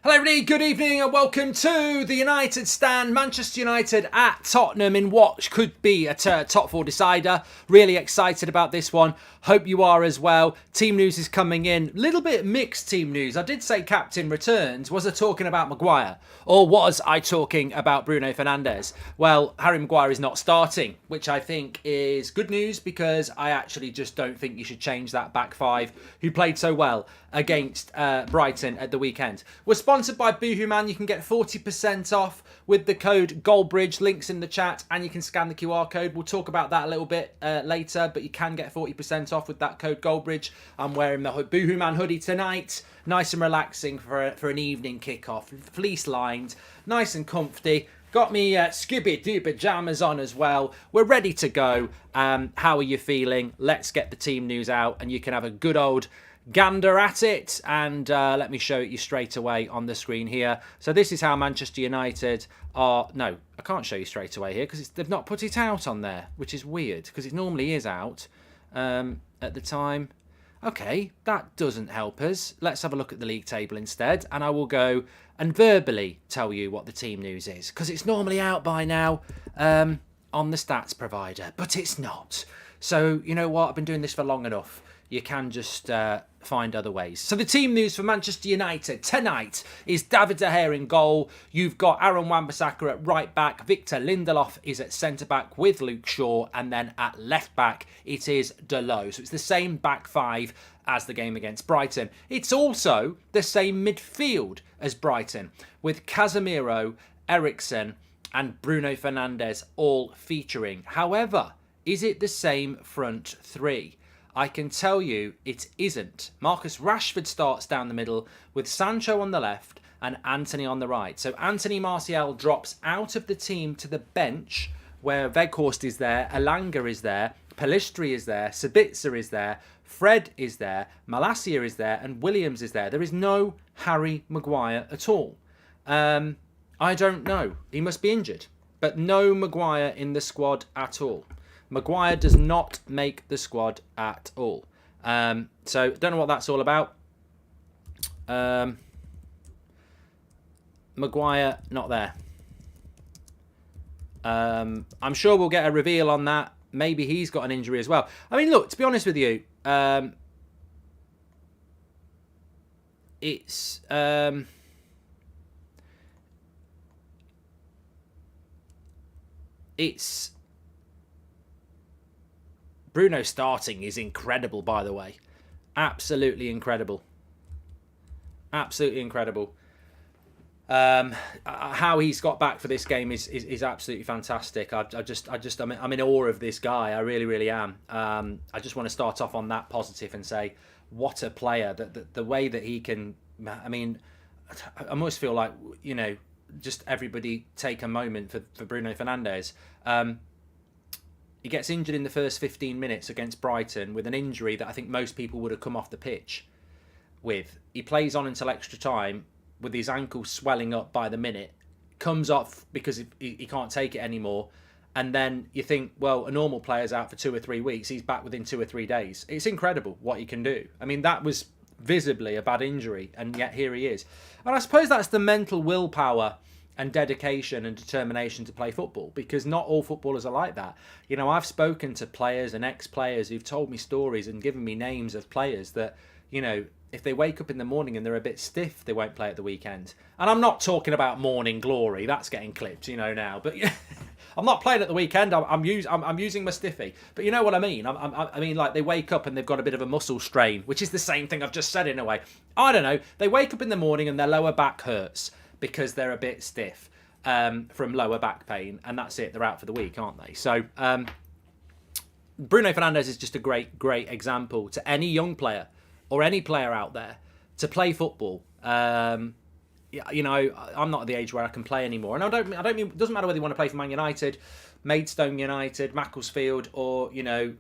Hello everybody, good evening and welcome to the United Stand. Manchester United at Tottenham in what could be a top four decider. Really excited about this one. Hope you are as well. Team news is coming in. Little bit mixed team news. I did say captain returns. Was I talking about Maguire? Or was I talking about Bruno Fernandes? Well, Harry Maguire is not starting, which I think is good news because I actually just don't think you should change that back five who played so well against Brighton at the weekend. We're sponsored by Boohoo Man. You can get 40% off with the code Goldbridge. Links in the chat and you can scan the QR code. We'll talk about that a little bit later, but you can get 40% off with that code Goldbridge. I'm wearing the Boohoo Man hoodie tonight. Nice and relaxing for an evening kickoff. Fleece lined, nice and comfy. Got me Scooby-Doo pyjamas on as well. We're ready to go. How are you feeling? Let's get the team news out and you can have a good old gander at it, and let me show it you straight away on the screen here. So this is how Manchester United are. No, I can't show you straight away here because they've not put it out on there, which is weird because it normally is out at the time. Okay, that doesn't help us. Let's have a look at the league table instead, and I will go and verbally tell you what the team news is because it's normally out by now on the stats provider, but it's not. So you know what? I've been doing this for long enough. You can just find other ways. So the team news for Manchester United tonight is David De Gea in goal. You've got Aaron Wan-Bissaka at right back. Victor Lindelof is at centre back with Luke Shaw. And then at left back, it is Dalot. So it's the same back five as the game against Brighton. It's also the same midfield as Brighton with Casemiro, Eriksen and Bruno Fernandes all featuring. However, is it the same front three? I can tell you it isn't. Marcus Rashford starts down the middle with Sancho on the left and Antony on the right. So Anthony Martial drops out of the team to the bench where Weghorst is there, Elanga is there, Pellistri is there, Sabitzer is there, Fred is there, Malacia is there and Williams is there. There is no Harry Maguire at all. I don't know. He must be injured. But no Maguire in the squad at all. Maguire does not make the squad at all. So, don't know what that's all about. Maguire, not there. I'm sure we'll get a reveal on that. Maybe he's got an injury as well. I mean, look, to be honest with you, it's... Bruno starting is incredible, by the way. Absolutely incredible. Absolutely incredible. How he's got back for this game is absolutely fantastic. I'm in awe of this guy. I really, really am. I just want to start off on that positive and say, what a player. The way that he can... I mean, I almost feel like, you know, just everybody take a moment for Bruno Fernandes. He gets injured in the first 15 minutes against Brighton with an injury that I think most people would have come off the pitch with. He plays on until extra time with his ankle swelling up by the minute, comes off because he can't take it anymore. And then you think, well, a normal player's out for 2 or 3 weeks. He's back within 2 or 3 days. It's incredible what he can do. I mean, that was visibly a bad injury, and yet here he is. And I suppose that's the mental willpower and dedication and determination to play football, because not all footballers are like that. You know, I've spoken to players and ex-players who've told me stories and given me names of players that, you know, if they wake up in the morning and they're a bit stiff, they won't play at the weekend. And I'm not talking about morning glory. That's getting clipped, you know, now. But I'm not playing at the weekend. I'm using my stiffy. But you know what I mean? I mean, like, they wake up and they've got a bit of a muscle strain, which is the same thing I've just said in a way. I don't know. They wake up in the morning and their lower back hurts because they're a bit stiff from lower back pain, and that's it. They're out for the week, aren't they? So Bruno Fernandes is just a great example to any young player or any player out there to play football. You know, I'm not at the age where I can play anymore, and I don't mean it doesn't matter whether you want to play for Man United, Maidstone United, Macclesfield, or, you know,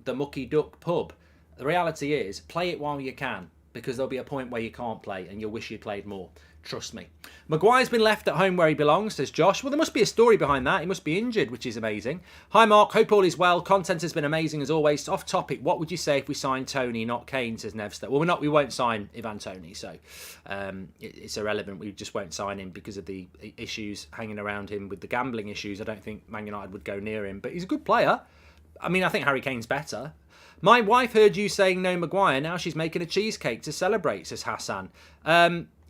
the Mucky Duck pub. The reality is, play it while you can. because there'll be a point where you can't play and you'll wish you'd played more. Trust me. Maguire's been left at home where he belongs, says Josh. Well, there must be a story behind that. He must be injured, which is amazing. Hi, Mark. Hope all is well. Content has been amazing as always. Off topic, what would you say if we signed Tony, not Kane, says Nevster? Well, we won't sign Ivan Toney, so it's irrelevant. We just won't sign him because of the issues hanging around him with the gambling issues. I don't think Man United would go near him, but he's a good player. I mean, I think Harry Kane's better. My wife heard you saying no Maguire. Now she's making a cheesecake to celebrate, says Hassan.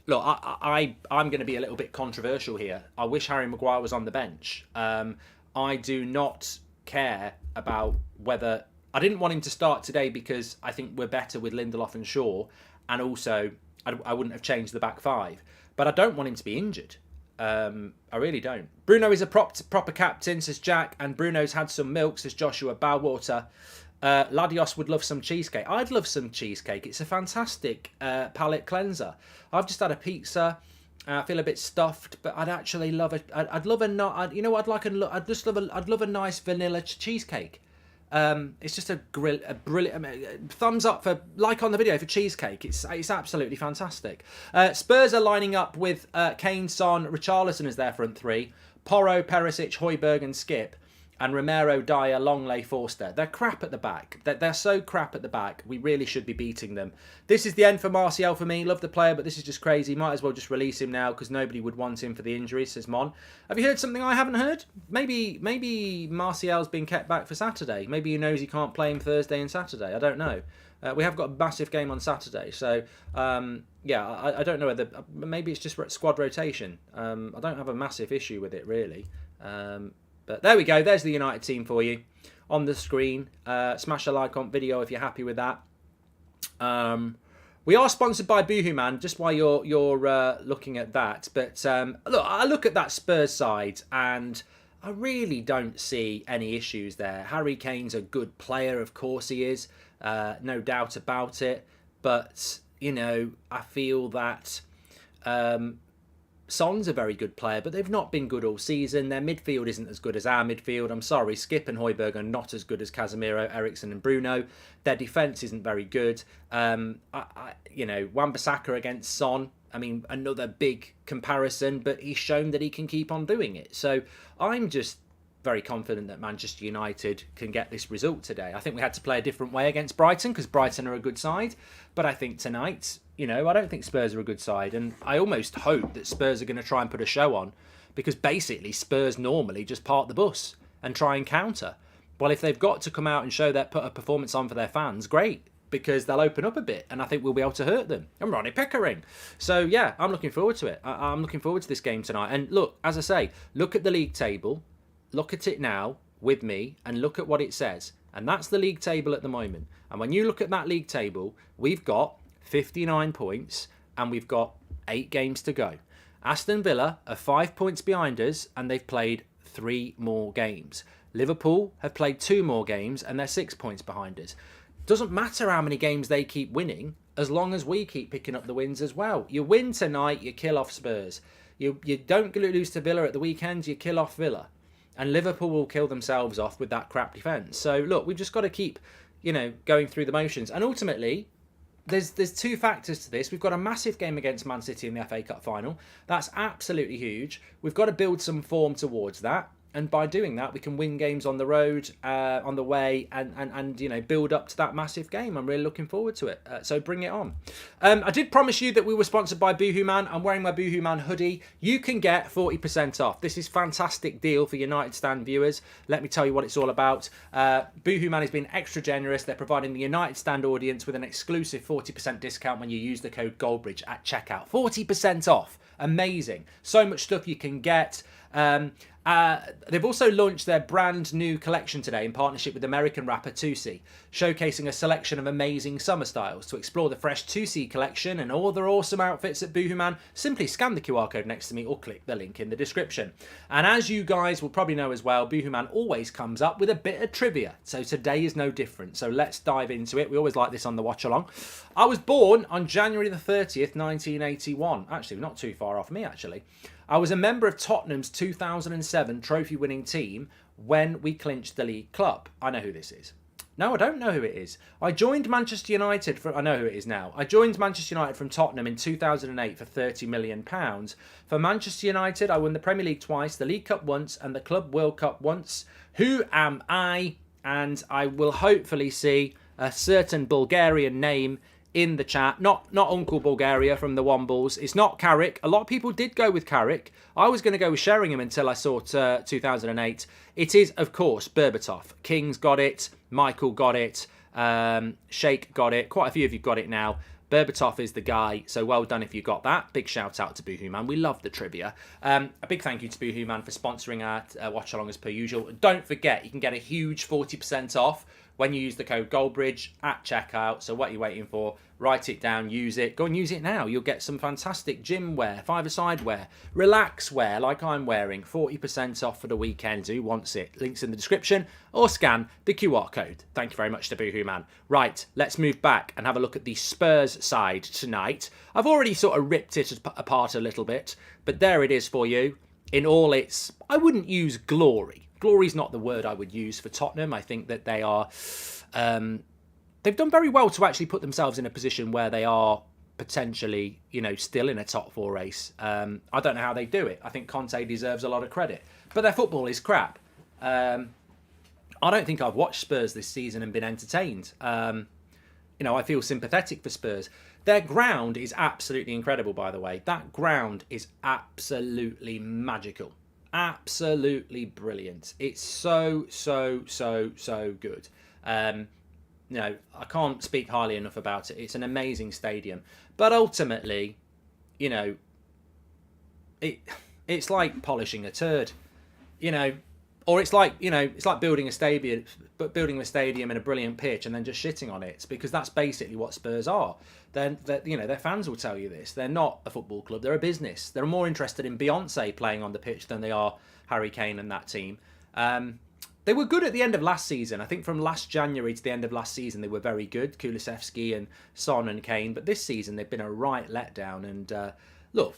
Look, I'm going to be a little bit controversial here. I wish Harry Maguire was on the bench. I do not care about whether... I didn't want him to start today because I think we're better with Lindelof and Shaw. And also, I wouldn't have changed the back five. But I don't want him to be injured. I really don't. Bruno is a proper captain, says Jack. And Bruno's had some milk, says Joshua Bowwater. Ladios would love some cheesecake. I'd love some cheesecake. It's a fantastic palate cleanser. I've just had a pizza. I feel a bit stuffed, but I'd actually love it. I'd love I'd love a nice vanilla cheesecake. It's just a brilliant thumbs up for like on the video for cheesecake. It's absolutely fantastic. Spurs are lining up with Kane, Son, Richarlison as their front three. Porro, Perisic, Højbjerg and Skip. And Romero, Dyer, Longley, Forster. They're crap at the back. They're so crap at the back. We really should be beating them. This is the end for Martial for me. Love the player, but this is just crazy. Might as well just release him now because nobody would want him for the injuries, says Mon. Have you heard something I haven't heard? Maybe Martial's been kept back for Saturday. Maybe he knows he can't play him Thursday and Saturday. I don't know. We have got a massive game on Saturday. So, yeah, I don't know whether... Maybe it's just squad rotation. I don't have a massive issue with it, really. But there we go. There's the United team for you on the screen. Smash a like on video if you're happy with that. We are sponsored by Boohoo Man, just while you're looking at that. But look, I look at that Spurs side and I really don't see any issues there. Harry Kane's a good player, of course he is. No doubt about it. But, you know, I feel that... Son's a very good player, but they've not been good all season. Their midfield isn't as good as our midfield. I'm sorry, Skip and Højbjerg are not as good as Casemiro, Eriksen and Bruno. Their defence isn't very good. Wan-Bissaka against Son, I mean, another big comparison, but he's shown that he can keep on doing it. So I'm just very confident that Manchester United can get this result today. I think we had to play a different way against Brighton because Brighton are a good side. But I think tonight, you know, I don't think Spurs are a good side. And I almost hope that Spurs are going to try and put a show on because basically Spurs normally just park the bus and try and counter. Well, if they've got to come out and show put a performance on for their fans, great, because they'll open up a bit and I think we'll be able to hurt them. And Ronnie Pickering. So, yeah, I'm looking forward to it. I'm looking forward to this game tonight. And look, as I say, look at the league table. Look at it now with me and look at what it says. And that's the league table at the moment. And when you look at that league table, we've got 59 points and we've got 8 games to go. Aston Villa are 5 points behind us and they've played 3 more games. Liverpool have played 2 more games and they're 6 points behind us. Doesn't matter how many games they keep winning as long as we keep picking up the wins as well. You win tonight, you kill off Spurs. You don't lose to Villa at the weekend, you kill off Villa. And Liverpool will kill themselves off with that crap defence. So, look, we've just got to keep, you know, going through the motions. And ultimately, there's 2 factors to this. We've got a massive game against Man City in the FA Cup final. That's absolutely huge. We've got to build some form towards that. And by doing that, we can win games on the road, on the way, and you know, build up to that massive game. I'm really looking forward to it. So bring it on. I did promise you that we were sponsored by Boohoo Man. I'm wearing my Boohoo Man hoodie. You can get 40% off. This is a fantastic deal for United Stand viewers. Let me tell you what it's all about. Boohoo Man has been extra generous. They're providing the United Stand audience with an exclusive 40% discount when you use the code Goldbridge at checkout. 40% off. Amazing. So much stuff you can get. They've also launched their brand new collection today in partnership with American rapper 2C, showcasing a selection of amazing summer styles. To explore the fresh 2C collection and all their awesome outfits at Boohoo Man, simply scan the QR code next to me or click the link in the description. And as you guys will probably know as well, Boohoo Man always comes up with a bit of trivia, so today is no different. So let's dive into it. We always like this on the Watchalong. I was born on January the 30th, 1981. Actually, not too far off me, actually. I was a member of Tottenham's 2007 trophy-winning team when we clinched the League Cup. I know who this is. No, I don't know who it is. I joined Manchester United I know who it is now. I joined Manchester United from Tottenham in 2008 for £30 million. For Manchester United, I won the Premier League twice, the League Cup once, and the Club World Cup once. Who am I? And I will hopefully see a certain Bulgarian name in the chat. Not Uncle Bulgaria from the Wombles. It's not Carrick. A lot of people did go with Carrick. I was going to go with Sheringham until I saw 2008. It is, of course, Berbatov. King's got it. Michael got it. Sheikh got it. Quite a few of you got it now. Berbatov is the guy, so well done if you got that. Big shout out to Boohoo Man. We love the trivia. A big thank you to Boohoo Man for sponsoring our watch along as per usual. Don't forget, you can get a huge 40% off when you use the code Goldbridge at checkout. So what are you waiting for? Write it down, use it. Go and use it now. You'll get some fantastic gym wear, five-a-side wear, relax wear like I'm wearing. 40% off for the weekend. Who wants it? Links in the description or scan the QR code. Thank you very much to Boohoo Man. Right, let's move back and have a look at the Spurs side tonight. I've already sort of ripped it apart a little bit, but there it is for you in all its, I wouldn't use glory. Glory's not the word I would use for Tottenham. I think that they are, they've done very well to actually put themselves in a position where they are potentially, still in a top four race. I don't know how they do it. I think Conte deserves a lot of credit, but their football is crap. I don't think I've watched Spurs this season and been entertained. I feel sympathetic for Spurs. Their ground is absolutely incredible, by the way. That ground is absolutely magical. Absolutely brilliant. It's so good. I can't speak highly enough about it. It's an amazing stadium. But ultimately, it's like polishing a turd, or it's like building a stadium, in a brilliant pitch and then just shitting on it, because that's basically what Spurs are. Then their fans will tell you this. They're not a football club. They're a business. They're more interested in Beyonce playing on the pitch than they are Harry Kane and that team. They were good at the end of last season. I think from last January to the end of last season, they were very good. Kulusevski and Son and Kane. But this season, they've been a right letdown. And look,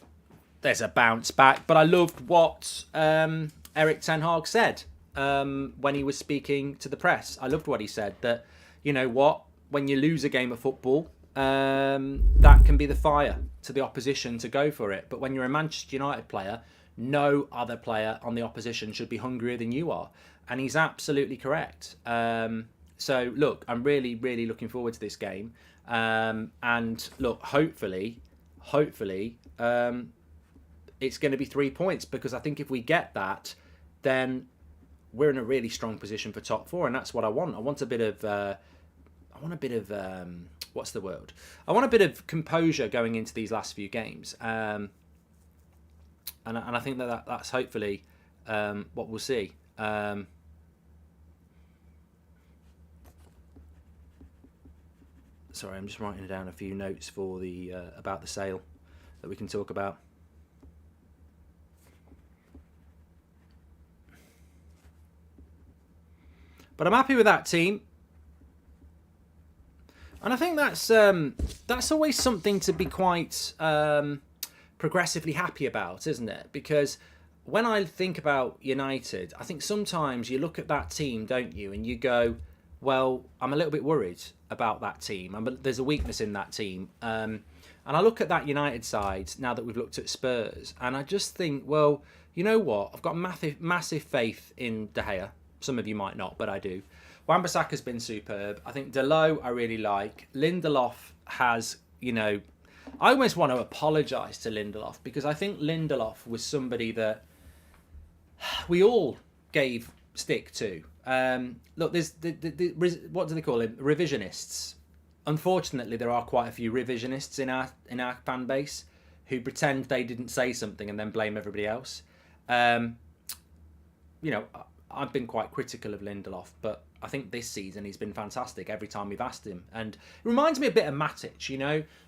there's a bounce back. But I loved what Erik ten Hag said when he was speaking to the press. I loved what he said, that, when you lose a game of football, that can be the fire to the opposition to go for it. But when you're a Manchester United player, no other player on the opposition should be hungrier than you are. And he's absolutely correct. So, look, I'm really, really looking forward to this game. And, look, hopefully, it's going to be 3 points, because I think if we get that, then we're in a really strong position for top four, and that's what I want. I want a bit of... what's the word? I want a bit of composure going into these last few games. And I think that's hopefully what we'll see. Sorry, I'm just writing down a few notes for the about the sale that we can talk about. But I'm happy with that team. And I think that's always something to be quite progressively happy about, isn't it? Because when I think about United, I think sometimes you look at that team, don't you, and you go, well, I'm a little bit worried about that team. There's a weakness in that team. And I look at that United side, now that we've looked at Spurs, and I just think, well, you know what? I've got massive faith in De Gea. Some of you might not, but I do. Wan-Bissaka's been superb. I think Dalot I really like. Lindelof has, I almost want to apologise to Lindelof, because I think Lindelof was somebody that we all gave stick to. Look, there's what do they call him? Revisionists. Unfortunately, there are quite a few revisionists in our fan base who pretend they didn't say something and then blame everybody else. I've been quite critical of Lindelof, but I think this season he's been fantastic every time we've asked him. And it reminds me a bit of Matic,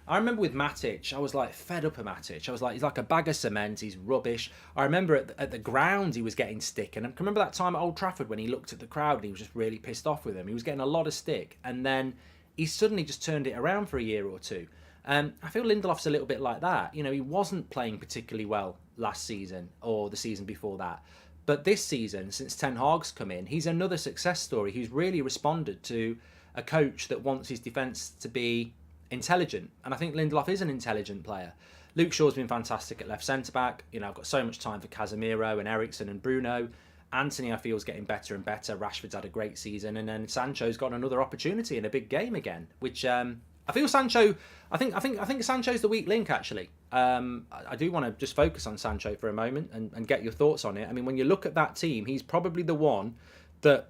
I remember with Matic, I was like fed up of Matic. I was like, he's like a bag of cement, he's rubbish. I remember at the ground he was getting stick. And I can remember that time at Old Trafford when he looked at the crowd and he was just really pissed off with him. He was getting a lot of stick. And then he suddenly just turned it around for a year or two. I feel Lindelof's a little bit like that. He wasn't playing particularly well last season or the season before that. But this season, since Ten Hag's come in, he's another success story who's really responded to a coach that wants his defence to be intelligent. And I think Lindelof is an intelligent player. Luke Shaw's been fantastic at left centre-back. You know, I've got so much time for Casemiro and Eriksen and Bruno. Anthony, I feel, is getting better and better. Rashford's had a great season. And then Sancho's got another opportunity in a big game again, which I feel Sancho... I think Sancho's the weak link, actually. I do want to just focus on Sancho for a moment and get your thoughts on it. I mean, when you look at that team, he's probably the one that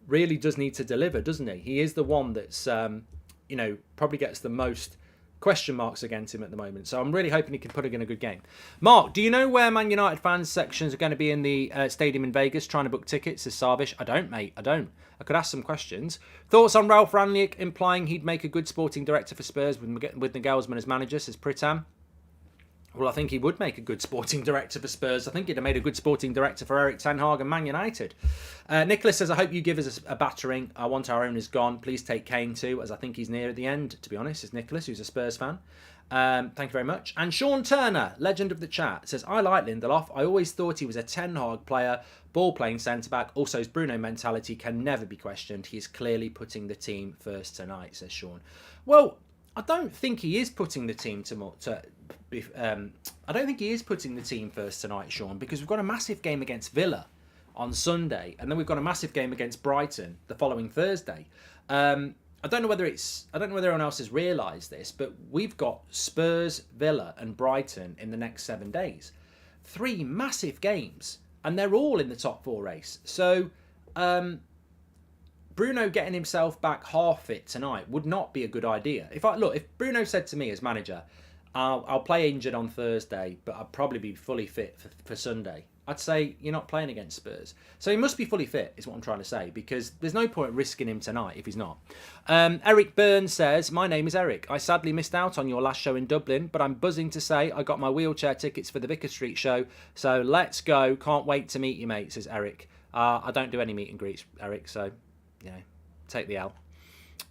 really does need to deliver, doesn't he? He is the one that's, probably gets the most question marks against him at the moment. So I'm really hoping he can put it in a good game. Mark, do you know where Man United fans sections are going to be in the stadium in Vegas trying to book tickets? Says Sarvish. I don't, mate. I don't. I could ask some questions. Thoughts on Ralph Rangnick implying he'd make a good sporting director for Spurs with Nagelsmann as manager, says Pritam. Well, I think he would make a good sporting director for Spurs. I think he'd have made a good sporting director for Erik ten Hag and Man United. Nicholas says, I hope you give us a battering. I want our owners gone. Please take Kane too, as I think he's near at the end, to be honest, is Nicholas, who's a Spurs fan. Thank you very much. And Sean Turner, legend of the chat, says, I like Lindelof. I always thought he was a Ten Hag player, ball-playing centre-back. Also, his Bruno mentality can never be questioned. He is clearly putting the team first tonight, says Sean. Well, I don't think he is putting the team I don't think he is putting the team first tonight, Sean, because we've got a massive game against Villa on Sunday, and then we've got a massive game against Brighton the following Thursday. I don't know whether anyone else has realised this, but we've got Spurs, Villa, and Brighton in the next 7 days. 3 massive games, and they're all in the top 4 race. So Bruno getting himself back half fit tonight would not be a good idea. If Bruno said to me as manager, I'll play injured on Thursday, but I'll probably be fully fit for Sunday, I'd say you're not playing against Spurs. So he must be fully fit, is what I'm trying to say, because there's no point risking him tonight if he's not. Eric Burns says, my name is Eric. I sadly missed out on your last show in Dublin, but I'm buzzing to say I got my wheelchair tickets for the Vicar Street show. So let's go. Can't wait to meet you, mate, says Eric. I don't do any meet and greets, Eric, so, take the L.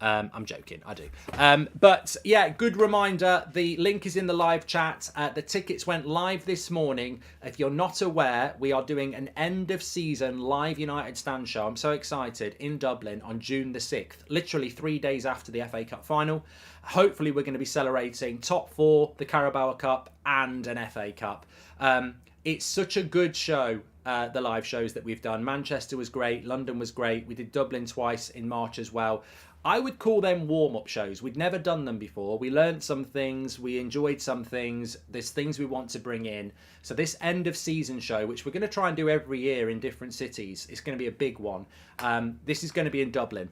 I'm joking, I do. But yeah, good reminder. The link is in the live chat. The tickets went live this morning. If you're not aware, we are doing an end of season live United Stand show. I'm so excited, in Dublin on June the 6th, literally 3 days after the FA Cup final. Hopefully we're going to be celebrating top 4, the Carabao Cup and an FA Cup. It's such a good show. The live shows that we've done. Manchester was great. London was great. We did Dublin twice in March as well. I would call them warm-up shows. We'd never done them before. We learned some things. We enjoyed some things. There's things we want to bring in. So this end of season show, which we're going to try and do every year in different cities, it's going to be a big one. This is going to be in Dublin.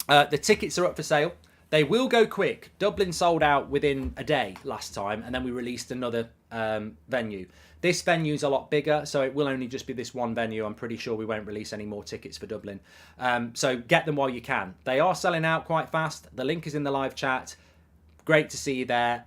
The tickets are up for sale. They will go quick. Dublin sold out within a day last time, and then we released another venue. This venue's a lot bigger, so it will only just be this one venue. I'm pretty sure we won't release any more tickets for Dublin. So get them while you can. They are selling out quite fast. The link is in the live chat. Great to see you there.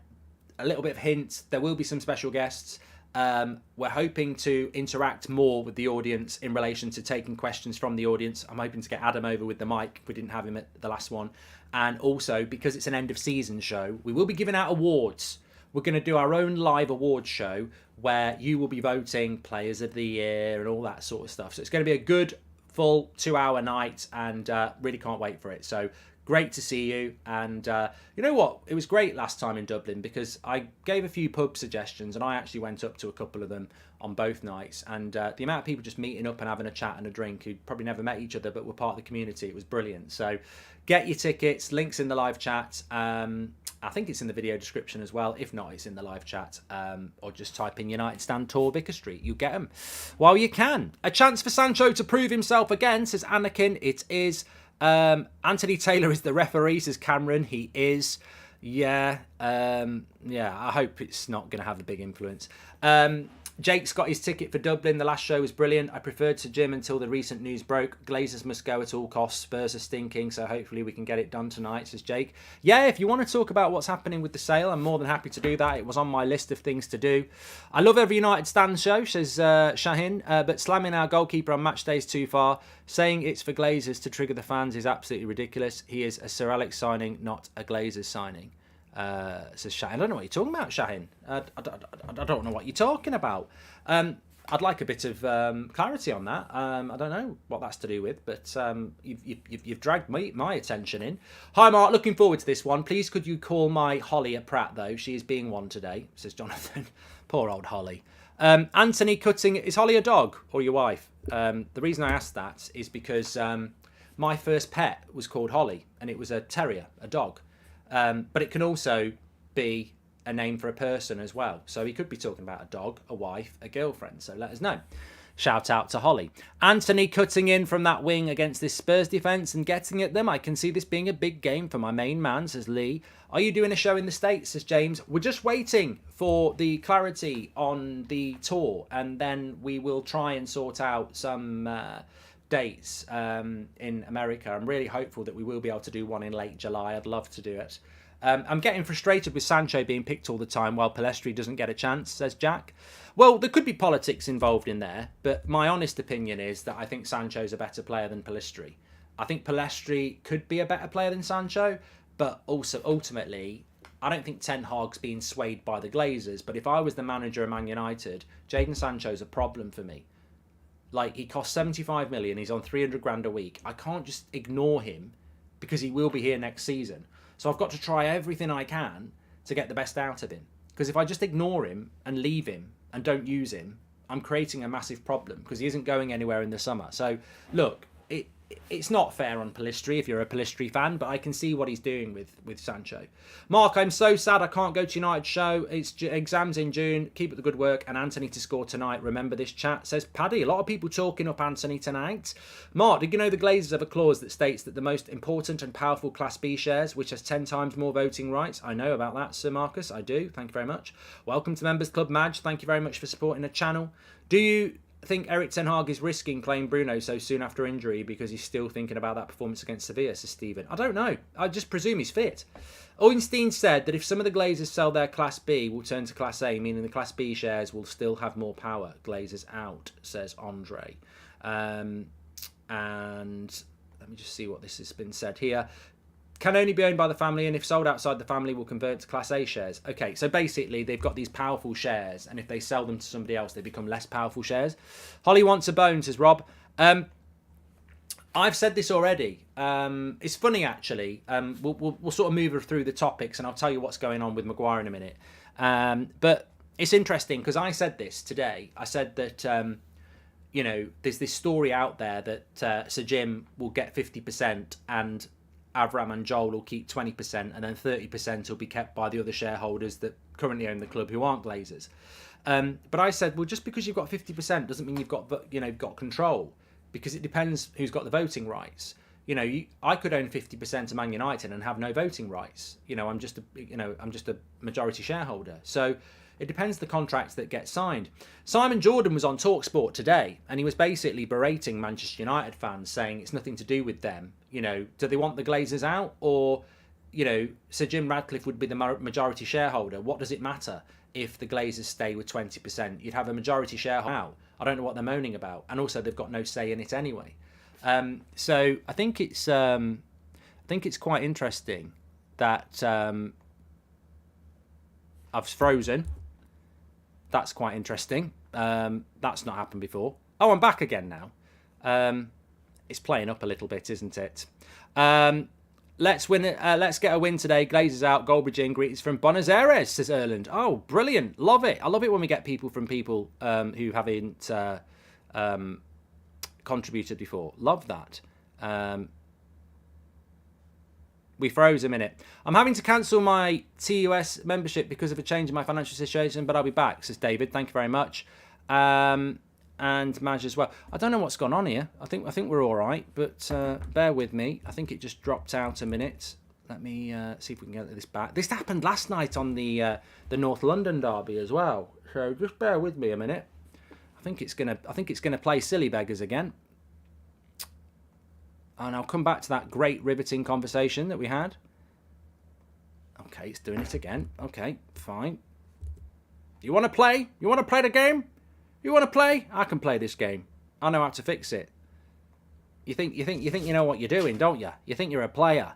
A little bit of hint, there will be some special guests. We're hoping to interact more with the audience in relation to taking questions from the audience. I'm hoping to get Adam over with the mic. We didn't have him at the last one. And also, because it's an end of season show, we will be giving out awards. We're going to do our own live awards show where you will be voting players of the year and all that sort of stuff. So it's going to be a good, full 2-hour night, and really can't wait for it. So great to see you. And you know what? It was great last time in Dublin because I gave a few pub suggestions and I actually went up to a couple of them on both nights. And the amount of people just meeting up and having a chat and a drink who'd probably never met each other but were part of the community, it was brilliant. So get your tickets, links in the live chat. I think it's in the video description as well. If not, it's in the live chat. Or just type in United Stand Tour Vicar Street. You get them while you can. A chance for Sancho to prove himself again, says Anakin. It is. Anthony Taylor is the referee, says Cameron. He is. Yeah. I hope it's not going to have a big influence. Jake's got his ticket for Dublin. The last show was brilliant. I preferred to Jim until the recent news broke. Glazers must go at all costs. Spurs are stinking, so hopefully we can get it done tonight, says Jake. Yeah, if you want to talk about what's happening with the sale, I'm more than happy to do that. It was on my list of things to do. I love every United Stand show, says Shahin, but slamming our goalkeeper on match day is too far. Saying it's for Glazers to trigger the fans is absolutely ridiculous. He is a Sir Alex signing, not a Glazers signing. Says Shahin. I don't know what you're talking about, Shahin. I don't know what you're talking about. I'd like a bit of clarity on that. I don't know what that's to do with, but you've dragged my attention in. Hi, Mark. Looking forward to this one. Please, could you call my Holly a prat, though? She is being one today, says Jonathan. Poor old Holly. Anthony Cutting. Is Holly a dog or your wife? The reason I asked that is because my first pet was called Holly, and it was a terrier, a dog. But it can also be a name for a person as well. So he could be talking about a dog, a wife, a girlfriend. So let us know. Shout out to Holly. Anthony cutting in from that wing against this Spurs defence and getting at them. I can see this being a big game for my main man, says Lee. Are you doing a show in the States, says James? We're just waiting for the clarity on the tour, and then we will try and sort out some dates in America. I'm really hopeful that we will be able to do one in late July. I'd love to do it. I'm getting frustrated with Sancho being picked all the time while Pellistri doesn't get a chance, says Jack. Well, there could be politics involved in there, but my honest opinion is that I think Sancho's a better player than Pellistri. I think Pellistri could be a better player than Sancho, but also ultimately, I don't think Ten Hag's being swayed by the Glazers, but if I was the manager of Man United, Jadon Sancho's a problem for me. Like, he costs 75 million, he's on 300 grand a week. I can't just ignore him because he will be here next season. So I've got to try everything I can to get the best out of him. Because if I just ignore him and leave him and don't use him, I'm creating a massive problem because he isn't going anywhere in the summer. So, look, it's not fair on Pellistri if you're a Pellistri fan, but I can see what he's doing with Sancho. Mark, I'm so sad I can't go to United's show. It's exams in June. Keep up the good work. And Anthony to score tonight. Remember this chat, says Paddy. A lot of people talking up Anthony tonight. Mark, did you know the Glazers have a clause that states that the most important and powerful Class B shares, which has 10 times more voting rights? I know about that, Sir Marcus. I do. Thank you very much. Welcome to Members Club, Madge. Thank you very much for supporting the channel. Do you think Erik Ten Hag is risking playing Bruno so soon after injury because he's still thinking about that performance against Sevilla, says Stephen? I don't know. I just presume he's fit. Owenstein said that if some of the Glazers sell their Class B, will turn to Class A, meaning the Class B shares will still have more power. Glazers out, says Andre. And let me just see what this has been said here. Can only be owned by the family, and if sold outside the family, will convert to Class A shares. Okay, so basically they've got these powerful shares, and if they sell them to somebody else, they become less powerful shares. Holly wants a bone, says Rob. I've said this already. It's funny, actually. We'll sort of move through the topics, and I'll tell you what's going on with Maguire in a minute. But it's interesting, because I said this today. I said that, there's this story out there that Sir Jim will get 50% and Avram and Joel will keep 20%, and then 30% will be kept by the other shareholders that currently own the club who aren't Glazers. But I said, well, just because you've got 50% doesn't mean you've got control, because it depends who's got the voting rights. I could own 50% of Man United and have no voting rights. I'm just a majority shareholder. So it depends the contracts that get signed. Simon Jordan was on TalkSport today, and he was basically berating Manchester United fans, saying it's nothing to do with them. Do they want the Glazers out, or, Sir Jim Radcliffe would be the majority shareholder? What does it matter if the Glazers stay with 20%? You'd have a majority shareholder out. I don't know what they're moaning about, and also they've got no say in it anyway. So I think it's quite interesting that I've frozen. That's quite interesting. That's not happened before. Oh, I'm back again now. It's playing up a little bit, isn't it? Let's win it. Let's get a win today. Glazers out. Goldbridge in. Greetings from Buenos Aires, says Erland. Oh, brilliant. Love it. I love it when we get people from people who haven't contributed before. Love that. We froze a minute. I'm having to cancel my TUS membership because of a change in my financial situation, but I'll be back, says David. Thank you very much. And Madge as well. I don't know what's gone on here. I think we're all right, but bear with me. I think it just dropped out a minute. Let me see if we can get this back. This happened last night on the North London derby as well. So just bear with me a minute. I think it's gonna play silly beggars again. And I'll come back to that great riveting conversation that we had. Okay, it's doing it again. Okay, fine. You want to play? You want to play the game? You want to play? I can play this game. I know how to fix it. You think you know what you're doing, don't you? You think you're a player.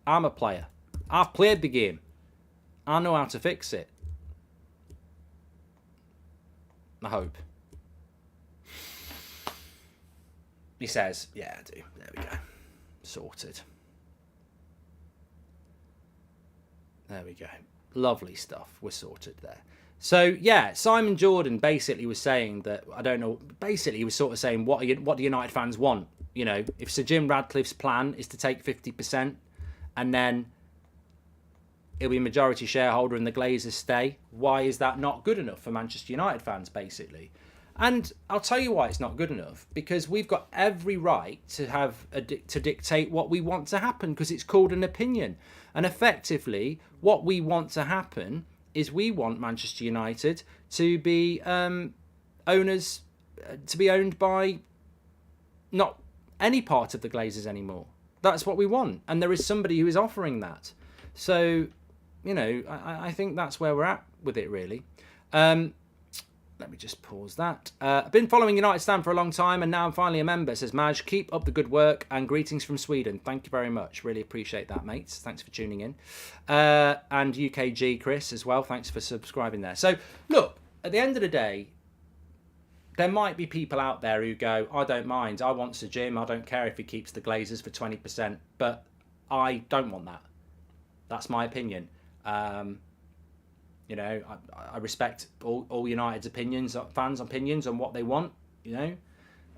I'm a player. I've played the game. I know how to fix it. I hope. He says, yeah, I do. There we go. Sorted. There we go. Lovely stuff. We're sorted there. So, yeah, Simon Jordan basically was saying that, I don't know, basically he was sort of saying, what do United fans want? You know, if Sir Jim Radcliffe's plan is to take 50% and then he'll be majority shareholder and the Glazers stay, why is that not good enough for Manchester United fans, basically? And I'll tell you why it's not good enough, because we've got every right to have to dictate what we want to happen, because it's called an opinion. And effectively, what we want to happen is we want Manchester United to be owners, to be owned by not any part of the Glazers anymore. That's what we want. And there is somebody who is offering that. So, you know, I think that's where we're at with it, really. Let me just pause that. I've been following United Stand for a long time and now I'm finally a member, says Maj. Keep up the good work and greetings from Sweden. Thank you very much. Really appreciate that, mates. Thanks for tuning in. And UKG Chris as well. Thanks for subscribing there. So, look, at the end of the day, there might be people out there who go, I don't mind. I want Sir Jim. I don't care if he keeps the Glazers for 20%. But I don't want that. That's my opinion. You know, I respect all United's opinions, fans' opinions on what they want. You know,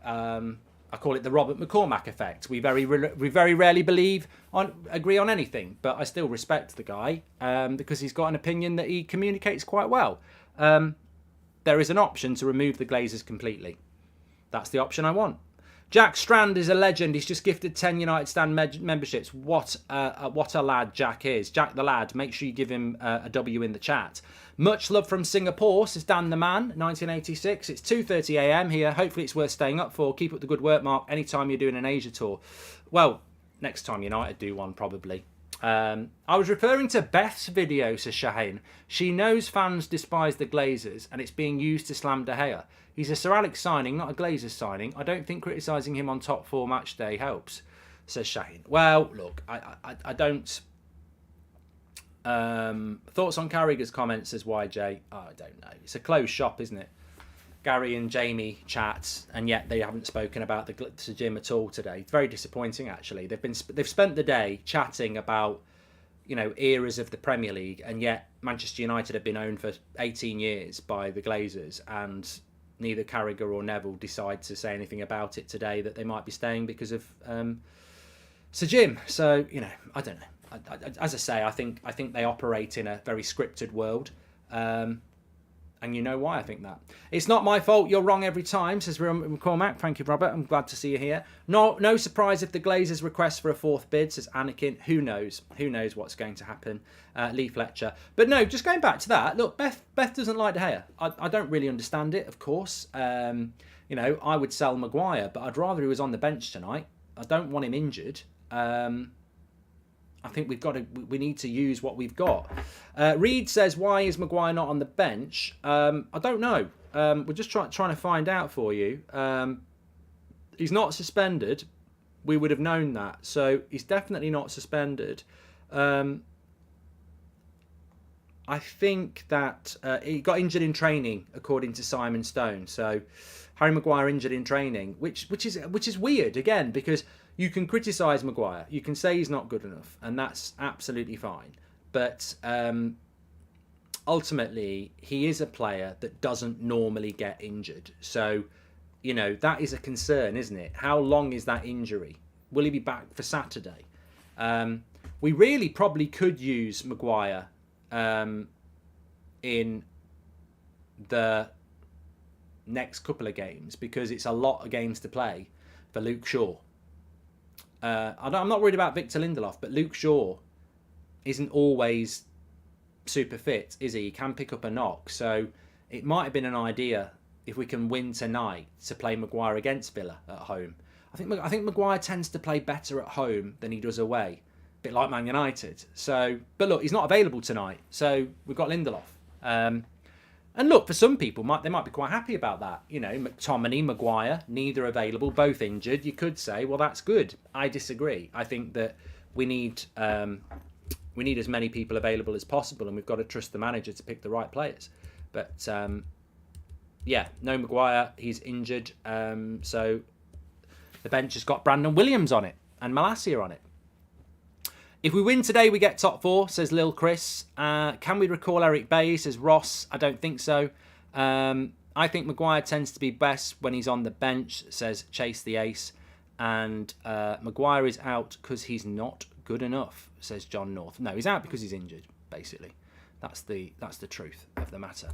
I call it the Robert McCormack effect. We very rarely agree on anything, but I still respect the guy because he's got an opinion that he communicates quite well. There is an option to remove the Glazers completely. That's the option I want. Jack Strand is a legend. He's just gifted 10 United Stand memberships. What a lad Jack is. Jack the lad. Make sure you give him a W in the chat. Much love from Singapore, says Dan the Man, 1986. It's 2:30 a.m. here. Hopefully it's worth staying up for. Keep up the good work, Mark, anytime you're doing an Asia tour. Well, next time United do one, probably. I was referring to Beth's video, says Shaheen. She knows fans despise the Glazers and it's being used to slam De Gea. He's a Sir Alex signing, not a Glazers signing. I don't think criticising him on top 4 match day helps, says Shaheen. Well, look, I don't... thoughts on Carragher's comments, says YJ. Oh, I don't know. It's a closed shop, isn't it? Gary and Jamie chat, and yet they haven't spoken about the Sir Jim at all today. It's very disappointing, actually. They've spent the day chatting about, you know, eras of the Premier League, and yet Manchester United have been owned for 18 years by the Glazers, and neither Carragher or Neville decide to say anything about it today, that they might be staying because of Sir Jim. So, you know, I don't know. As I say, I think they operate in a very scripted world. And you know why I think that. It's not my fault, you're wrong every time, says McCormack. Thank you, Robert. I'm glad to see you here. No surprise if the Glazers request for a 4th bid, says Anakin. Who knows? Who knows what's going to happen? Lee Fletcher. But no, just going back to that, look, Beth doesn't like De Gea. I don't really understand it, of course. You know, I would sell Maguire, but I'd rather he was on the bench tonight. I don't want him injured. I think we need to use what we've got. Reed says, why is Maguire not on the bench? I don't know. We're just trying to find out for you. He's not suspended. We would have known that. So he's definitely not suspended. I think that he got injured in training, according to Simon Stone. So Harry Maguire injured in training, which is weird, again, because you can criticise Maguire. You can say he's not good enough, and that's absolutely fine. But ultimately, he is a player that doesn't normally get injured. So, you know, that is a concern, isn't it? How long is that injury? Will he be back for Saturday? We really probably could use Maguire in the next couple of games, because it's a lot of games to play for Luke Shaw. I'm not worried about Victor Lindelof, but Luke Shaw isn't always super fit, is he? He can pick up a knock. So it might have been an idea, if we can win tonight, to play Maguire against Villa at home. I think Maguire tends to play better at home than he does away, a bit like Man United. So, but look, he's not available tonight, so we've got Lindelof. And look, for some people, they might be quite happy about that. You know, McTominay, Maguire, neither available, both injured. You could say, well, that's good. I disagree. I think that we need as many people available as possible, and we've got to trust the manager to pick the right players. But yeah, no Maguire. He's injured. So The bench has got Brandon Williams on it and Malacia on it. If we win today, we get top 4, says Lil Chris. Can we recall Eric Bailly, says Ross? I don't think so. I think Maguire tends to be best when he's on the bench, says Chase the Ace. And Maguire is out because he's not good enough, says John North. No, he's out because he's injured, basically. That's the truth of the matter.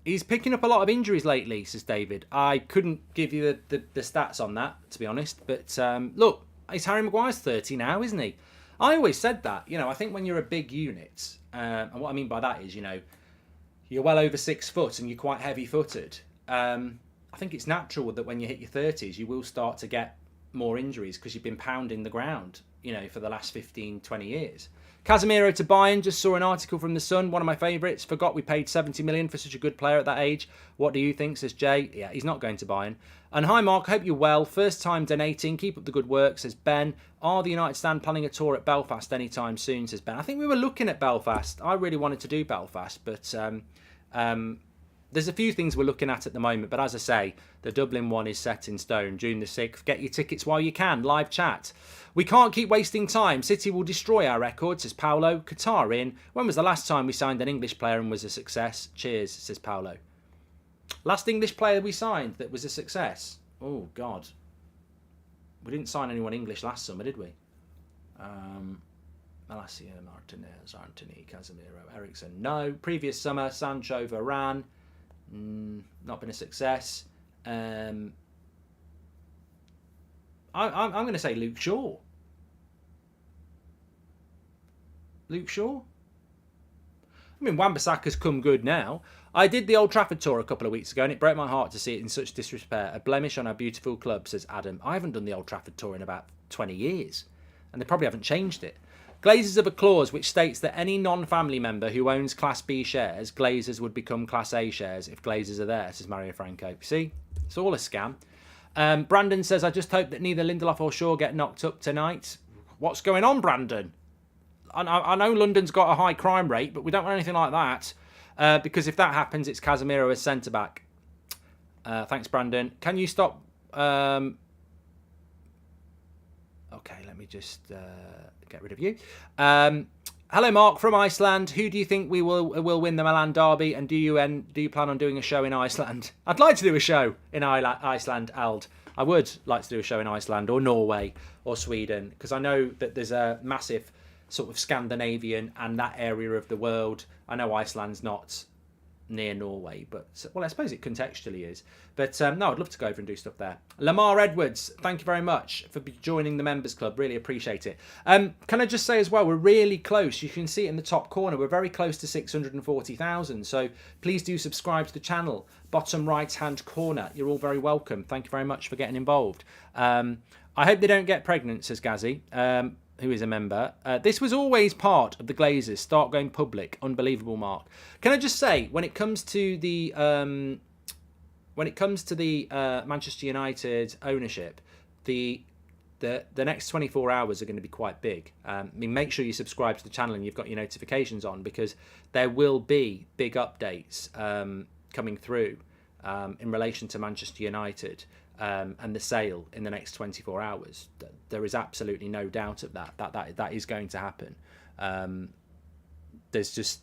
He's picking up a lot of injuries lately, says David. I couldn't give you the stats on that, to be honest. But look, it's Harry Maguire's 30 now, isn't he? I always said that. I think when you're a big unit, and what I mean by that is, you're well over 6 foot and you're quite heavy-footed. I think it's natural that when you hit your 30s, you will start to get more injuries because you've been pounding the ground, for the last 15, 20 years. Casemiro to Bayern, just saw an article from The Sun, one of my favourites. Forgot we paid 70 million for such a good player at that age. What do you think, says Jay? Yeah, he's not going to Bayern. And hi Mark, hope you're well. First time donating, keep up the good work, says Ben. Are the United Stand planning a tour at Belfast anytime soon, says Ben. I think we were looking at Belfast. I really wanted to do Belfast, but there's a few things we're looking at the moment. But as I say, the Dublin one is set in stone. June the 6th. Get your tickets while you can. Live chat. We can't keep wasting time. City will destroy our record, says Paolo. Qatar in. When was the last time we signed an English player and was a success? Cheers, says Paolo. Last English player we signed that was a success? Oh, God. We didn't sign anyone English last summer, did we? Malacia, Martinez, Anthony, Casemiro, Ericsson. No. Previous summer, Sancho, Varane. Not been a success. I'm going to say Luke Shaw. Luke Shaw? I mean, Wan-Bissaka's come good now. I did the Old Trafford tour a couple of weeks ago and it broke my heart to see it in such disrepair. A blemish on our beautiful club, says Adam. I haven't done the Old Trafford tour in about 20 years and they probably haven't changed it. Glazers have a clause which states that any non-family member who owns Class B shares, Glazers would become Class A shares if Glazers are there, says Mario Franco. See? It's all a scam. Brandon says, I just hope that neither Lindelof or Shaw get knocked up tonight. What's going on, Brandon? I know London's got a high crime rate, but we don't want anything like that. Because if that happens, it's Casemiro as centre-back. Thanks, Brandon. Can you stop... Okay, let me just get rid of you. Hello, Mark from Iceland. Who do you think we will win the Milan derby? And do you plan on doing a show in Iceland? I'd like to do a show in Iceland, Ald. I would like to do a show in Iceland or Norway or Sweden because I know that there's a massive sort of Scandinavian and that area of the world. I know Iceland's not near Norway, but well, I suppose it contextually is. But no, I'd love to go over and do stuff there. Lamar Edwards, thank you very much for joining the members club. Really appreciate it. Can I just say as well, we're really close. You can see it in the top corner. We're very close to 640,000. So please do subscribe to the channel. Bottom right hand corner. You're all very welcome. Thank you very much for getting involved. I hope they don't get pregnant, says Gazzy. Who is a member. This was always part of the Glazers. Start going public. Unbelievable, Mark. Can I just say, when it comes to the Manchester United ownership, the next 24 hours are going to be quite big. I mean, make sure you subscribe to the channel and you've got your notifications on because there will be big updates coming through in relation to Manchester United. And the sale in the next 24 hours. There is absolutely no doubt of that is going to happen. There's just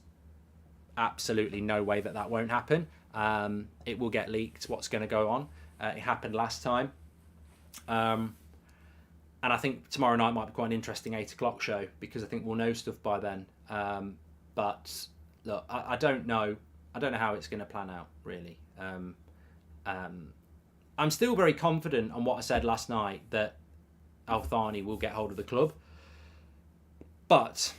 absolutely no way that won't happen. It will get leaked what's going to go on. It happened last time. And I think tomorrow night might be quite an interesting 8 o'clock show because I think we'll know stuff by then. But look, I don't know. I don't know how it's going to plan out, really. I'm still very confident on what I said last night that Al Thani will get hold of the club. But,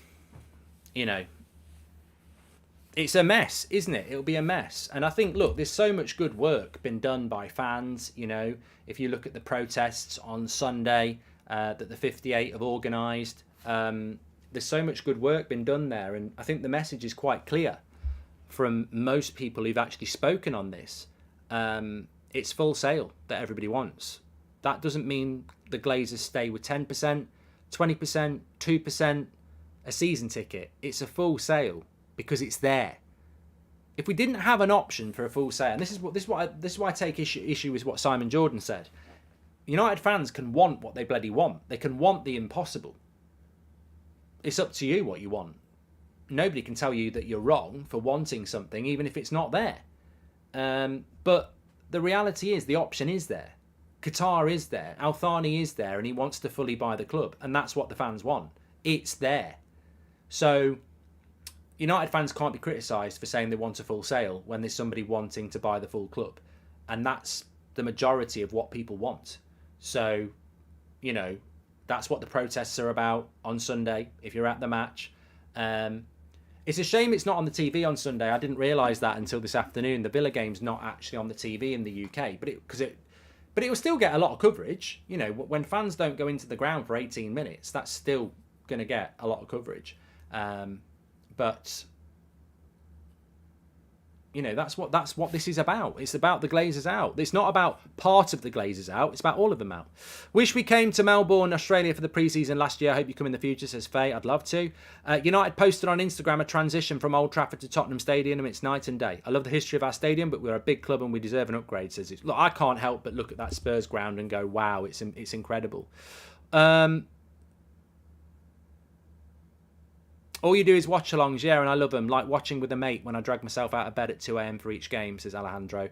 it's a mess, isn't it? It'll be a mess. And I think, look, there's so much good work been done by fans. If you look at the protests on Sunday that the 58 have organised, there's so much good work been done there. And I think the message is quite clear from most people who've actually spoken on this. It's full sale that everybody wants. That doesn't mean the Glazers stay with 10%, 20%, 2%, a season ticket. It's a full sale because it's there. if we didn't have an option for a full sale, and this is why I take issue with what Simon Jordan said. United fans can want what they bloody want. They can want the impossible. It's up to you what you want. Nobody can tell you that you're wrong for wanting something, even if it's not there. But the reality is the option is there. Qatar is there. Al Thani is there, and he wants to fully buy the club. And that's what the fans want. It's there. So United fans can't be criticised for saying they want a full sale when there's somebody wanting to buy the full club. And that's the majority of what people want. So, that's what the protests are about on Sunday, if you're at the match. It's a shame it's not on the TV on Sunday. I didn't realise that until this afternoon. The Villa game's not actually on the TV in the UK, but it will still get a lot of coverage. When fans don't go into the ground for 18 minutes, that's still going to get a lot of coverage. But that's what this is about. It's about the Glazers out. It's not about part of the Glazers out. It's about all of them out. Wish we came to Melbourne, Australia for the pre-season last year. I hope you come in the future, says Faye. I'd love to. United posted on Instagram a transition from Old Trafford to Tottenham Stadium, and it's night and day. I love the history of our stadium, but we're a big club and we deserve an upgrade, says it. Look, I can't help but look at that Spurs ground and go, wow, it's incredible. All you do is watch-alongs, yeah, and I love them. Like watching with a mate when I drag myself out of bed at 2 a.m. for each game, says Alejandro.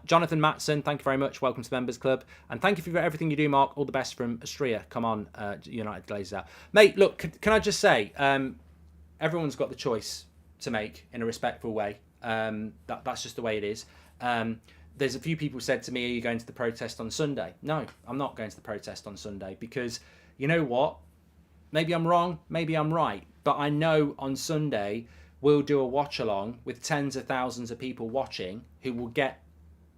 Jonathan Matson, thank you very much. Welcome to the Members Club. And thank you for everything you do, Mark. All the best from Austria. Come on, United Glazers out. Mate, look, can I just say, everyone's got the choice to make in a respectful way. That's just the way it is. There's a few people said to me, are you going to the protest on Sunday? No, I'm not going to the protest on Sunday because, you know what? Maybe I'm wrong, maybe I'm right. But I know on Sunday we'll do a watch-along with tens of thousands of people watching who will get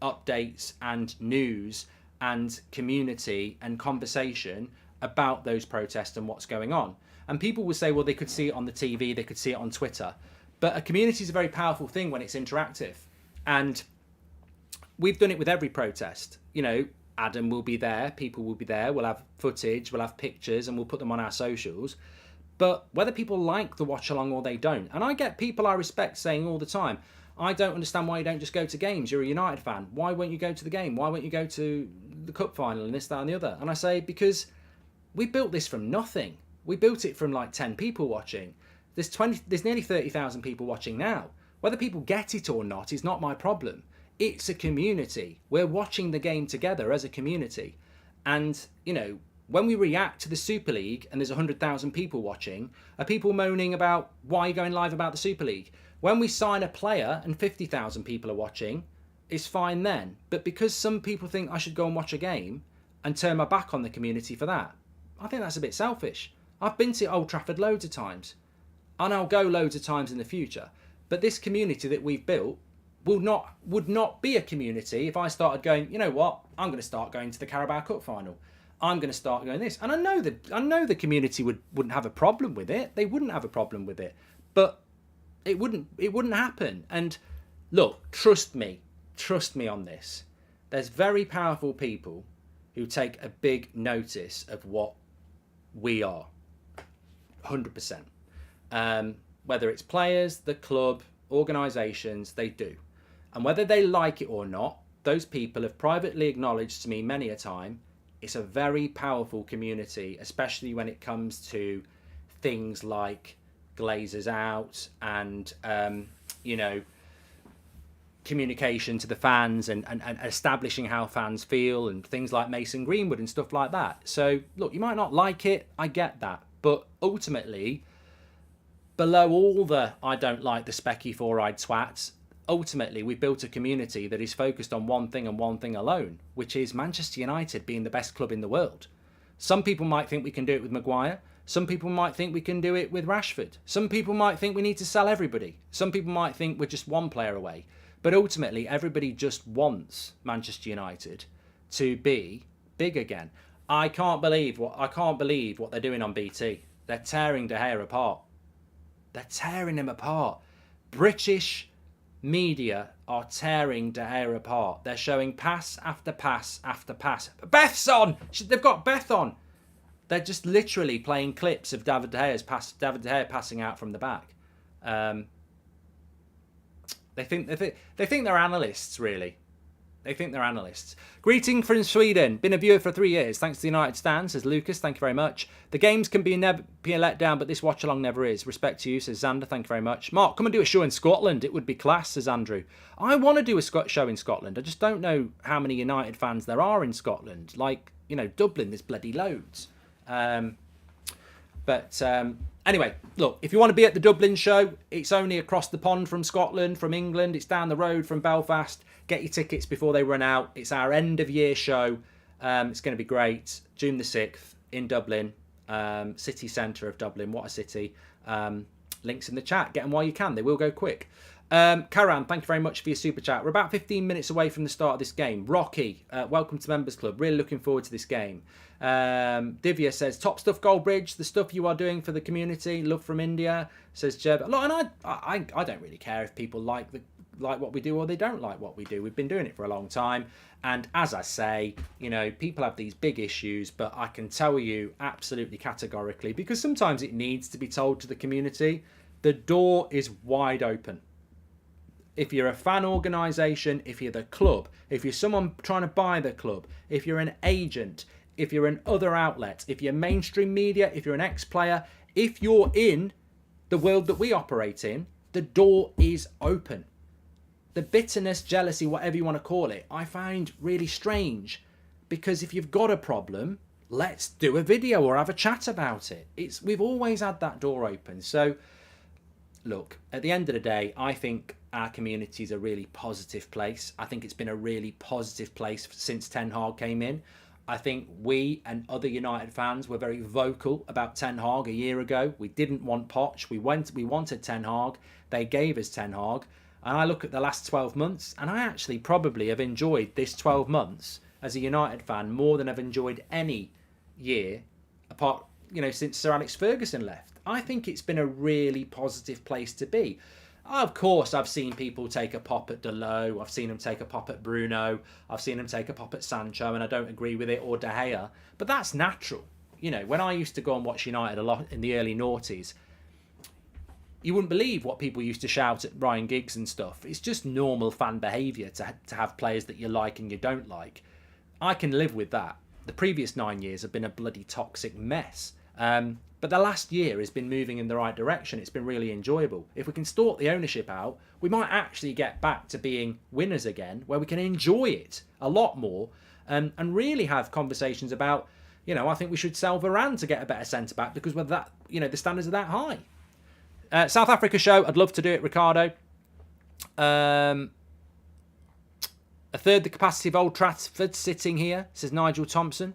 updates and news and community and conversation about those protests and what's going on. And people will say, well, they could see it on the TV, they could see it on Twitter. But a community is a very powerful thing when it's interactive. And we've done it with every protest. Adam will be there, people will be there, we'll have footage, we'll have pictures, and we'll put them on our socials. But whether people like the watch-along or they don't, and I get people I respect saying all the time, I don't understand why you don't just go to games. You're a United fan. Why won't you go to the game? Why won't you go to the cup final and this, that, and the other? And I say, because we built this from nothing. We built it from like 10 people watching. There's nearly 30,000 people watching now. Whether people get it or not is not my problem. It's a community. We're watching the game together as a community. And, when we react to the Super League and there's 100,000 people watching, are people moaning about why you're going live about the Super League? When we sign a player and 50,000 people are watching, it's fine then. But because some people think I should go and watch a game and turn my back on the community for that, I think that's a bit selfish. I've been to Old Trafford loads of times and I'll go loads of times in the future. But this community that we've built would not be a community if I started going, you know what, I'm going to start going to the Carabao Cup final. I'm going to start going this. And I know the community wouldn't have a problem with it. They wouldn't have a problem with it. But it wouldn't happen. And look, trust me on this. There's very powerful people who take a big notice of what we are. 100%. Whether it's players, the club, organisations, they do. And whether they like it or not, those people have privately acknowledged to me many a time, it's a very powerful community, especially when it comes to things like Glazers out and, communication to the fans and establishing how fans feel and things like Mason Greenwood and stuff like that. So, look, you might not like it, I get that. But ultimately, below all the I don't like the specky four-eyed twats, ultimately we've built a community that is focused on one thing and one thing alone, which is Manchester United being the best club in the world. Some people might think we can do it with Maguire. Some people might think we can do it with Rashford. Some people might think we need to sell everybody. Some people might think we're just one player away. But ultimately, everybody just wants Manchester United to be big again. I can't believe what they're doing on BT. They're tearing De Gea apart. They're tearing him apart. British media are tearing De Gea apart. They're showing pass after pass after pass. Beth's on! They've got Beth on. They're just literally playing clips of David De Gea passing out from the back. They're They think they're analysts, really. They think they're analysts. Greeting from Sweden. Been a viewer for 3 years. Thanks to the United Stand, says Lucas. Thank you very much. The games can be a letdown, but this watch-along never is. Respect to you, says Xander. Thank you very much. Mark, come and do a show in Scotland. It would be class, says Andrew. I want to do a show in Scotland. I just don't know how many United fans there are in Scotland. Like, you know, Dublin, there's bloody loads. Anyway, look, if you want to be at the Dublin show, it's only across the pond from Scotland, from England. It's down the road from Belfast. Get your tickets before they run out. It's our end of year show. It's going to be great. June the 6th in Dublin, city centre of Dublin. What a city. Links in the chat. Get them while you can. They will go quick. Karan, thank you very much for your super chat. We're about 15 minutes away from the start of this game. Rocky, welcome to Members Club. Really looking forward to this game. Divya says, top stuff, Goldbridge. The stuff you are doing for the community. Love from India, says Jeb. Look, and I don't really care if people like what we do or they don't like what we do. We've been doing it for a long time. And as I say, you know, people have these big issues, but I can tell you absolutely categorically, because sometimes it needs to be told to the community, the door is wide open. If you're a fan organisation, if you're the club, if you're someone trying to buy the club, if you're an agent, if you're an other outlet, if you're mainstream media, if you're an ex-player, if you're in the world that we operate in, the door is open. The bitterness, jealousy, whatever you want to call it, I find really strange, because if you've got a problem, let's do a video or have a chat about it. We've always had that door open. So look, at the end of the day, I think our community is a really positive place. I think it's been a really positive place since Ten Hag came in. I think we and other United fans were very vocal about Ten Hag a year ago. We didn't want Poch. We wanted Ten Hag. They gave us Ten Hag. And I look at the last 12 months, and I actually probably have enjoyed this 12 months as a United fan more than I've enjoyed any year apart, you know, since Sir Alex Ferguson left. I think it's been a really positive place to be. Of course, I've seen people take a pop at Delo. I've seen them take a pop at Bruno. I've seen them take a pop at Sancho, and I don't agree with it, or De Gea. But that's natural. You know, when I used to go and watch United a lot in the early noughties, you wouldn't believe what people used to shout at Ryan Giggs and stuff. It's just normal fan behaviour to have players that you like and you don't like. I can live with that. The previous 9 years have been a bloody toxic mess. But the last year has been moving in the right direction. It's been really enjoyable. If we can sort the ownership out, we might actually get back to being winners again, where we can enjoy it a lot more, and really have conversations about, you know, I think we should sell Varane to get a better centre-back because we're that, you know, the standards are that high. South Africa show, I'd love to do it, Ricardo. A third the capacity of Old Trafford sitting here, says Nigel Thompson.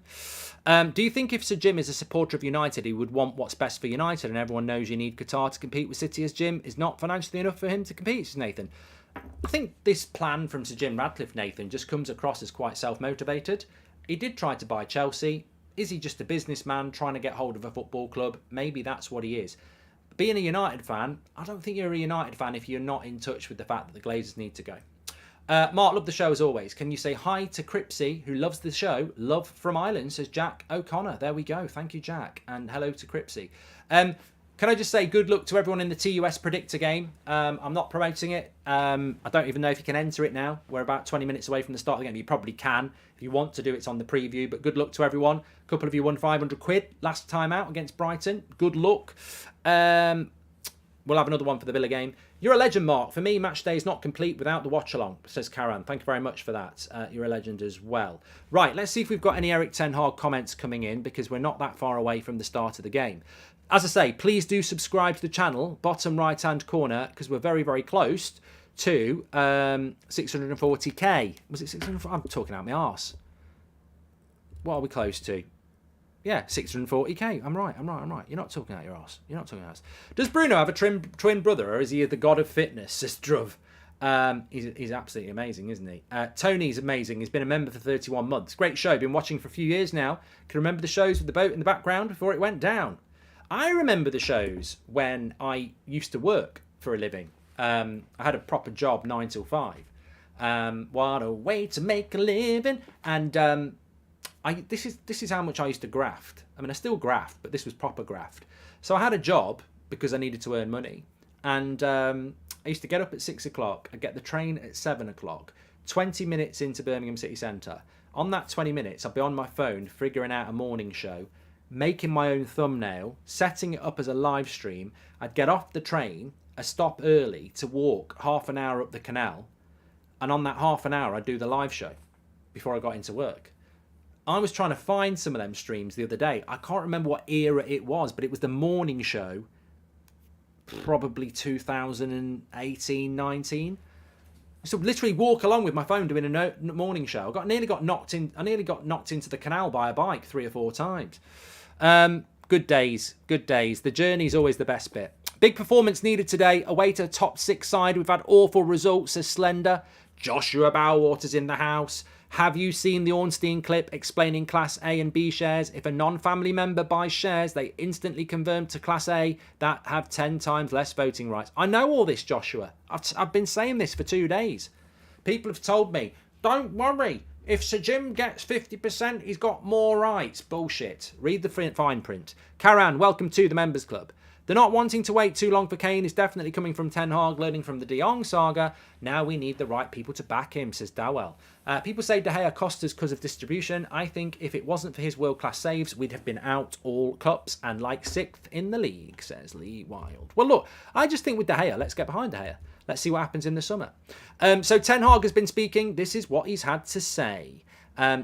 Do you think if Sir Jim is a supporter of United, he would want what's best for United, and everyone knows you need Qatar to compete with City, as Jim is not financially enough for him to compete, says Nathan? I think this plan from Sir Jim Ratcliffe, Nathan, just comes across as quite self-motivated. He did try to buy Chelsea. Is he just a businessman trying to get hold of a football club? Maybe that's what he is. Being a United fan, I don't think you're a United fan if you're not in touch with the fact that the Glazers need to go. Mark, love the show as always. Can you say hi to Cripsy, who loves the show? Love from Ireland, says Jack O'Connor. There we go. Thank you, Jack. And hello to Cripsy. Can I just say good luck to everyone in the TUS Predictor game? I'm not promoting it. I don't even know if you can enter it now. We're about 20 minutes away from the start of the game. You probably can. If you want to do it, it's on the preview. But good luck to everyone. A couple of you won £500 last time out against Brighton. Good luck. We'll have another one for the Villa game. You're a legend, Mark. For me, match day is not complete without the watch-along, says Karan. Thank you very much for that. You're a legend as well. Right, let's see if we've got any Eric Ten Hag comments coming in, because we're not that far away from the start of the game. As I say, please do subscribe to the channel, bottom right-hand corner, because we're very, very close to 640k. Was it 640? I'm talking out my arse. What are we close to? Yeah, 640k. I'm right. You're not talking out your arse. Does Bruno have a twin brother, or is he the god of fitness, says Druv? He's absolutely amazing, isn't he? Tony's amazing. He's been a member for 31 months. Great show. Been watching for a few years now. Can remember the shows with the boat in the background before it went down. I remember the shows when I used to work for a living. I had a proper job, 9 till 5. What a way to make a living. And this is how much I used to graft. I mean, I still graft, but this was proper graft. So I had a job because I needed to earn money, and I used to get up at 6 o'clock. I'd get the train at 7 o'clock. 20 minutes into Birmingham City Centre. On that 20 minutes, I'd be on my phone figuring out a morning show, making my own thumbnail, setting it up as a live stream. I'd get off the train, a stop early to walk half an hour up the canal. And on that half an hour, I'd do the live show before I got into work. I was trying to find some of them streams the other day. I can't remember what era it was, but it was the morning show, probably 2018, 19. So literally walk along with my phone doing a morning show. I nearly got knocked into the canal by a bike 3 or 4 times. Good days, good days. The journey's always the best bit. Big performance needed today. Away to a top 6 side. We've had awful results, says Slender. Joshua Bowwater's in the house. Have you seen the Ornstein clip explaining Class A and B shares? If a non-family member buys shares, they instantly convert to Class A that have 10 times less voting rights. I know all this, Joshua. I've been saying this for 2 days. People have told me, don't worry. If Sir Jim gets 50%, he's got more rights. Bullshit. Read the fine print. Karan, welcome to the Members Club. The not wanting to wait too long for Kane is definitely coming from Ten Hag, learning from the De Jong saga. Now we need the right people to back him, says Dowell. People say De Gea cost us because of distribution. I think if it wasn't for his world-class saves, we'd have been out all cups and like 6th in the league, says Lee Wild. Well, look, I just think with De Gea, let's get behind De Gea. Let's see what happens in the summer. So Ten Hag has been speaking. This is what he's had to say.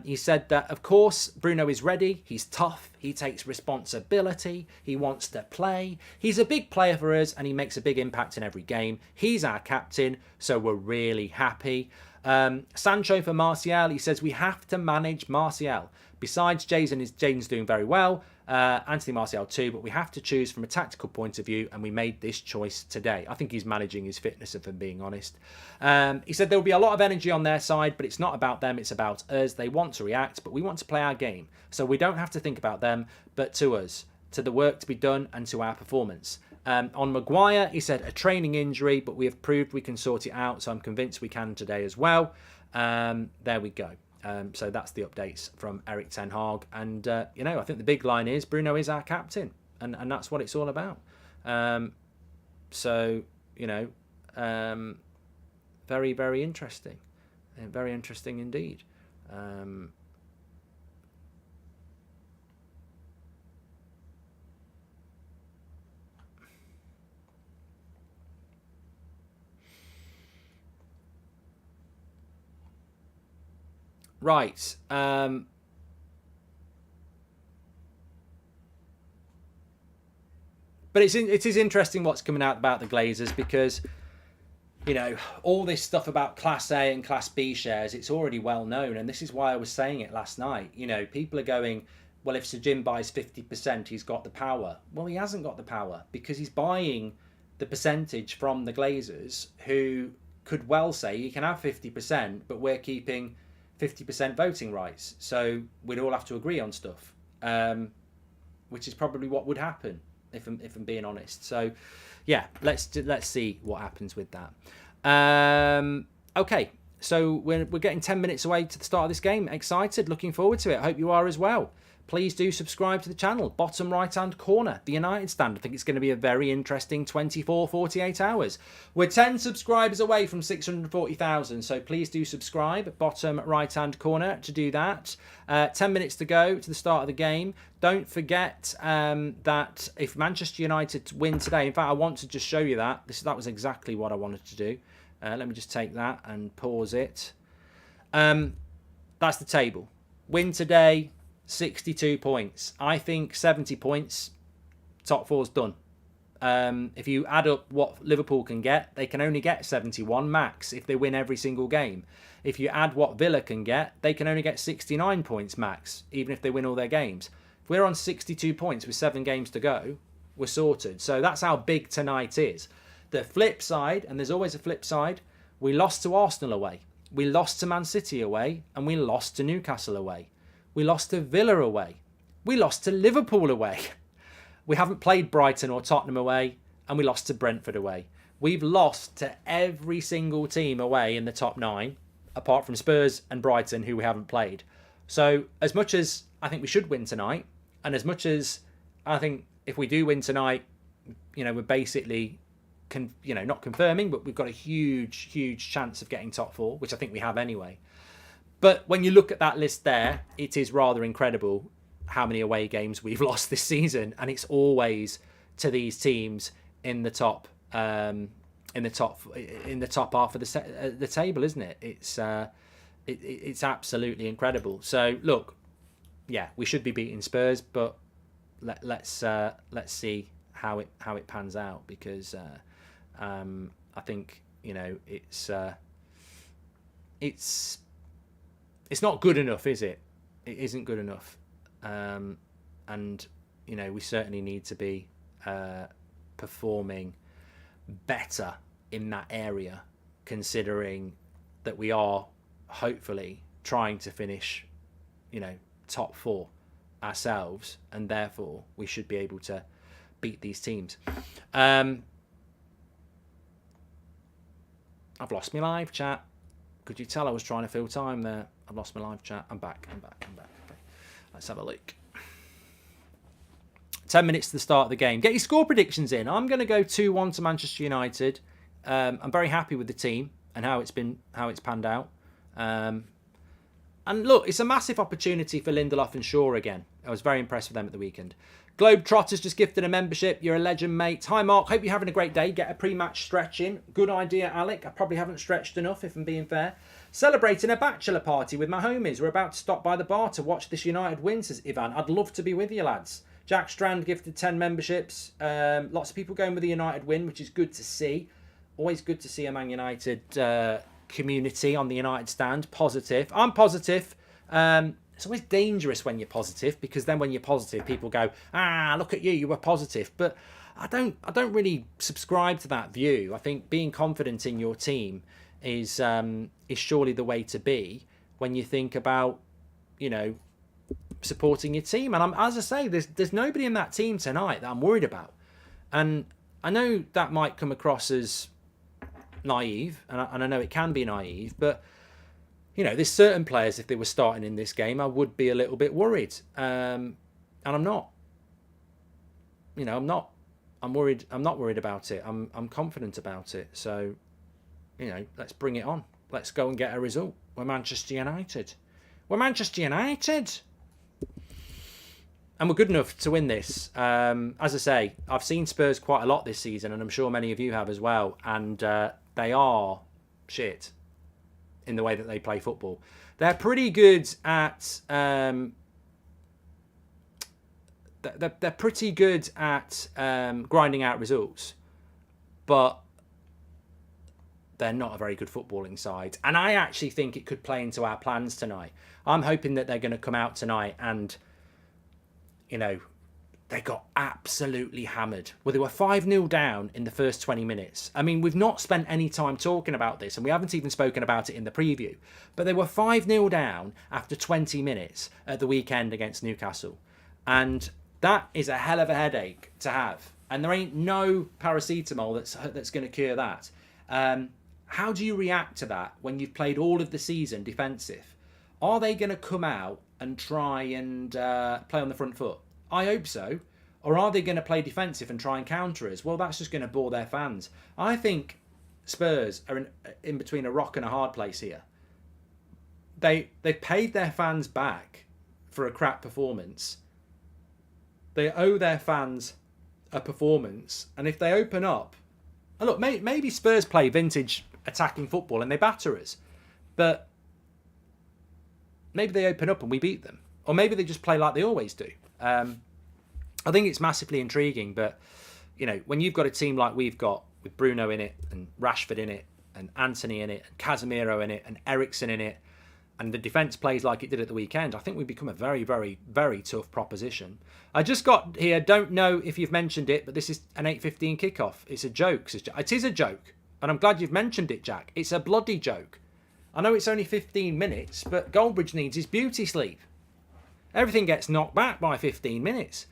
He said that, of course, Bruno is ready. He's tough. He takes responsibility. He wants to play. He's a big player for us and he makes a big impact in every game. He's our captain, so we're really happy. Sancho for Martial. He says we have to manage Martial. Besides, Jaden's doing very well. Anthony Martial too, but we have to choose from a tactical point of view, and we made this choice today. I think he's managing his fitness, if I'm being honest. He said there will be a lot of energy on their side, but it's not about them, it's about us. They want to react, but we want to play our game. So we don't have to think about them, but to us, to the work to be done and to our performance. On Maguire, he said a training injury, but we have proved we can sort it out, so I'm convinced we can today as well. There we go. So that's the updates from Erik Ten Hag. And, I think the big line is Bruno is our captain. And that's what it's all about. Very, very interesting. Very interesting indeed. Right. But it is interesting what's coming out about the Glazers because, all this stuff about Class A and Class B shares, it's already well known. And this is why I was saying it last night. People are going, well, if Sir Jim buys 50%, he's got the power. Well, he hasn't got the power because he's buying the percentage from the Glazers who could well say you can have 50%, but we're keeping 50% voting rights, so we'd all have to agree on stuff, which is probably what would happen if I'm being honest. So, yeah, let's see what happens with that. Okay, so we're getting 10 minutes away to the start of this game. Excited, looking forward to it. I hope you are as well. Please do subscribe to the channel. Bottom right-hand corner, the United Stand. I think it's going to be a very interesting 48 hours. We're 10 subscribers away from 640,000, so please do subscribe. Bottom right-hand corner to do that. 10 minutes to go to the start of the game. Don't forget that if Manchester United win today, in fact, I want to just show you that. That was exactly what I wanted to do. Let me just take that and pause it. That's the table. Win today. 62 points. I think 70 points, top four's done. If you add up what Liverpool can get, they can only get 71 max if they win every single game. If you add what Villa can get, they can only get 69 points max, even if they win all their games. If we're on 62 points with 7 games to go, we're sorted. So that's how big tonight is. The flip side, and there's always a flip side, we lost to Arsenal away. We lost to Man City away, and we lost to Newcastle away. We lost to Villa away. We lost to Liverpool away. We haven't played Brighton or Tottenham away, and we lost to Brentford away. We've lost to every single team away in the top 9, apart from Spurs and Brighton, who we haven't played. So as much as I think we should win tonight, and as much as I think if we do win tonight, we're basically not confirming, but we've got a huge chance of getting top 4, which I think we have anyway. But when you look at that list there, it is rather incredible how many away games we've lost this season, and it's always to these teams in the top half of the table, isn't it? It's absolutely incredible. So look, yeah, we should be beating Spurs, but let's see how it pans out, because I think it's not good enough, is it? It isn't good enough, and we certainly need to be performing better in that area, considering that we are hopefully trying to finish, top 4 ourselves, and therefore we should be able to beat these teams. I've lost my live chat. Could you tell I was trying to fill time there? I've lost my live chat. I'm back. Okay. Let's have a look. 10 minutes to the start of the game. Get your score predictions in. I'm going to go 2-1 to Manchester United. I'm very happy with the team and how it's panned out. And look, it's a massive opportunity for Lindelof and Shaw again. I was very impressed with them at the weekend. Globetrotters just gifted a membership. You're a legend, mate. Hi, Mark. Hope you're having a great day. Get a pre-match stretch in. Good idea, Alec. I probably haven't stretched enough, if I'm being fair. Celebrating a bachelor party with my homies. We're about to stop by the bar to watch this United win, says Ivan. I'd love to be with you, lads. Jack Strand gifted 10 memberships. Lots of people going with the United win, which is good to see. Always good to see a Man United community on the United stand. Positive. I'm positive. It's always dangerous when you're positive, because then when you're positive, people go, look at you, you were positive. But I don't really subscribe to that view. I think being confident in your team is surely the way to be when you think about, supporting your team. And as I say, there's nobody in that team tonight that I'm worried about. And I know that might come across as naive, and I know it can be naive, but there's certain players, if they were starting in this game, I would be a little bit worried. And I'm not. I'm not. I'm worried. I'm not worried about it. I'm confident about it. So, let's bring it on. Let's go and get a result. We're Manchester United. We're Manchester United. And we're good enough to win this. As I say, I've seen Spurs quite a lot this season, and I'm sure many of you have as well. And they are shit in the way that they play football. They're pretty good at they're pretty good at grinding out results, but they're not a very good footballing side. And I actually think it could play into our plans tonight. I'm hoping that they're going to come out tonight and, they got absolutely hammered. Well, they were 5-0 down in the first 20 minutes. I mean, we've not spent any time talking about this, and we haven't even spoken about it in the preview. But they were 5-0 down after 20 minutes at the weekend against Newcastle. And that is a hell of a headache to have. And there ain't no paracetamol that's going to cure that. How do you react to that when you've played all of the season defensive? Are they going to come out and try and play on the front foot? I hope so. Or are they going to play defensive and try and counter us? Well, that's just going to bore their fans. I think Spurs are in between a rock and a hard place here. They paid their fans back for a crap performance. They owe their fans a performance. And if they open up... And look, maybe Spurs play vintage attacking football and they batter us. But maybe they open up and we beat them. Or maybe they just play like they always do. I think it's massively intriguing, but when you've got a team like we've got, with Bruno in it and Rashford in it and Anthony in it and Casemiro in it and Eriksen in it, and the defence plays like it did at the weekend, I think we've become a very, very, very tough proposition. I just got here, don't know if you've mentioned it, but this is an 8:15 kickoff. It's a joke. It is a joke, and I'm glad you've mentioned it, Jack. It's a bloody joke. I know it's only 15 minutes, but Goldbridge needs his beauty sleep. Everything gets knocked back by 15 minutes.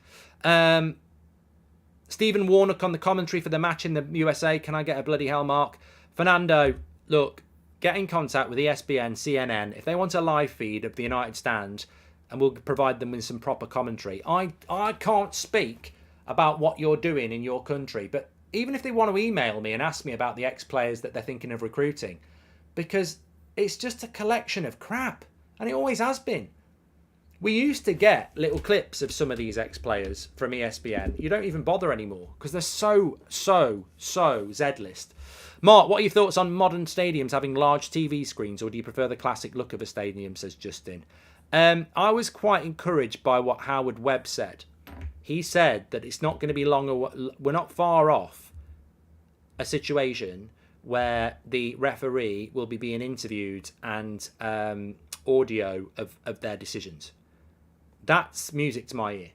Stephen Warnock on the commentary for the match in the USA. Can I get a bloody hell mark? Fernando, look, get in contact with ESPN, CNN. If they want a live feed of the United stand, and we'll provide them with some proper commentary. I can't speak about what you're doing in your country, but even if they want to email me and ask me about the ex-players that they're thinking of recruiting, because it's just a collection of crap, and it always has been. We used to get little clips of some of these ex-players from ESPN. You don't even bother anymore because they're so Z-list. Mark, what are your thoughts on modern stadiums having large TV screens, or do you prefer the classic look of a stadium, says Justin? I was quite encouraged by what Howard Webb said. He said that it's not going to be long, we're not far off a situation where the referee will be being interviewed and audio of their decisions. That's music to my ear.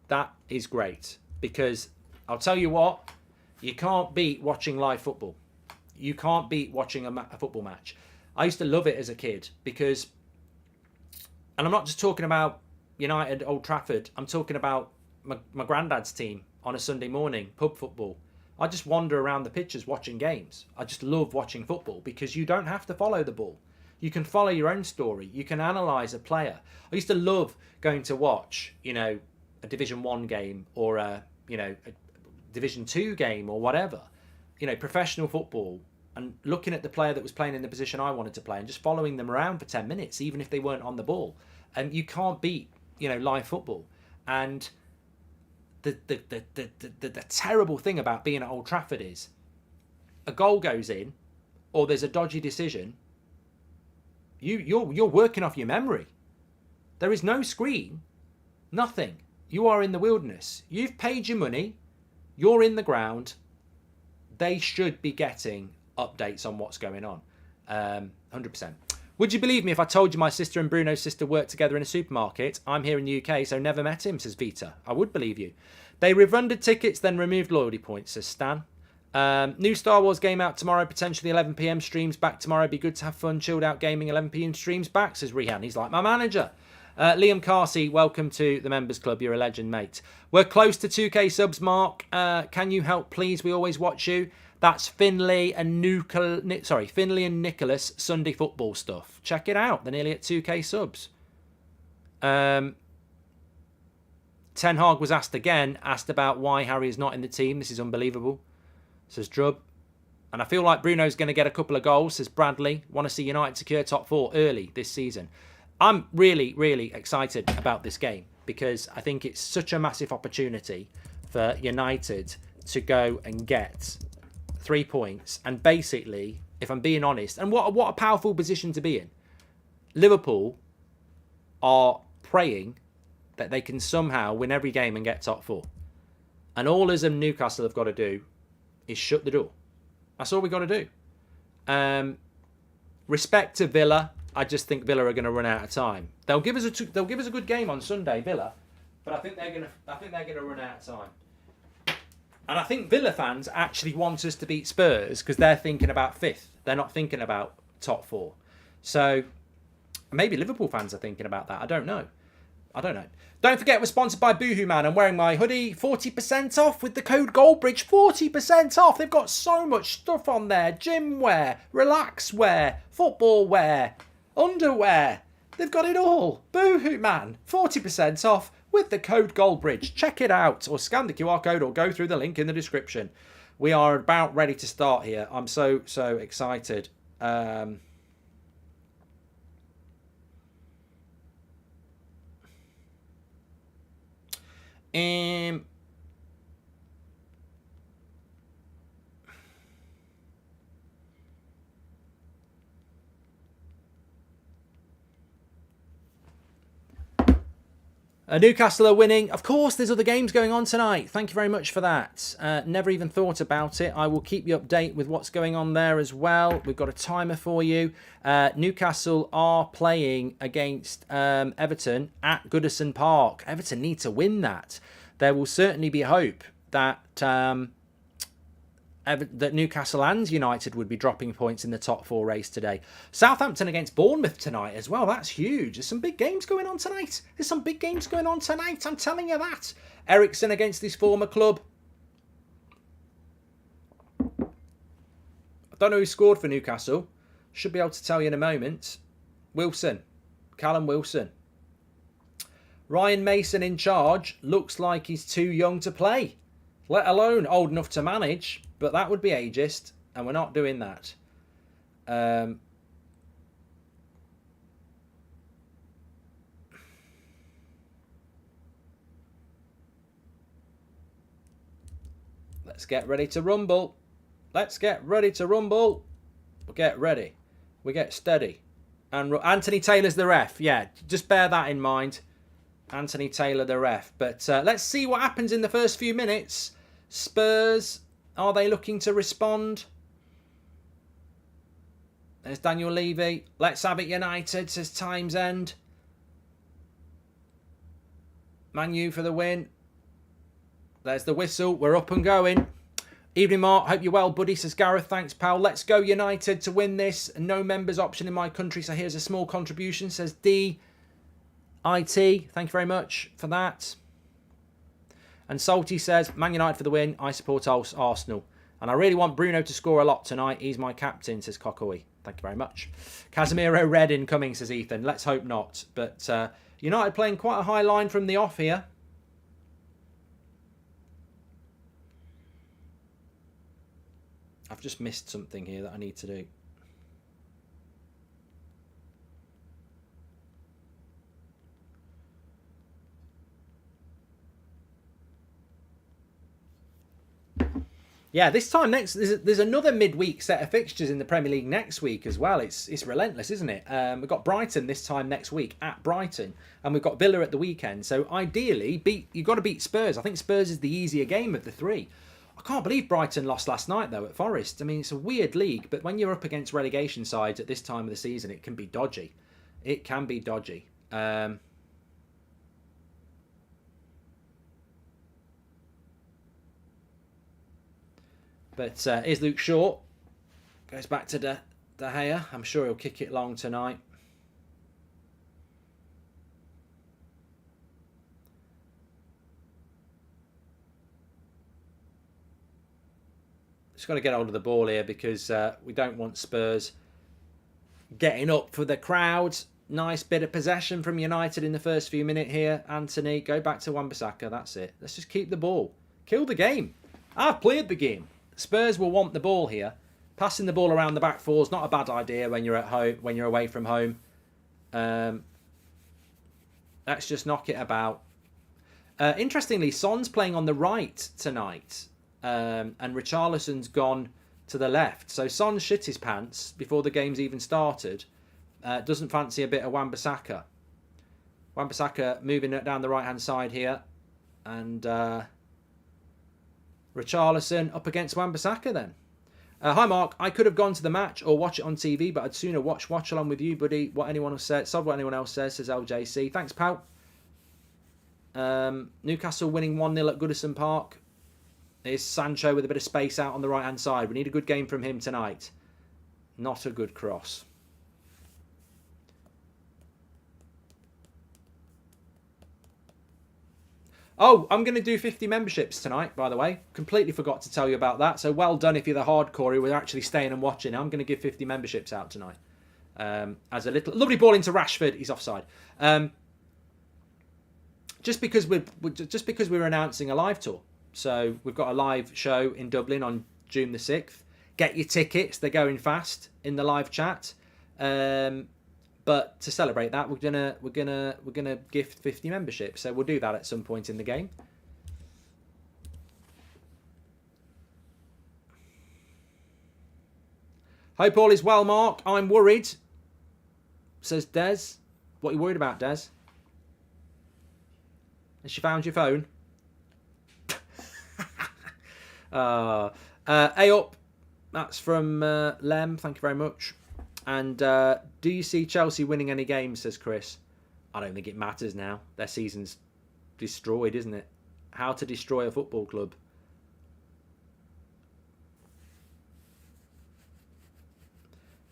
That is great, because I'll tell you what, you can't beat watching live football. You can't beat watching a football match. I used to love it as a kid because, and I'm not just talking about United, Old Trafford, I'm talking about my granddad's team on a Sunday morning, pub football. I just wander around the pitches watching games. I just love watching football because you don't have to follow the ball. You can follow your own story. You can analyse a player. I used to love going to watch, a Division 1 game or a Division 2 game or whatever, professional football, and looking at the player that was playing in the position I wanted to play and just following them around for 10 minutes, even if they weren't on the ball. And you can't beat, live football. And the terrible thing about being at Old Trafford is a goal goes in or there's a dodgy decision, you're working off your memory. There is no screen, nothing. You are in the wilderness. You've paid your money. You're in the ground. They should be getting updates on what's going on. 100%. Would you believe me if I told you my sister and Bruno's sister worked together in a supermarket? I'm here in the UK, so never met him, says Vita. I would believe you. They refunded tickets, then removed loyalty points, says Stan. New Star Wars game out tomorrow, potentially 11 PM, streams back tomorrow. Be good to have fun, chilled out gaming, 11 PM streams back, says Rihan. He's like my manager. Liam Carsey, welcome to the members club. You're a legend, mate. We're close to 2k subs, Mark. Can you help, please? We always watch you. That's Finley and Nicholas Sunday football stuff. Check it out. They're nearly at 2k subs. Ten Hag was asked about why Harry is not in the team. This is unbelievable, says Drub. And I feel like Bruno's going to get a couple of goals, says Bradley. Want to see United secure top 4 early this season. I'm really, really excited about this game because I think it's such a massive opportunity for United to go and get 3 points. And basically, if I'm being honest, and what a powerful position to be in. Liverpool are praying that they can somehow win every game and get top 4. And all us and Newcastle have got to do is shut the door. That's all we've got to do. Respect to Villa. I just think Villa are going to run out of time. They'll give us a good game on Sunday, Villa, but I think they're going to run out of time. And I think Villa fans actually want us to beat Spurs because they're thinking about 5th. They're not thinking about top 4. So maybe Liverpool fans are thinking about that. I don't know. Don't forget, we're sponsored by Boohoo Man. I'm wearing my hoodie. 40% off with the code Goldbridge. 40% off. They've got so much stuff on there. Gym wear, relax wear, football wear, underwear. They've got it all. Boohoo Man. 40% off with the code Goldbridge. Check it out or scan the QR code or go through the link in the description. We are about ready to start here. I'm so excited. Newcastle are winning. Of course, there's other games going on tonight. Thank you very much for that. Never even thought about it. I will keep you updated with what's going on there as well. We've got a timer for you. Newcastle are playing against Everton at Goodison Park. Everton need to win that. There will certainly be hope that that Newcastle and United would be dropping points in the top 4 race today. Southampton against Bournemouth tonight as well. That's huge. There's some big games going on tonight. I'm telling you that. Ericsson against his former club. I don't know who scored for Newcastle. Should be able to tell you in a moment. Callum Wilson. Ryan Mason in charge. Looks like he's too young to play. let alone old enough to manage. But that would be ageist, and we're not doing that. Let's get ready to rumble. Let's get ready to rumble. We'll get ready. We get steady. And Anthony Taylor's the ref. Yeah, just bear that in mind. Anthony Taylor the ref. But let's see what happens in the first few minutes. Spurs, are they looking to respond? There's Daniel Levy. Let's have it United, says Times End. Man U for the win. There's the whistle. We're up and going. Evening, Mark. Hope you're well, buddy, says Gareth. Thanks, pal. Let's go United to win this. No members option in my country, so here's a small contribution, says D. IT. Thank you very much for that. And Salty says, Man United for the win. I support Arsenal. And I really want Bruno to score a lot tonight. He's my captain, says Cockaway. Thank you very much. Casemiro red incoming, says Ethan. Let's hope not. But United playing quite a high line from the off here. I've just missed something here that I need to do. Yeah, this time next, there's another midweek set of fixtures in the Premier League next week as well. It's relentless, isn't it? We've got Brighton this time next week at Brighton, and we've got Villa at the weekend. So ideally, you've got to beat Spurs. I think Spurs is the easier game of the three. I can't believe Brighton lost last night, though, at Forest. I mean, it's a weird league, but when you're up against relegation sides at this time of the season, it can be dodgy. It can be dodgy. But here's Luke Shaw. Goes back to De Gea. I'm sure he'll kick it long tonight. Just got to get hold of the ball here because we don't want Spurs getting up for the crowd. Nice bit of possession from United in the first few minutes here. Anthony, go back to Wan-Bissaka. That's it. Let's just keep the ball. Kill the game. I've played the game. Spurs will want the ball here. Passing the ball around the back four is not a bad idea when you're at home, when you're away from home. Let's just knock it about. Interestingly, Son's playing on the right tonight, and Richarlison's gone to the left. So Son shit his pants before the game's even started. Doesn't fancy a bit of Wan-Bissaka. Wan-Bissaka moving it down the right-hand side here. And Richarlison up against Wan-Bissaka then. Hi Mark, I could have gone to the match or watch it on TV, but I'd sooner watch along with you, buddy. What anyone else said, what anyone else says, says LJC. Thanks, pal. Newcastle winning 1-0 at Goodison Park. There's Sancho with a bit of space out on the right-hand side. We need a good game from him tonight. Not a good cross. Oh, I'm going to do 50 memberships tonight, by the way. Completely forgot to tell you about that. So well done if you're the hardcore who are actually staying and watching. I'm going to give 50 memberships out tonight. As a little lovely ball into Rashford. He's offside. Just because we're announcing a live tour. So we've got a live show in Dublin on June the 6th. Get your tickets. They're going fast in the live chat. But to celebrate that, we're gonna gift 50 memberships. So we'll do that at some point in the game. Hope all is well, Mark. I'm worried, says Des. What are you worried about, Des? Has she found your phone? A up. That's from Lem. Thank you very much. And do you see Chelsea winning any games, says Chris? I don't think it matters now. Their season's destroyed, isn't it? How to destroy a football club.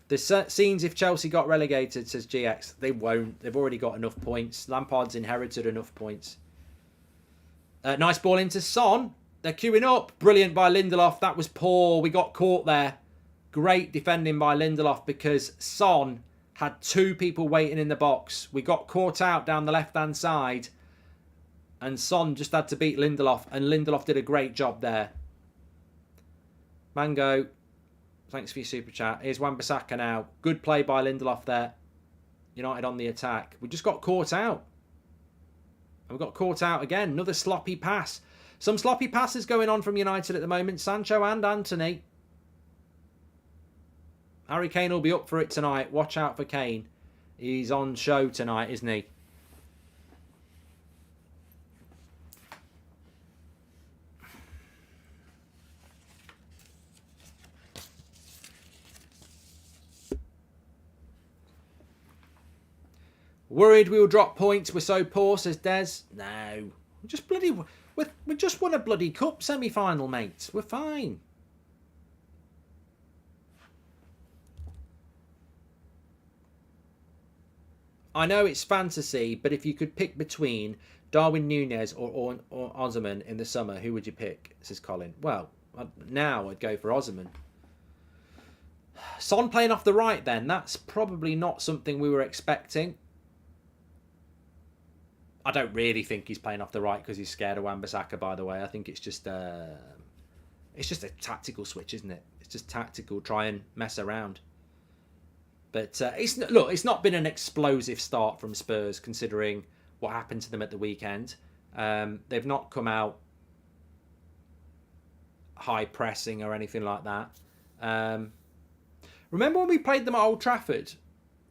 There's scenes if Chelsea got relegated, says GX. They won't. They've already got enough points. Lampard's inherited enough points. Nice ball into Son. They're queuing up. Brilliant by Lindelof. That was poor. We got caught there. Great defending by Lindelof because Son had two people waiting in the box. We got caught out down the left-hand side. And Son just had to beat Lindelof, and Lindelof did a great job there. Mango, thanks for your super chat. Here's Wan-Bissaka now. Good play by Lindelof there. United on the attack. We just got caught out. And we got caught out again. Another sloppy pass. Some sloppy passes going on from United at the moment. Sancho and Anthony. Harry Kane will be up for it tonight. Watch out for Kane. He's on show tonight, isn't he? Worried we'll drop points. We're so poor, says Des. No. We just won a bloody cup semi-final, mate. We're fine. I know it's fantasy, but if you could pick between Darwin Núñez or Osimhen in the summer, who would you pick? Says Colin. Well, now I'd go for Osimhen. Son playing off the right then. That's probably not something we were expecting. I don't really think he's playing off the right because he's scared of Wan-Bissaka, by the way. I think it's just a tactical switch, isn't it? It's just tactical, try and mess around. But it's not been an explosive start from Spurs considering what happened to them at the weekend. They've not come out high pressing or anything like that. Remember when we played them at Old Trafford?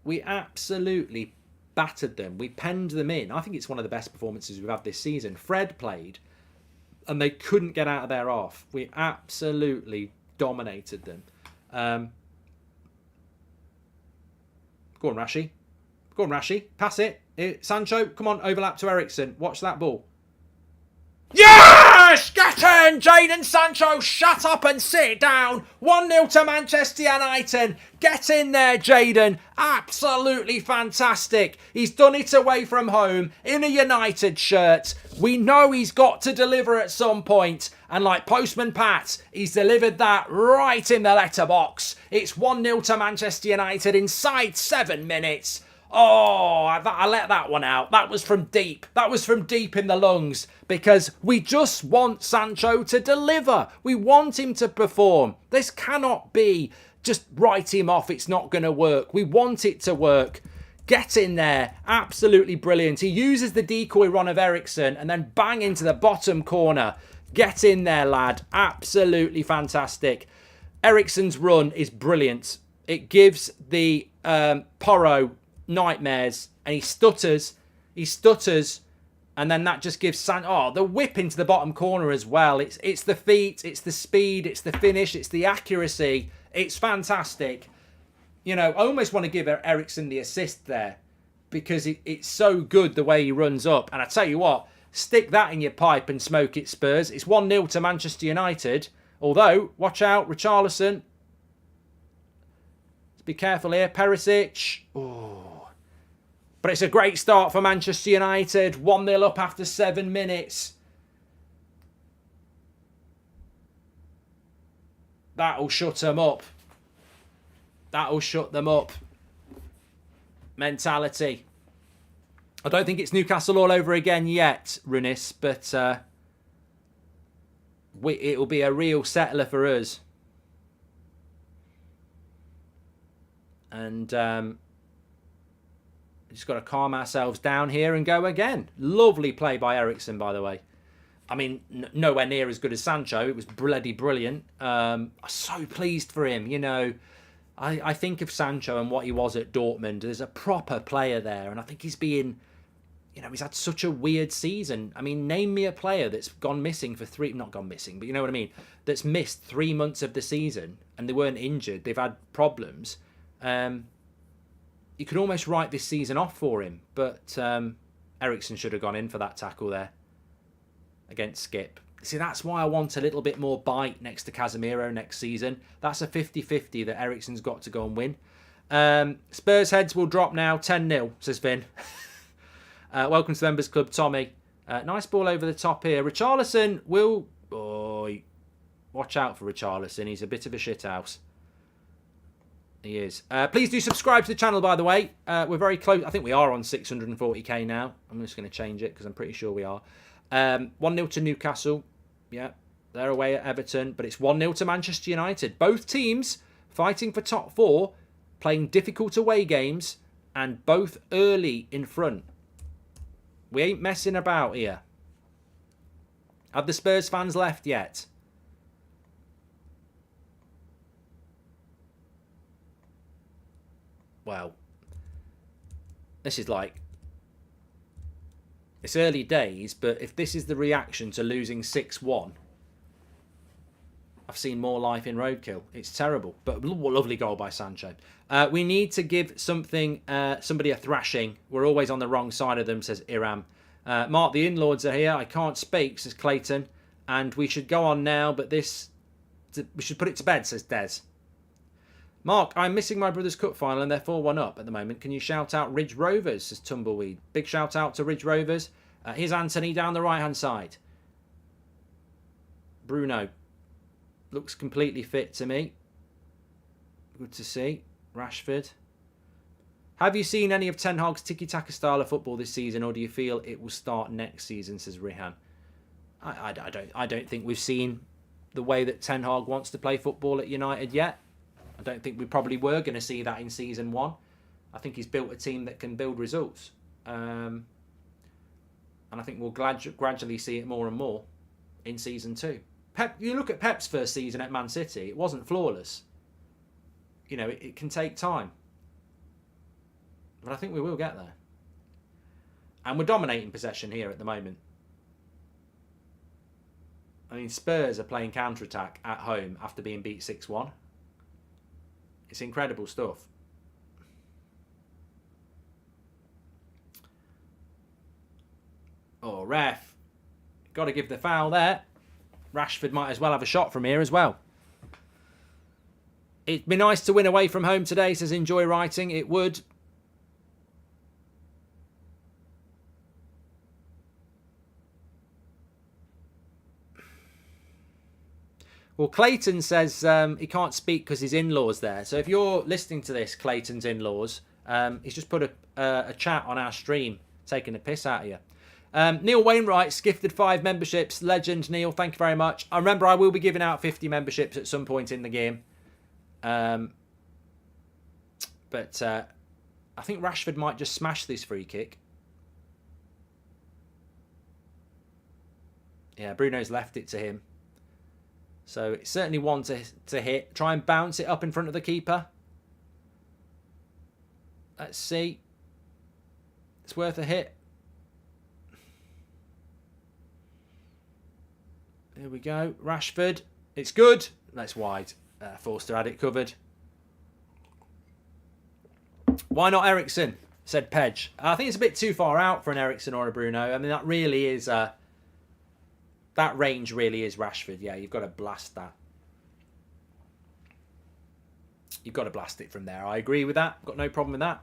We absolutely battered them. We penned them in. I think it's one of the best performances we've had this season. Fred played and they couldn't get out of their off. We absolutely dominated them. Go on, Rashi. Go on, Rashi. Pass it. Sancho, come on, overlap to Eriksen. Watch that ball. Yes! Get in! Jadon Sancho, shut up and sit down. 1-0 to Manchester United. Get in there, Jadon. Absolutely fantastic. He's done it away from home in a United shirt. We know he's got to deliver at some point. And like Postman Pat, he's delivered that right in the letterbox. It's 1-0 to Manchester United inside 7 minutes. Oh, I let that one out. That was from deep. That was from deep in the lungs because we just want Sancho to deliver. We want him to perform. This cannot be just write him off. It's not going to work. We want it to work. Get in there. Absolutely brilliant. He uses the decoy run of Eriksen and then bang into the bottom corner. Get in there, lad. Absolutely fantastic. Eriksen's run is brilliant. It gives the Porro nightmares and he stutters, and then that just gives the whip into the bottom corner as well. It's the feet, it's the speed, it's the finish, it's the accuracy. It's fantastic. I almost want to give Eriksen the assist there because it's so good the way he runs up. And I tell you what, stick that in your pipe and smoke it, Spurs. It's 1-0 to Manchester United. Although, watch out, Richarlison. Let's be careful here. Perisic. Oh. But it's a great start for Manchester United. 1-0 up after 7 minutes. That'll shut them up. That'll shut them up. Mentality. I don't think it's Newcastle all over again yet, Runis, but it'll be a real settler for us. And just got to calm ourselves down here and go again. Lovely play by Eriksen, by the way. I mean, nowhere near as good as Sancho. It was bloody brilliant. I'm so pleased for him. I think of Sancho and what he was at Dortmund. There's a proper player there. And I think he's he's had such a weird season. I mean, name me a player that's gone missing for not gone missing, but you know what I mean? That's missed 3 months of the season and they weren't injured. They've had problems. You could almost write this season off for him, but Eriksen should have gone in for that tackle there against Skip. See, that's why I want a little bit more bite next to Casemiro next season. That's a 50-50 that Eriksen's got to go and win. Spurs heads will drop now, 10-0, says Vin. Welcome to the Members Club, Tommy. Nice ball over the top here. Richarlison will... Oh, watch out for Richarlison. He's a bit of a shithouse. He is. Please do subscribe to the channel, by the way. We're very close. I think we are on 640k now. I'm just going to change it because I'm pretty sure we are. 1-0 to Newcastle. Yeah, they're away at Everton. But it's 1-0 to Manchester United. Both teams fighting for top 4, playing difficult away games, and both early in front. We ain't messing about here. Have the Spurs fans left yet? Well, this is like... It's early days, but if this is the reaction to losing 6-1, I've seen more life in roadkill. It's terrible. But lovely goal by Sancho. We need to give somebody a thrashing. We're always on the wrong side of them, says Iram. Mark, the in-lords are here. I can't speak, says Clayton. And we should go on now, but we should put it to bed, says Des. Mark, I'm missing my brother's cup final and they're 4-1 up at the moment. Can you shout out Ridge Rovers, says Tumbleweed. Big shout out to Ridge Rovers. Here's Anthony down the right-hand side. Bruno. Looks completely fit to me. Good to see. Rashford. Have you seen any of Ten Hag's tiki-taka style of football this season, or do you feel it will start next season, says Rihan. I don't think we've seen the way that Ten Hag wants to play football at United yet. I don't think we probably were going to see that in season 1. I think he's built a team that can build results. And I think we'll gradually see it more and more in season 2. Pep, you look at Pep's first season at Man City, it wasn't flawless. You know, it can take time. But I think we will get there. And we're dominating possession here at the moment. I mean, Spurs are playing counter-attack at home after being beat 6-1. It's incredible stuff. Oh, ref. Got to give the foul there. Rashford might as well have a shot from here as well. It'd be nice to win away from home today, says Enjoy Writing. It would. Well, Clayton says he can't speak because his in-laws there. So if you're listening to this, Clayton's in-laws, he's just put a chat on our stream, taking the piss out of you. Neil Wainwright's gifted 5 memberships. Legend, Neil, thank you very much. I remember I will be giving out 50 memberships at some point in the game. But I think Rashford might just smash this free kick. Yeah, Bruno's left it to him. So it's certainly one to hit. Try and bounce it up in front of the keeper. Let's see. It's worth a hit. Here we go. Rashford. It's good. That's wide. Forster had it covered. Why not Ericsson? Said Pedge. I think it's a bit too far out for an Ericsson or a Bruno. I mean, that really is... that range really is Rashford. Yeah, you've got to blast that. You've got to blast it from there. I agree with that. Got no problem with that.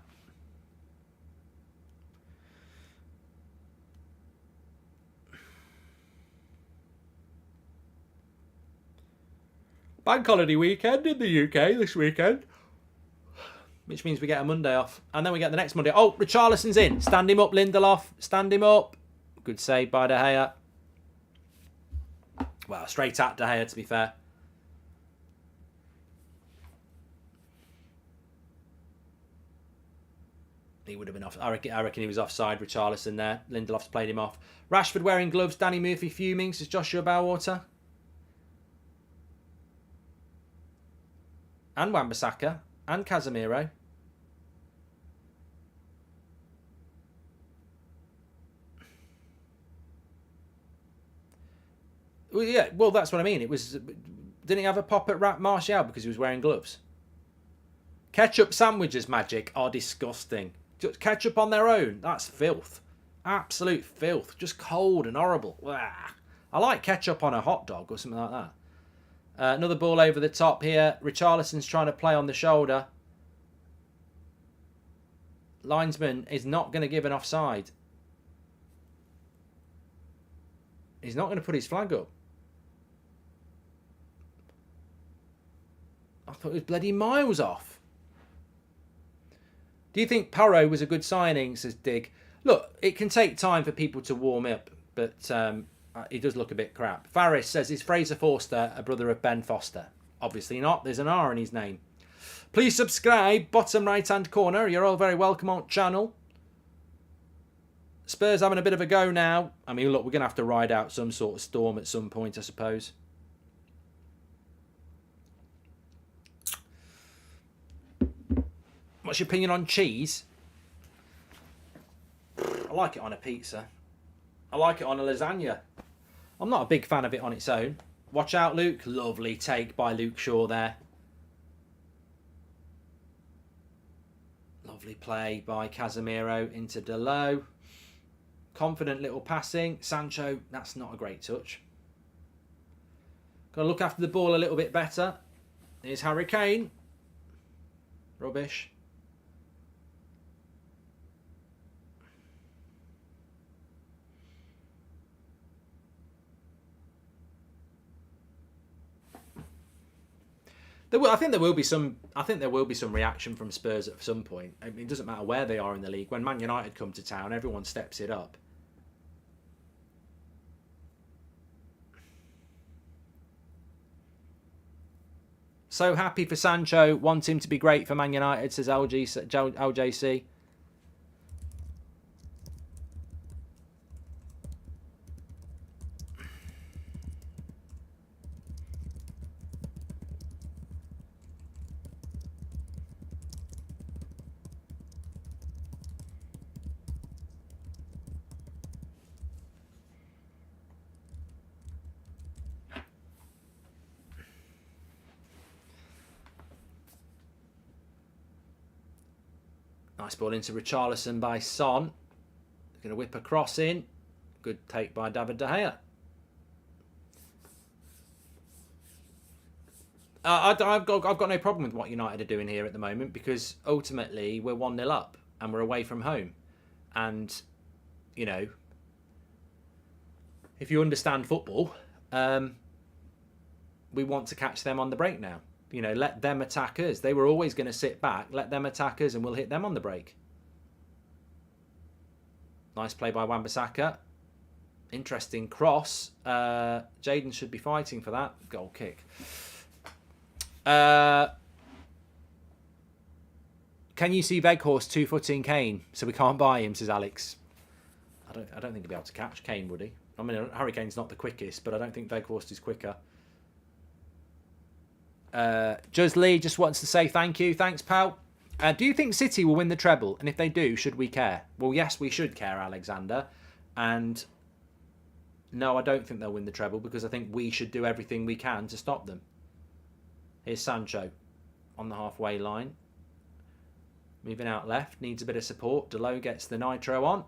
Bank holiday weekend in the UK this weekend. Which means we get a Monday off. And then we get the next Monday. Oh, Richarlison's in. Stand him up, Lindelof. Stand him up. Good save by De Gea. Well, straight at De Gea, to be fair. He would have been off. I reckon he was offside, Richarlison there. Lindelof's played him off. Rashford wearing gloves. Danny Murphy fuming, says Joshua Bowater. And Wan-Bissaka. And Casemiro. Well, yeah, well, that's what I mean. It was... Didn't he have a pop at Martial because he was wearing gloves? Ketchup sandwiches, Magic, are disgusting. Just ketchup on their own, that's filth. Absolute filth. Just cold and horrible. Blah. I like ketchup on a hot dog or something like that. Another ball over the top here. Richarlison's trying to play on the shoulder. Linesman is not going to give an offside. He's not going to put his flag up. I thought it was bloody miles off. Do you think Parro was a good signing, says Dig? Look, it can take time for people to warm up. but he does look a bit crap. Faris says, is Fraser Forster a brother of Ben Foster? Obviously not. There's an R in his name. Please subscribe. Bottom right-hand corner. You're all very welcome on channel. Spurs having a bit of a go now. I mean, look, we're going to have to ride out some sort of storm at some point, I suppose. What's your opinion on cheese? I like it on a pizza. I like it on a lasagna. I'm not a big fan of it on its own. Watch out, Luke. Lovely take by Luke Shaw there. Lovely play by Casemiro into Delo. Confident little passing. Sancho, that's not a great touch. Got to look after the ball a little bit better. Here's Harry Kane. Rubbish. I think there will be some reaction from Spurs at some point. I mean, it doesn't matter where they are in the league. When Man United come to town, everyone steps it up. So happy for Sancho. Want him to be great for Man United, says LJC. Nice ball into Richarlison by Son. Going to whip a cross in. Good take by David De Gea. I've got no problem with what United are doing here at the moment, because ultimately we're 1-0 up and we're away from home. And, you know, if you understand football, we want to catch them on the break now. You know, let them attack us. They were always going to sit back. Let them attack us and we'll hit them on the break. Nice play by Wan-Bissaka. Interesting cross. Jadon should be fighting for that. Goal kick. Can you see Weghorst 2-footing Kane so we can't buy him, says Alex. I don't think he'd be able to catch Kane, would he? I mean, Harry Kane's not the quickest, but I don't think Weghorst is quicker. Juz Lee just wants to say thank you. Thanks, pal. Do you think City will win the treble? And if they do, should we care? Well, yes, we should care, Alexander. And no, I don't think they'll win the treble, because I think we should do everything we can to stop them. Here's Sancho on the halfway line. Moving out left. Needs a bit of support. Delo gets the nitro on.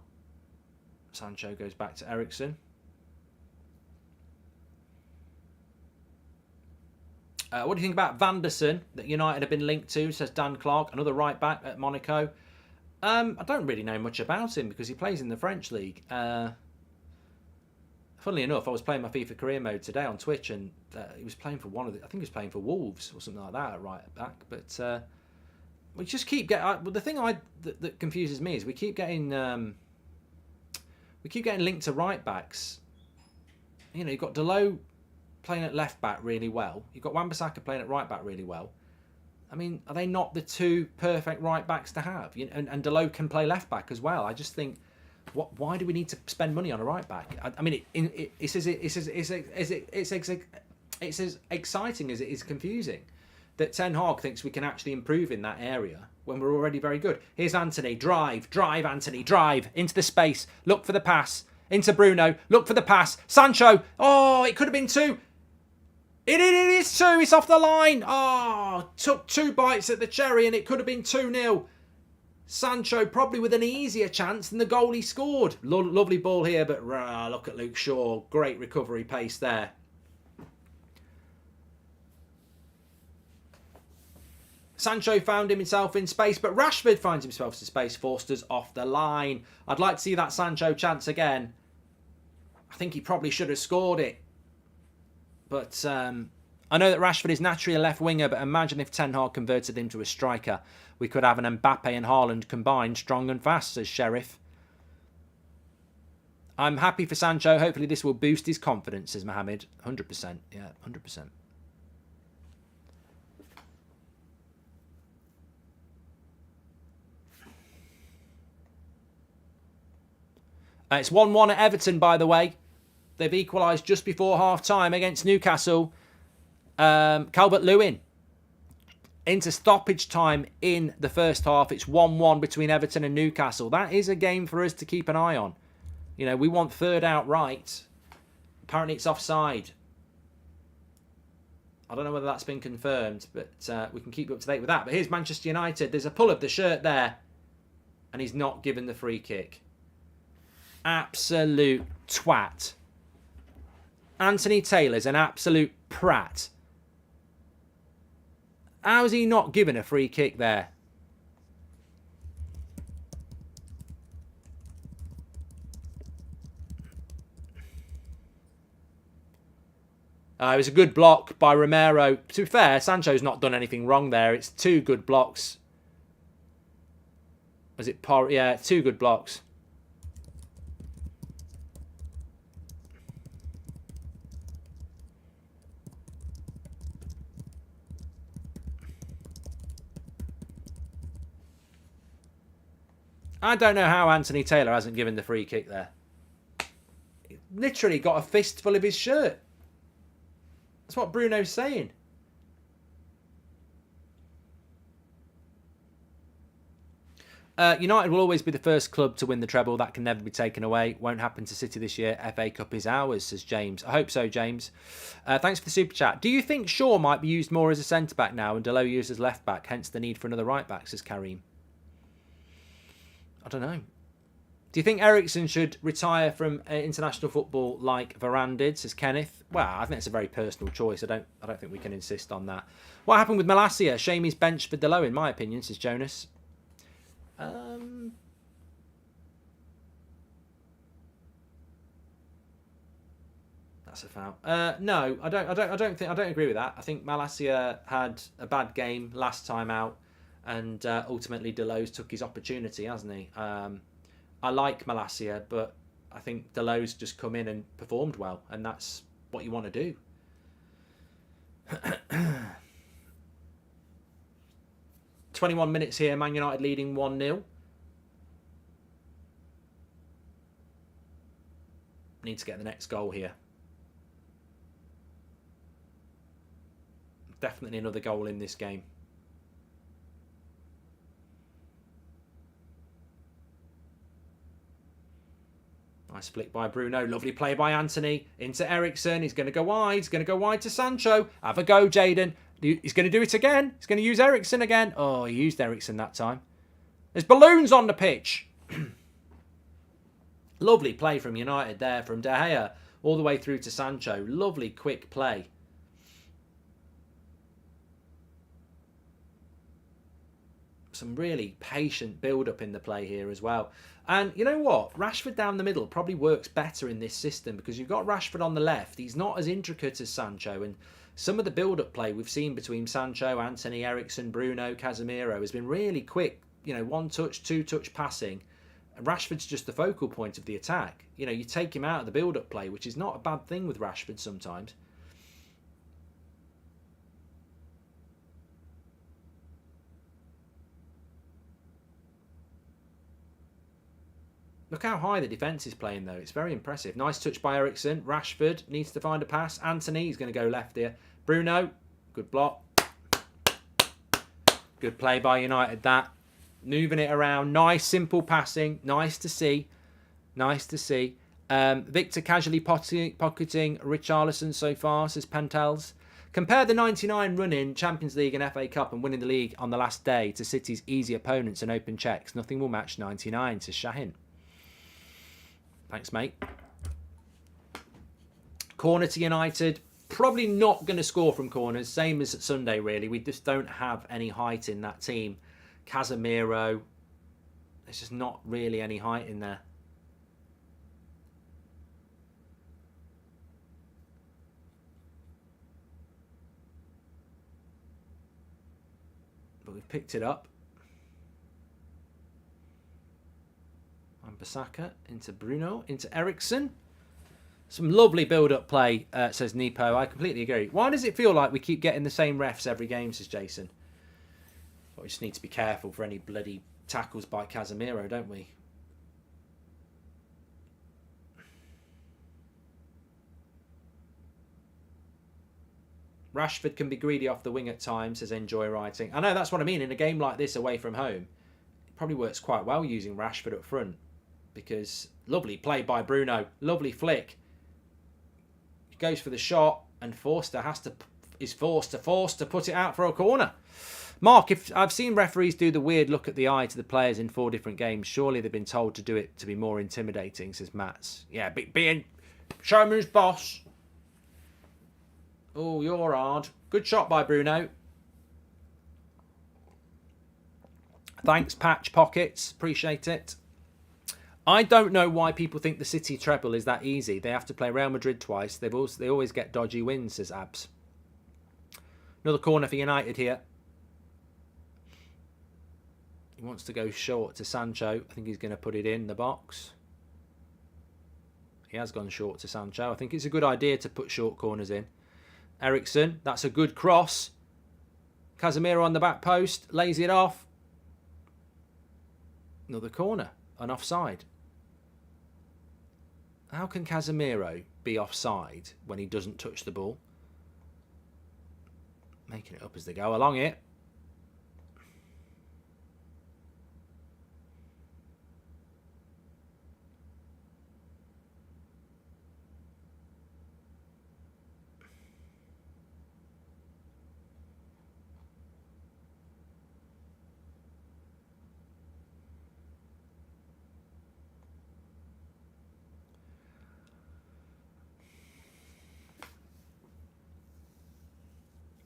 Sancho goes back to Eriksen. What do you think about Vanderson, that United have been linked to, says Dan Clark, another right back at Monaco? I don't really know much about him because he plays in the French league. Funnily enough, I was playing my FIFA career mode today on Twitch, and he was playing for I think he was playing for Wolves or something like that at right back. But we just keep getting. The thing that confuses me is we keep getting linked to right backs. You know, you've got Delo playing at left back really well. You've got Wan-Bissaka playing at right back really well. I mean, are they not the two perfect right backs to have? You know, and Delo can play left back as well. I just think, why do we need to spend money on a right back? I mean, it's as exciting as it is confusing that Ten Hag thinks we can actually improve in that area when we're already very good. Here's Anthony. Drive, Anthony, drive into the space. Look for the pass. Into Bruno. Look for the pass. Sancho. Oh, it could have been 2. It is 2. It's off the line. Oh, took 2 bites at the cherry and it could have been 2-0. Sancho probably with an easier chance than the goal he scored. Lovely ball here, but look at Luke Shaw. Great recovery pace there. Sancho found himself in space, but Rashford finds himself in space. Forster's off the line. I'd like to see that Sancho chance again. I think he probably should have scored it. But I know that Rashford is naturally a left winger, but imagine if Ten Hag converted him to a striker. We could have an Mbappe and Haaland combined, strong and fast, says Sheriff. I'm happy for Sancho. Hopefully this will boost his confidence, says Mohammed. 100%. Yeah, 100%. It's 1-1 at Everton, by the way. They've equalised just before half-time against Newcastle. Calvert-Lewin into stoppage time in the first half. It's 1-1 between Everton and Newcastle. That is a game for us to keep an eye on. You know, we want third outright. Apparently it's offside. I don't know whether that's been confirmed, but we can keep you up to date with that. But here's Manchester United. There's a pull of the shirt there, and he's not given the free kick. Absolute twat. Anthony Taylor's an absolute prat. How is he not given a free kick there? It was a good block by Romero. To be fair, Sancho's not done anything wrong there. It's two good blocks. Was it Yeah, two good blocks. I don't know how Anthony Taylor hasn't given the free kick there. He literally got a fistful of his shirt. That's what Bruno's saying. United will always be the first club to win the treble. That can never be taken away. Won't happen to City this year. FA Cup is ours, says James. I hope so, James. Thanks for the super chat. Do you think Shaw might be used more as a centre-back now and Delo used as left-back, hence the need for another right-back, says Kareem? I don't know. Do you think Eriksen should retire from international football like Varane did, says Kenneth? Well, I think it's a very personal choice. I don't think we can insist on that. What happened with Malacia? Shame he's benched for Delo, in my opinion, says Jonas. That's a foul. No, I don't agree with that. I think Malacia had a bad game last time out, and ultimately Delos took his opportunity, hasn't he? I like Malacia, but I think Delos just come in and performed well, and that's what you want to do. 21 minutes here, Man United leading 1-0. Need to get the next goal here. Definitely another goal in this game. Nice flick by Bruno. Lovely play by Anthony. Into Eriksen. He's going to go wide. He's going to go wide to Sancho. Have a go, Jayden. He's going to do it again. He's going to use Eriksen again. Oh, he used Eriksen that time. There's balloons on the pitch. Lovely play from United there. From De Gea all the way through to Sancho. Lovely quick play. Some really patient build-up in the play here as well. And you know what? Rashford down the middle probably works better in this system because you've got Rashford on the left. He's not as intricate as Sancho. And some of the build-up play we've seen between Sancho, Anthony, Eriksen, Bruno, Casemiro has been really quick. You know, one-touch, two-touch passing. And Rashford's just the focal point of the attack. You know, you take him out of the build-up play, which is not a bad thing with Rashford sometimes. Look how high the defence is playing, though. It's very impressive. Nice touch by Eriksen. Rashford needs to find a pass. Anthony, he's going to go left here. Bruno, good block. Good play by United, that. Moving it around. Nice, simple passing. Nice to see. Nice to see. Victor casually pocketing Richarlison so far, says Pentels. Compare the 99 run in Champions League and FA Cup and winning the league on the last day to City's easy opponents and open checks. Nothing will match 99, says Shahin. Thanks, mate. Corner to United. Probably not going to score from corners. Same as at Sunday, really. We just don't have any height in that team. Casemiro. There's just not really any height in there. But we've picked it up. I'm Wan-Bissaka into Bruno, into Eriksen. Some lovely build-up play, says Nepo. I completely agree. Why does it feel like we keep getting the same refs every game, says Jason? Well, we just need to be careful for any bloody tackles by Casemiro, don't we? Rashford can be greedy off the wing at times, says Enjoy Writing. I know, that's what I mean. In a game like this away from home, it probably works quite well using Rashford up front. Because lovely play by Bruno. Lovely flick. Goes for the shot, and Forster is forced to put it out for a corner. Mark, if I've seen referees do the weird look at the eye to the players in 4 different games, surely they've been told to do it to be more intimidating, says Mats. Yeah, being show him who's boss. Oh, you're hard. Good shot by Bruno. Thanks, Patch Pockets. Appreciate it. I don't know why people think the City treble is that easy. They have to play Real Madrid twice. They always get dodgy wins, says Abs. Another corner for United here. He wants to go short to Sancho. I think he's going to put it in the box. He has gone short to Sancho. I think it's a good idea to put short corners in. Eriksen, that's a good cross. Casemiro on the back post, lays it off. Another corner, an offside. How can Casemiro be offside when he doesn't touch the ball? Making it up as they go along it.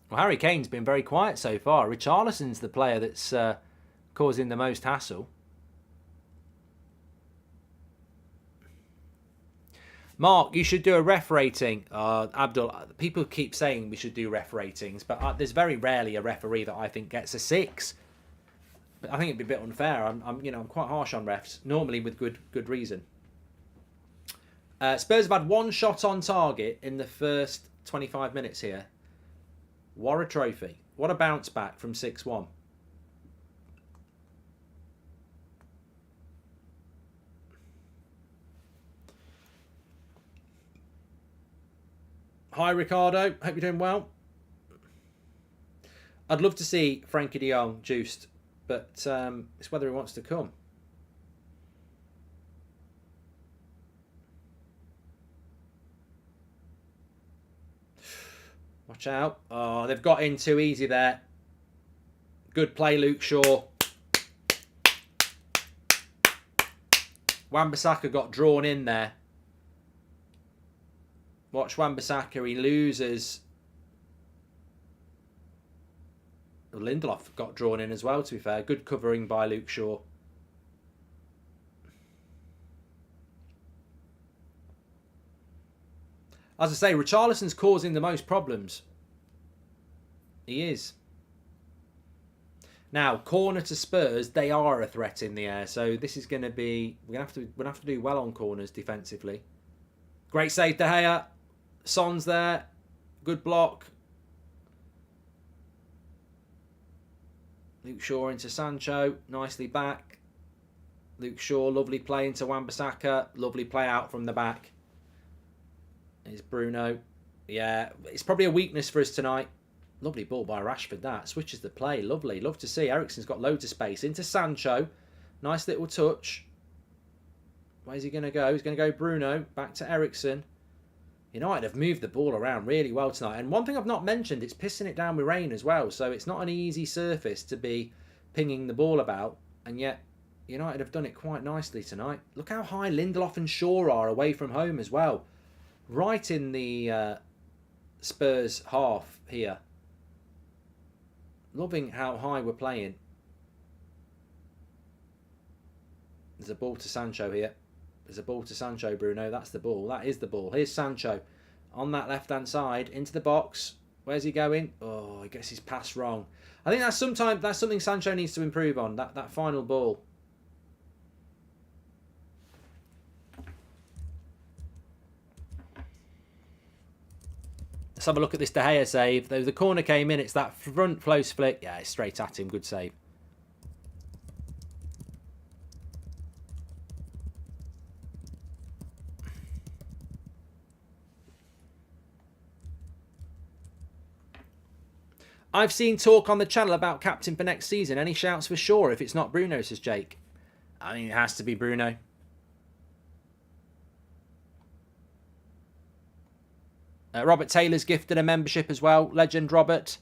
Well, Harry Kane's been very quiet so far. Richarlison's the player that's causing the most hassle. Mark, you should do a ref rating. Abdul, people keep saying we should do ref ratings, but there's very rarely a referee that I think gets a 6. But I think it'd be a bit unfair. I'm quite harsh on refs, normally with good reason. Spurs have had 1 shot on target in the first 25 minutes here. What a trophy. What a bounce back from 6-1. Hi, Ricardo. Hope you're doing well. I'd love to see Frankie de Jong juiced, but it's whether he wants to come. Watch out. Oh, they've got in too easy there. Good play, Luke Shaw. Wan-Bissaka got drawn in there. Watch Wan-Bissaka. He loses. Lindelof got drawn in as well, to be fair. Good covering by Luke Shaw. As I say, Richarlison's causing the most problems. He is. Now, corner to Spurs, they are a threat in the air. So this is going to be... We're going to have to do well on corners defensively. Great save, De Gea. Son's there. Good block. Luke Shaw into Sancho. Nicely back. Luke Shaw, lovely play into Wan-Bissaka. Lovely play out from the back. Here's Bruno. Yeah, it's probably a weakness for us tonight. Lovely ball by Rashford, that. Switches the play. Lovely. Love to see. Eriksen's got loads of space. Into Sancho. Nice little touch. Where's he going to go? He's going to go Bruno. Back to Eriksen. United have moved the ball around really well tonight. And one thing I've not mentioned, it's pissing it down with rain as well. So it's not an easy surface to be pinging the ball about. And yet, United have done it quite nicely tonight. Look how high Lindelof and Shaw are away from home as well. Right in the Spurs half here. Loving how high we're playing. There's a ball to Sancho here. There's a ball to Sancho, Bruno. That's the ball. That is the ball. Here's Sancho on that left-hand side into the box. Where's he going? Oh, he gets his pass wrong. I think that's something Sancho needs to improve on. That final ball. Let's have a look at this De Gea save. Though the corner came in, it's that front close flick. Yeah, it's straight at him. Good save. I've seen talk on the channel about captain for next season. Any shouts for sure? If it's not Bruno, says Jake. I mean, it has to be Bruno. Robert Taylor's gifted a membership as well. Legend Robert.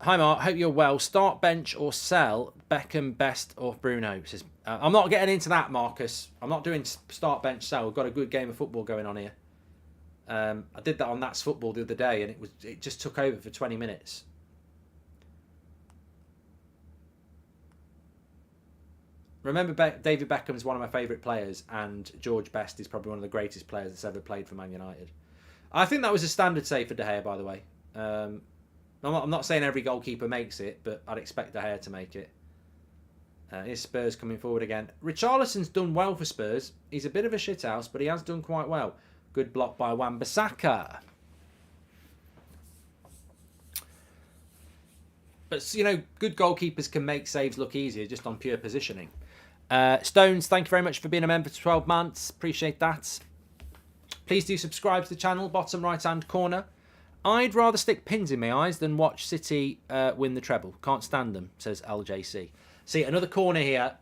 Hi Mark, hope you're well. Start, bench or sell Beckham, Best or Bruno? Says, I'm not getting into that, Marcus. I'm not doing start, bench, sell. We've got a good game of football going on here. I did that on That's Football the other day, and it just took over for 20 minutes. Remember, David Beckham is one of my favourite players, and George Best is probably one of the greatest players that's ever played for Man United. I think that was a standard save for De Gea, by the way. I'm not saying every goalkeeper makes it, but I'd expect De Gea to make it. Here's Spurs coming forward again. Richarlison's done well for Spurs. He's a bit of a shithouse, but he has done quite well. Good block by Wan-Bissaka. But, you know, good goalkeepers can make saves look easier just on pure positioning. Stones, thank you very much for being a member for 12 months. Appreciate that. Please do subscribe to the channel, bottom right-hand corner. I'd rather stick pins in my eyes than watch City win the treble. Can't stand them, says LJC. See, another corner here.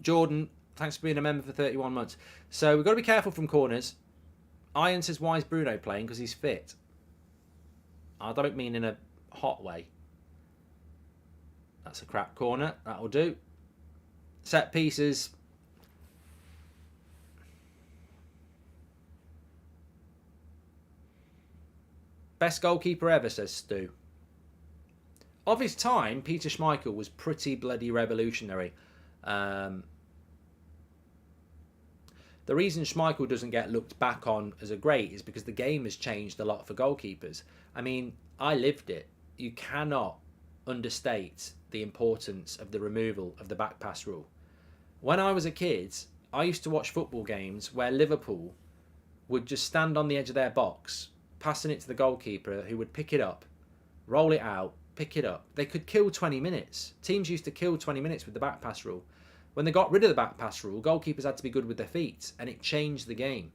Jordan, thanks for being a member for 31 months. So we've got to be careful from corners. Iron says, why is Bruno playing? Because he's fit. I don't mean in a hot way. That's a crap corner. That'll do. Set pieces. Best goalkeeper ever, says Stu. Of his time, Peter Schmeichel was pretty bloody revolutionary. The reason Schmeichel doesn't get looked back on as a great is because the game has changed a lot for goalkeepers. I mean, I lived it. You cannot understate the importance of the removal of the back pass rule. When I was a kid, I used to watch football games where Liverpool would just stand on the edge of their box, passing it to the goalkeeper who would pick it up, roll it out, pick it up. They could kill 20 minutes. Teams used to kill 20 minutes with the back pass rule. When they got rid of the back pass rule, goalkeepers had to be good with their feet, and it changed the game.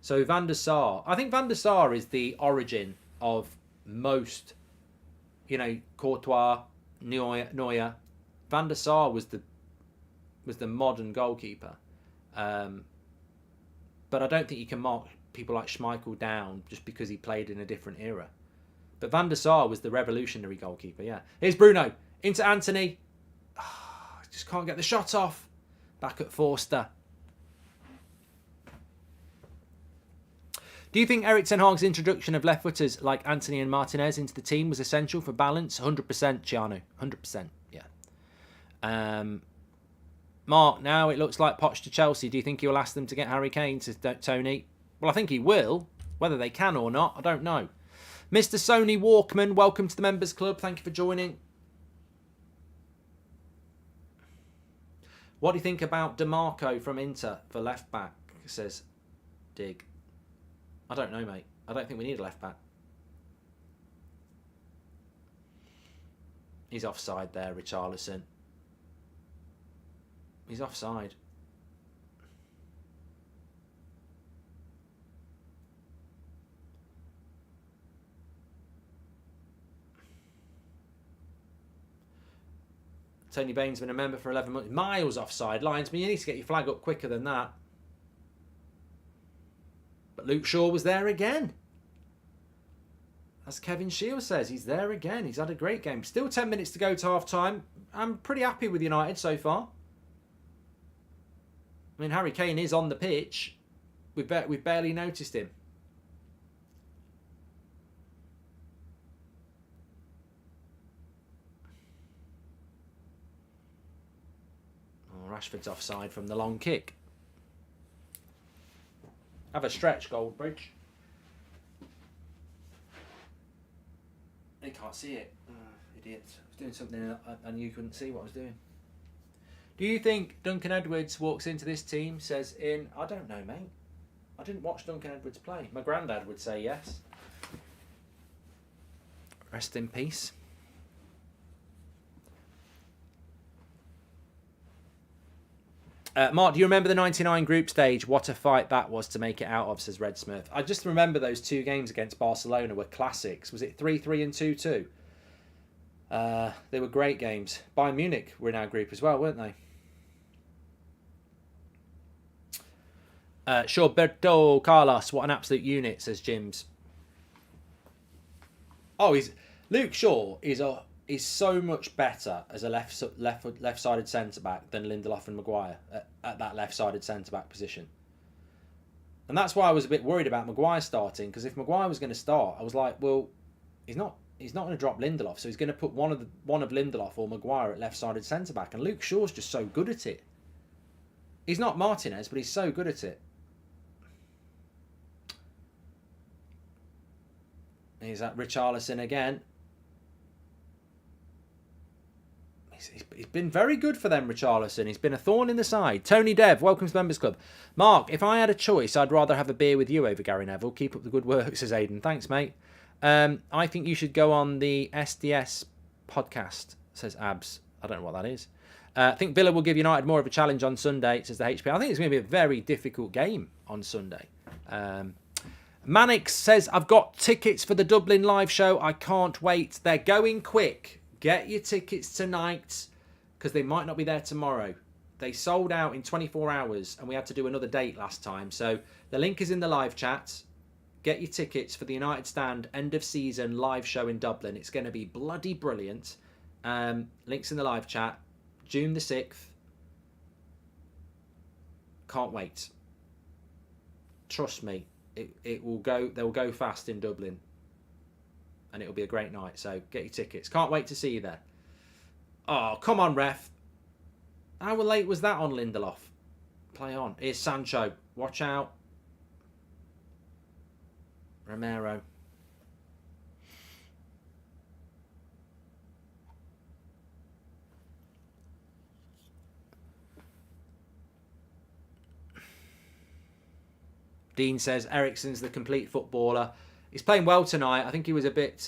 So Van der Sar, I think Van der Sar is the origin of most, you know, Courtois, Neuer. Van der Sar was the modern goalkeeper. But I don't think you can mark people like Schmeichel down just because he played in a different era. But Van der Sar was the revolutionary goalkeeper, yeah. Here's Bruno, into Anthony. Oh, just can't get the shot off. Back at Forster. Do you think Eric Ten Hag's introduction of left-footers like Anthony and Martinez into the team was essential for balance? 100%, Chiano. 100%, yeah. Mark, now it looks like Poch to Chelsea. Do you think he'll ask them to get Harry Kane to Tony? Well, I think he will. Whether they can or not, I don't know. Mr. Sony Walkman, welcome to the Members Club. Thank you for joining. What do you think about DeMarco from Inter for left back? Says Dig. I don't know, mate. I don't think we need a left back. He's offside there, Richarlison. He's offside. Tony Bain's been a member for 11 months. Miles offside. Linesman, you need to get your flag up quicker than that. But Luke Shaw was there again. As Kevin Shields says, he's there again. He's had a great game. Still 10 minutes to go to half-time. I'm pretty happy with United so far. I mean, Harry Kane is on the pitch. We've barely noticed him. Rashford's offside from the long kick. Have a stretch, Goldbridge. He can't see it. Oh, idiot. I was doing something and you couldn't see what I was doing. Do you think Duncan Edwards walks into this team, says in? I don't know, mate. I didn't watch Duncan Edwards play. My granddad would say yes. Rest in peace. Mark, do you remember the 99 group stage? What a fight that was to make it out of, says Red Smith. I just remember those 2 games against Barcelona were classics. Was it 3-3 and 2-2? They were great games. Bayern Munich were in our group as well, weren't they? Shorberto Carlos, what an absolute unit, says Jims. Oh, Luke Shaw is so much better as a left-sided centre-back than Lindelof and Maguire at that left-sided centre-back position. And that's why I was a bit worried about Maguire starting, because if Maguire was going to start, I was like, well, he's not going to drop Lindelof, so he's going to put one of Lindelof or Maguire at left-sided centre-back, and Luke Shaw's just so good at it. He's not Martinez, but he's so good at it. He's at Richarlison again. He's been very good for them, Richarlison. He's been a thorn in the side. Tony Dev, welcome to the Members Club. Mark, if I had a choice, I'd rather have a beer with you over Gary Neville. Keep up the good work, says Aidan. Thanks, mate. I think you should go on the SDS podcast, says Abs. I don't know what that is. I think Villa will give United more of a challenge on Sunday, says the HP. I think it's going to be a very difficult game on Sunday. Mannix says, I've got tickets for the Dublin live show. I can't wait. They're going quick. Get your tickets tonight because they might not be there tomorrow. They sold out in 24 hours and we had to do another date last time. So the link is in the live chat. Get your tickets for the United Stand end of season live show in Dublin. It's going to be bloody brilliant. Links in the live chat. June the 6th. Can't wait. Trust me. It will go. They'll go fast in Dublin, and it'll be a great night. So get your tickets. Can't wait to see you there. Oh, come on, ref! How late was that on Lindelof? Play on. Here's Sancho. Watch out, Romero. Dean says Eriksen's the complete footballer. He's playing well tonight. I think he was a bit...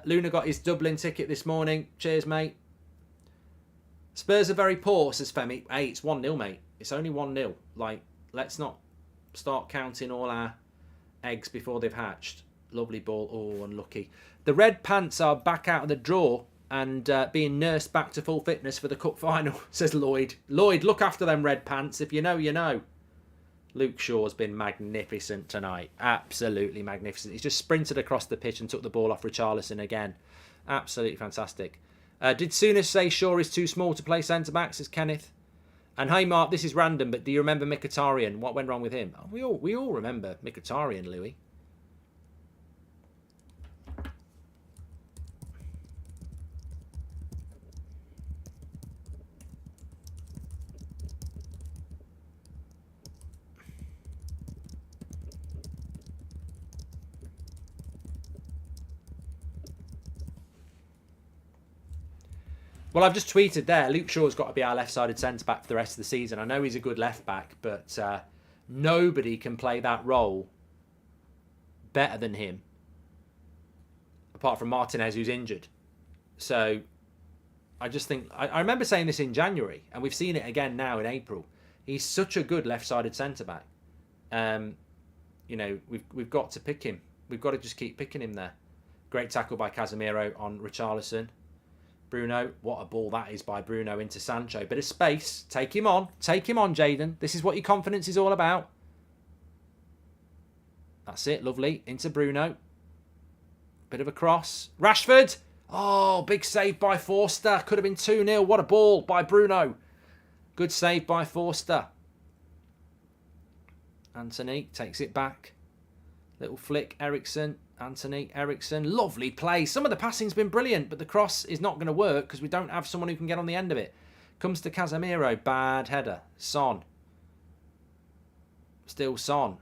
Luna got his Dublin ticket this morning. Cheers, mate. Spurs are very poor, says Femi. Hey, it's 1-0, mate. It's only 1-0. Like, let's not start counting all our eggs before they've hatched. Lovely ball. Oh, unlucky. The Red Pants are back out of the draw and being nursed back to full fitness for the cup final, says Lloyd. Lloyd, look after them Red Pants. If you know, you know. Luke Shaw's been magnificent tonight. Absolutely magnificent. He's just sprinted across the pitch and took the ball off Richarlison again. Absolutely fantastic. Did Souness say Shaw is too small to play centre-back, says Kenneth? And hey, Mark, this is random, but do you remember Mkhitaryan? What went wrong with him? We all remember Mkhitaryan, Louis. Well, I've just tweeted there, Luke Shaw's got to be our left-sided centre-back for the rest of the season. I know he's a good left-back, but nobody can play that role better than him, apart from Martinez, who's injured. So I just think... I remember saying this in January, and we've seen it again now in April. He's such a good left-sided centre-back. You know, we've got to pick him. We've got to just keep picking him there. Great tackle by Casemiro on Richarlison. Bruno, what a ball that is by Bruno into Sancho. Bit of space. Take him on. Take him on, Jayden. This is what your confidence is all about. That's it. Lovely. Into Bruno. Bit of a cross. Rashford. Oh, big save by Forster. Could have been 2-0. What a ball by Bruno. Good save by Forster. Anthony takes it back. Little flick. Eriksen. Anthony, Eriksen, lovely play. Some of the passing's been brilliant, but the cross is not going to work because we don't have someone who can get on the end of it. Comes to Casemiro, bad header. Son. Still Son.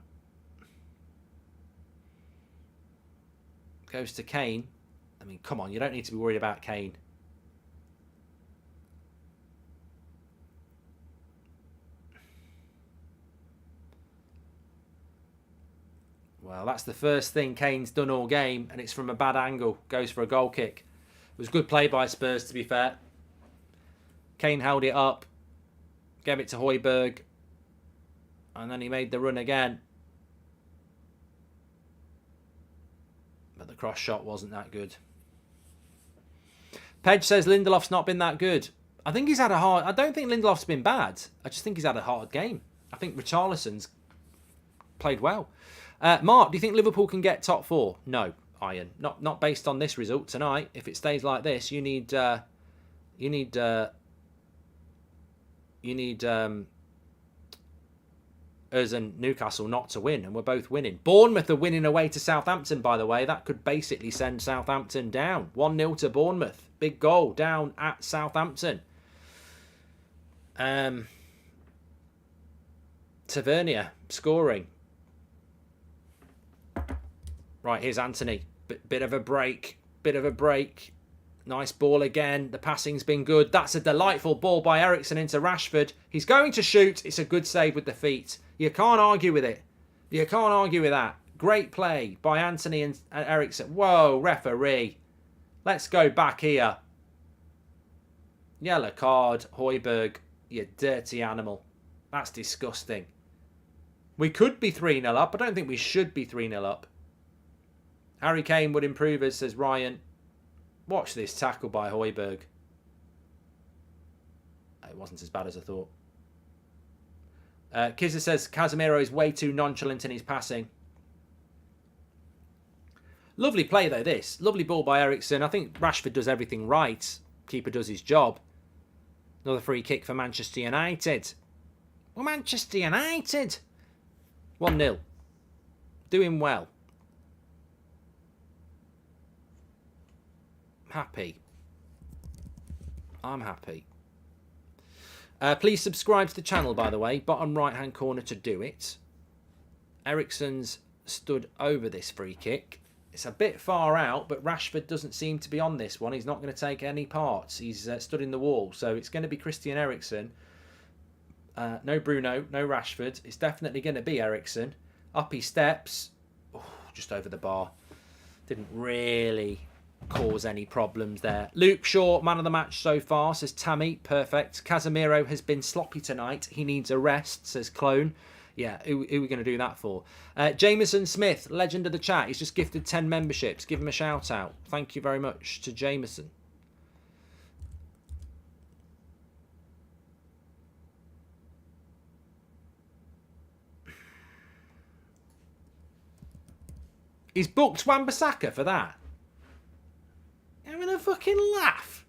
Goes to Kane. I mean, come on, you don't need to be worried about Kane. Well, that's the first thing Kane's done all game, and it's from a bad angle. Goes for a goal kick. It was good play by Spurs, to be fair. Kane held it up, gave it to Højbjerg, and then he made the run again. But the cross shot wasn't that good. Pedge says Lindelof's not been that good. I think he's had a hard... I don't think Lindelof's been bad. I just think he's had a hard game. I think Richarlison's played well. Mark, do you think Liverpool can get top 4? No, Iron. Not based on this result tonight. If it stays like this, you need us and Newcastle not to win, and we're both winning. Bournemouth are winning away to Southampton, by the way. That could basically send Southampton down. 1-0 to Bournemouth. Big goal down at Southampton. Tavernier scoring. Right, here's Anthony. Bit of a break. Nice ball again. The passing's been good. That's a delightful ball by Eriksen into Rashford. He's going to shoot. It's a good save with the feet. You can't argue with it. You can't argue with that. Great play by Anthony and Eriksen. Whoa, referee. Let's go back here. Yellow card, Højbjerg. You dirty animal. That's disgusting. We could be 3-0 up. I don't think we should be 3-0 up. Harry Kane would improve us, says Ryan. Watch this tackle by Højbjerg. It wasn't as bad as I thought. Kizza says Casemiro is way too nonchalant in his passing. Lovely play, though, this. Lovely ball by Eriksen. I think Rashford does everything right. Keeper does his job. Another free kick for Manchester United. Well, Manchester United. 1-0. Doing well. Happy. I'm happy. Please subscribe to the channel, by the way. Bottom right-hand corner to do it. Eriksen's stood over this free kick. It's a bit far out, but Rashford doesn't seem to be on this one. He's not going to take any parts. He's stood in the wall. So it's going to be Christian Eriksen. No Bruno, no Rashford. It's definitely going to be Eriksen. Up he steps. Oh, just over the bar. Didn't really cause any problems there. Luke Shaw, man of the match so far, says Tammy. Perfect. Casemiro has been sloppy tonight. He needs a rest, says Clone. Yeah, who are we going to do that for? Jameson Smith, legend of the chat. He's just gifted 10 memberships. Give him a shout out. Thank you very much to Jameson. He's booked Wan-Bissaka for that. Having a fucking laugh.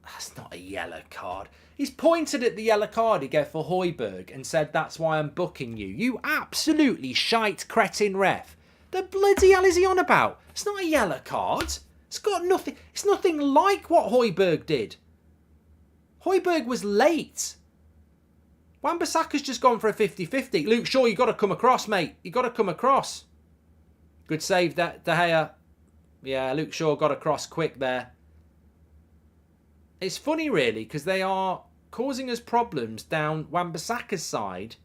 That's not a yellow card. He's pointed at the yellow card he gave for Højbjerg and said, that's why I'm booking you. You absolutely shite cretin ref. The bloody hell is he on about? It's not a yellow card. It's got nothing. It's nothing like what Højbjerg did. Højbjerg was late. Wan-Bissaka's just gone for a 50-50. Luke Shaw, you got to come across, mate. You got to come across. Good save, De Gea. Yeah, Luke Shaw got across quick there. It's funny, really, because they are causing us problems down Wan-Bissaka's side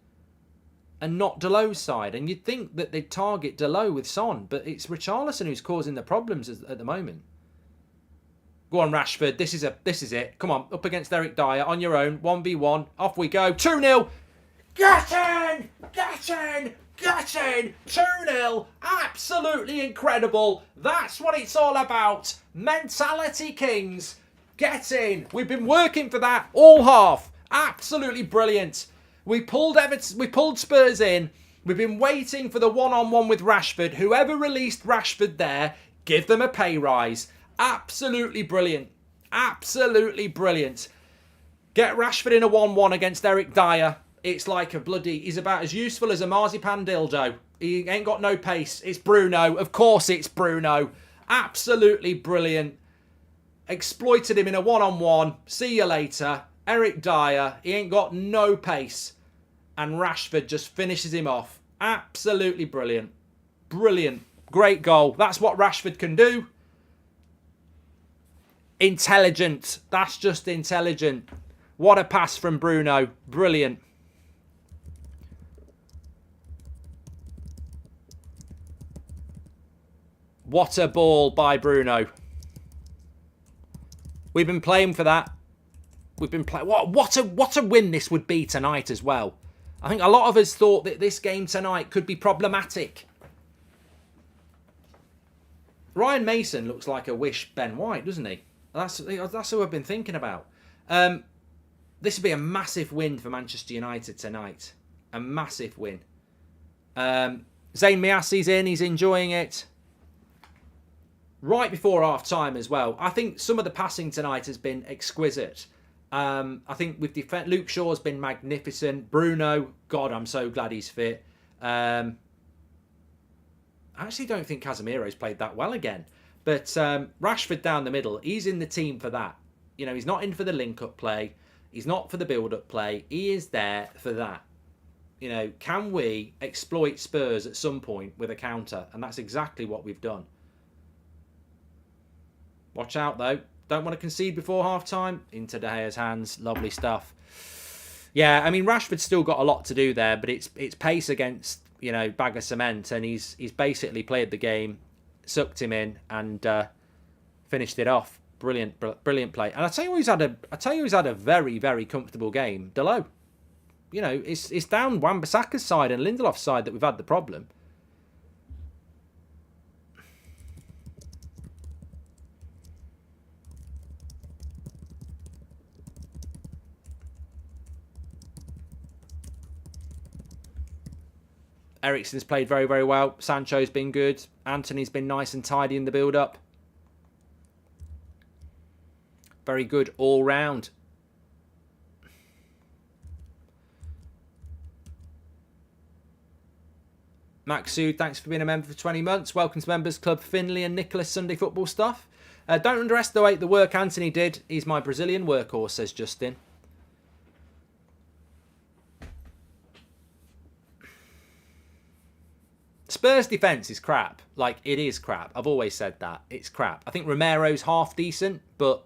and not Dalot's side. And you'd think that they'd target Dalot with Son, but it's Richarlison who's causing the problems at the moment. Go on, Rashford. This is it. Come on, up against Eric Dyer on your own. 1v1. Off we go. 2-0. Get in! Get in! Get in! 2-0. Absolutely incredible. That's what it's all about. Mentality Kings. Get in. We've been working for that all half. Absolutely brilliant. We pulled Spurs in. We've been waiting for the one-on-one with Rashford. Whoever released Rashford there, give them a pay rise. Absolutely brilliant. Absolutely brilliant. Get Rashford in a 1-1 against Eric Dyer. It's like a bloody... He's about as useful as a marzipan dildo. He ain't got no pace. It's Bruno. Of course it's Bruno. Absolutely brilliant. Exploited him in a 1-on-1. See you later. Eric Dyer. He ain't got no pace. And Rashford just finishes him off. Absolutely brilliant. Brilliant. Great goal. That's what Rashford can do. Intelligent. That's just intelligent. What a pass from Bruno. Brilliant. What a ball by Bruno. We've been playing for that. We've been playing. What a win this would be tonight as well. I think a lot of us thought that this game tonight could be problematic. Ryan Mason looks like a wish Ben White, doesn't he? That's who I've been thinking about. This would be a massive win for Manchester United tonight. A massive win. Zayn Miasi's in. He's enjoying it. Right before half-time as well. I think some of the passing tonight has been exquisite. I think with Luke Shaw's been magnificent. Bruno, God, I'm so glad he's fit. I actually don't think Casemiro's played that well again. But Rashford down the middle, he's in the team for that. You know, he's not in for the link-up play. He's not for the build-up play. He is there for that. You know, can we exploit Spurs at some point with a counter? And that's exactly what we've done. Watch out, though. Don't want to concede before half-time. Into De Gea's hands. Lovely stuff. Yeah, I mean, Rashford's still got a lot to do there, but it's pace against, you know, bag of cement, and he's basically played the game, sucked him in, and finished it off. Brilliant play. And I tell you who's had a very, very comfortable game. Dalot. You know, it's down Wan-Bissaka's side and Lindelof's side that we've had the problem. Eriksen's played very, very well. Sancho's been good. Anthony's been nice and tidy in the build-up. Very good all round. Maxud, thanks for being a member for 20 months. Welcome to Members Club Finley and Nicholas Sunday Football Stuff. Don't underestimate the work Anthony did. He's my Brazilian workhorse, says Justin. Spurs' defence is crap. Like, it is crap. I've always said that. It's crap. I think Romero's half decent, but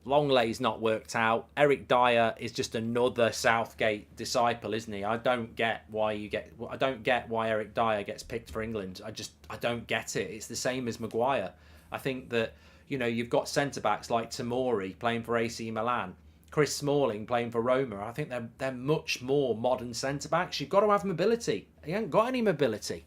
Longlay's not worked out. Eric Dyer is just another Southgate disciple, isn't he? I don't get why Eric Dyer gets picked for England. I don't get it. It's the same as Maguire. I think that, you know, you've got centre-backs like Tomori playing for AC Milan, Chris Smalling playing for Roma. I think they're much more modern centre-backs. You've got to have mobility. He hasn't got any mobility.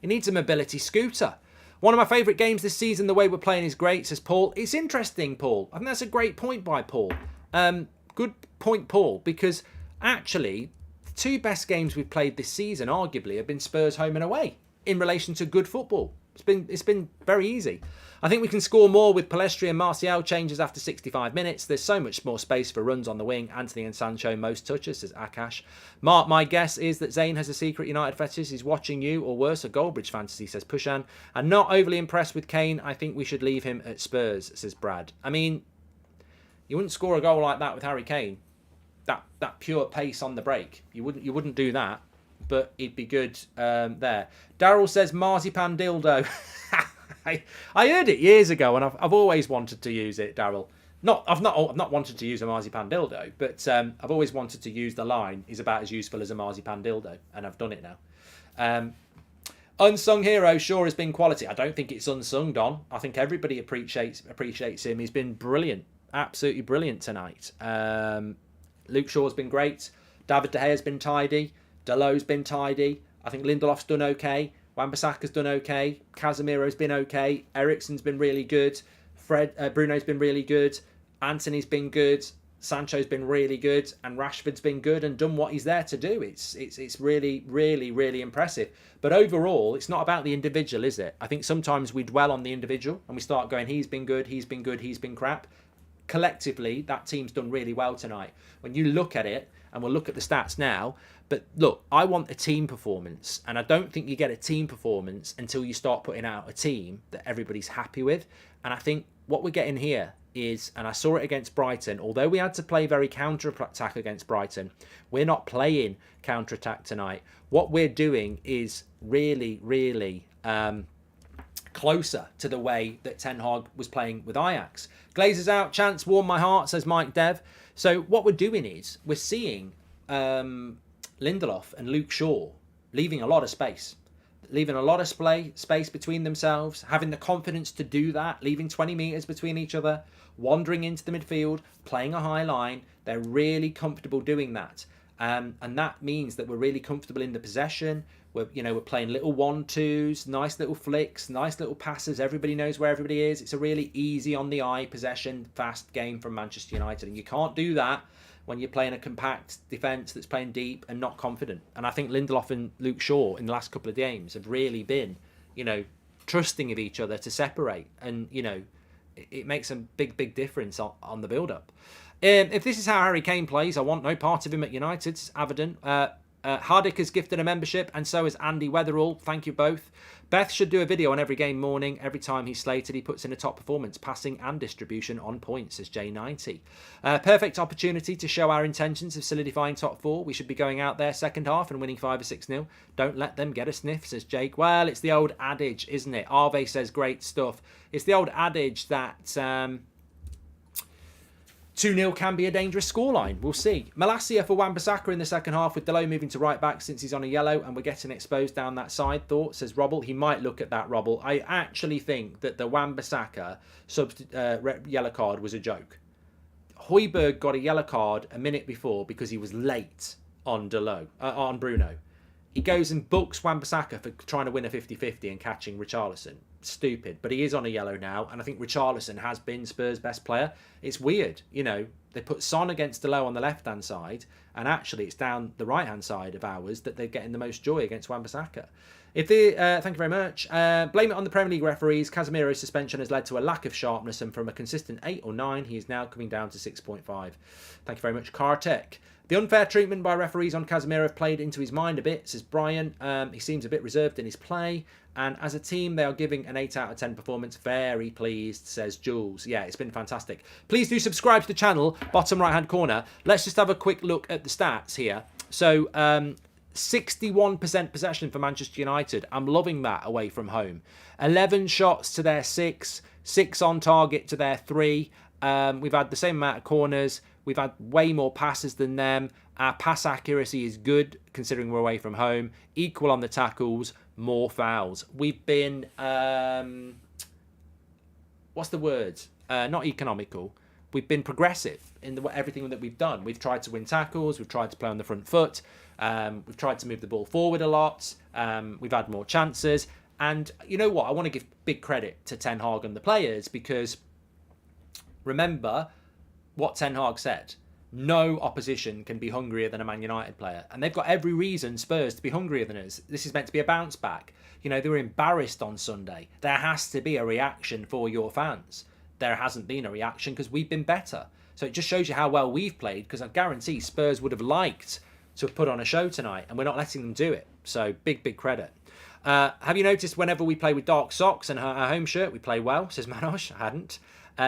He needs a mobility scooter. One of my favourite games this season, the way we're playing is great, says Paul. It's interesting, Paul. I think that's a great point by Paul. Good point, Paul, because actually, the two best games we've played this season, arguably, have been Spurs home and away in relation to good football. It's been very easy. I think we can score more with Palestri and Martial changes after 65 minutes. There's so much more space for runs on the wing. Anthony and Sancho most touches, says Akash. Mark, my guess is that Zayn has a secret United fetish. He's watching you, or worse, a Goldbridge fantasy, says Pushan. And not overly impressed with Kane. I think we should leave him at Spurs, says Brad. I mean, you wouldn't score a goal like that with Harry Kane. That pure pace on the break. You wouldn't do that. But he'd be good there. Daryl says marzipan dildo. I heard it years ago, and I've always wanted to use it, Daryl. I've not wanted to use a marzipan dildo, but I've always wanted to use the line. Is about as useful as a marzipan dildo, and I've done it now. Unsung hero sure has been quality. I don't think it's unsung, Don. I think everybody appreciates him. He's been brilliant, absolutely brilliant tonight. Luke Shaw's been great. David De Gea's been tidy. Dalot's been tidy. I think Lindelof's done okay. Wan-Bissaka's done okay. Casemiro's been okay. Eriksen's been really good. Bruno's been really good. Anthony's been good. Sancho's been really good. And Rashford's been good and done what he's there to do. It's really, really, really impressive. But overall, it's not about the individual, is it? I think sometimes we dwell on the individual and we start going, he's been good, he's been good, he's been crap. Collectively, that team's done really well tonight. When you look at it, and we'll look at the stats now, but look, I want a team performance, and I don't think you get a team performance until you start putting out a team that everybody's happy with. And I think what we're getting here is, and I saw it against Brighton, although we had to play very counter-attack against Brighton, we're not playing counter-attack tonight. What we're doing is really, really closer to the way that Ten Hag was playing with Ajax. Glazers out, chance warm my heart, says Mike Dev. So what we're doing is we're seeing Lindelof and Luke Shaw leaving a lot of space. leaving a lot of space between themselves, having the confidence to do that, leaving 20 metres between each other, wandering into the midfield, playing a high line. They're really comfortable doing that. And that means that we're really comfortable in the possession. We're playing little 1-2s, nice little flicks, nice little passes. Everybody knows where everybody is. It's a really easy on the eye possession, fast game from Manchester United. And you can't do that when you're playing a compact defence that's playing deep and not confident. And I think Lindelof and Luke Shaw in the last couple of games have really been, trusting of each other to separate. And, it makes a big difference on the build-up. If this is how Harry Kane plays, I want no part of him at United. It's evident. Hardick has gifted a membership, and so has Andy Weatherall. Thank you both. Beth should do a video on every game morning. Every time he's slated, he puts in a top performance, passing and distribution on points, says J90. Perfect opportunity to show our intentions of solidifying top 4. We should be going out there second half and winning 5 or 6-0. Don't let them get a sniff, says Jake. Well, it's the old adage, isn't it? Arve says great stuff. It's the old adage that 2-0 can be a dangerous scoreline. We'll see. Malacia for Wan-Bissaka in the second half, with Delo moving to right back since he's on a yellow and we're getting exposed down that side. Thought, says Robble. He might look at that, Robble. I actually think that the Wan-Bissaka yellow card was a joke. Højbjerg got a yellow card a minute before because he was late on on Bruno. He goes and books Wan-Bissaka for trying to win a 50-50 and catching Richarlison. Stupid, but he is on a yellow now, and I think Richarlison has been Spurs' best player. It's weird, they put Son against Delo on the left-hand side, and actually it's down the right-hand side of ours that they're getting the most joy against Wan-Bissaka. Thank you very much. Blame it on the Premier League referees. Casemiro's suspension has led to a lack of sharpness, and from a consistent 8 or 9, he is now coming down to 6.5. Thank you very much, Kartek. The unfair treatment by referees on Casemiro have played into his mind a bit, says Brian. He seems a bit reserved in his play. And as a team, they are giving an 8 out of 10 performance. Very pleased, says Jules. Yeah, it's been fantastic. Please do subscribe to the channel, bottom right-hand corner. Let's just have a quick look at the stats here. So, 61% possession for Manchester United. I'm loving that away from home. 11 shots to their 6. 6 on target to their 3. We've had the same amount of corners. We've had way more passes than them. Our pass accuracy is good, considering we're away from home. Equal on the tackles, more fouls. We've been, what's the word? Not economical. We've been progressive in everything that we've done. We've tried to win tackles. We've tried to play on the front foot. We've tried to move the ball forward a lot. We've had more chances. And you know what? I want to give big credit to Ten Hag and the players, because remember what Ten Hag said. No opposition can be hungrier than a Man United player. And they've got every reason, Spurs, to be hungrier than us. This is meant to be a bounce back. They were embarrassed on Sunday. There has to be a reaction for your fans. There hasn't been a reaction because we've been better. So it just shows you how well we've played, because I guarantee Spurs would have liked to have put on a show tonight, and we're not letting them do it. So big credit. Have you noticed whenever we play with dark socks and our home shirt, we play well, says Manoj. I hadn't.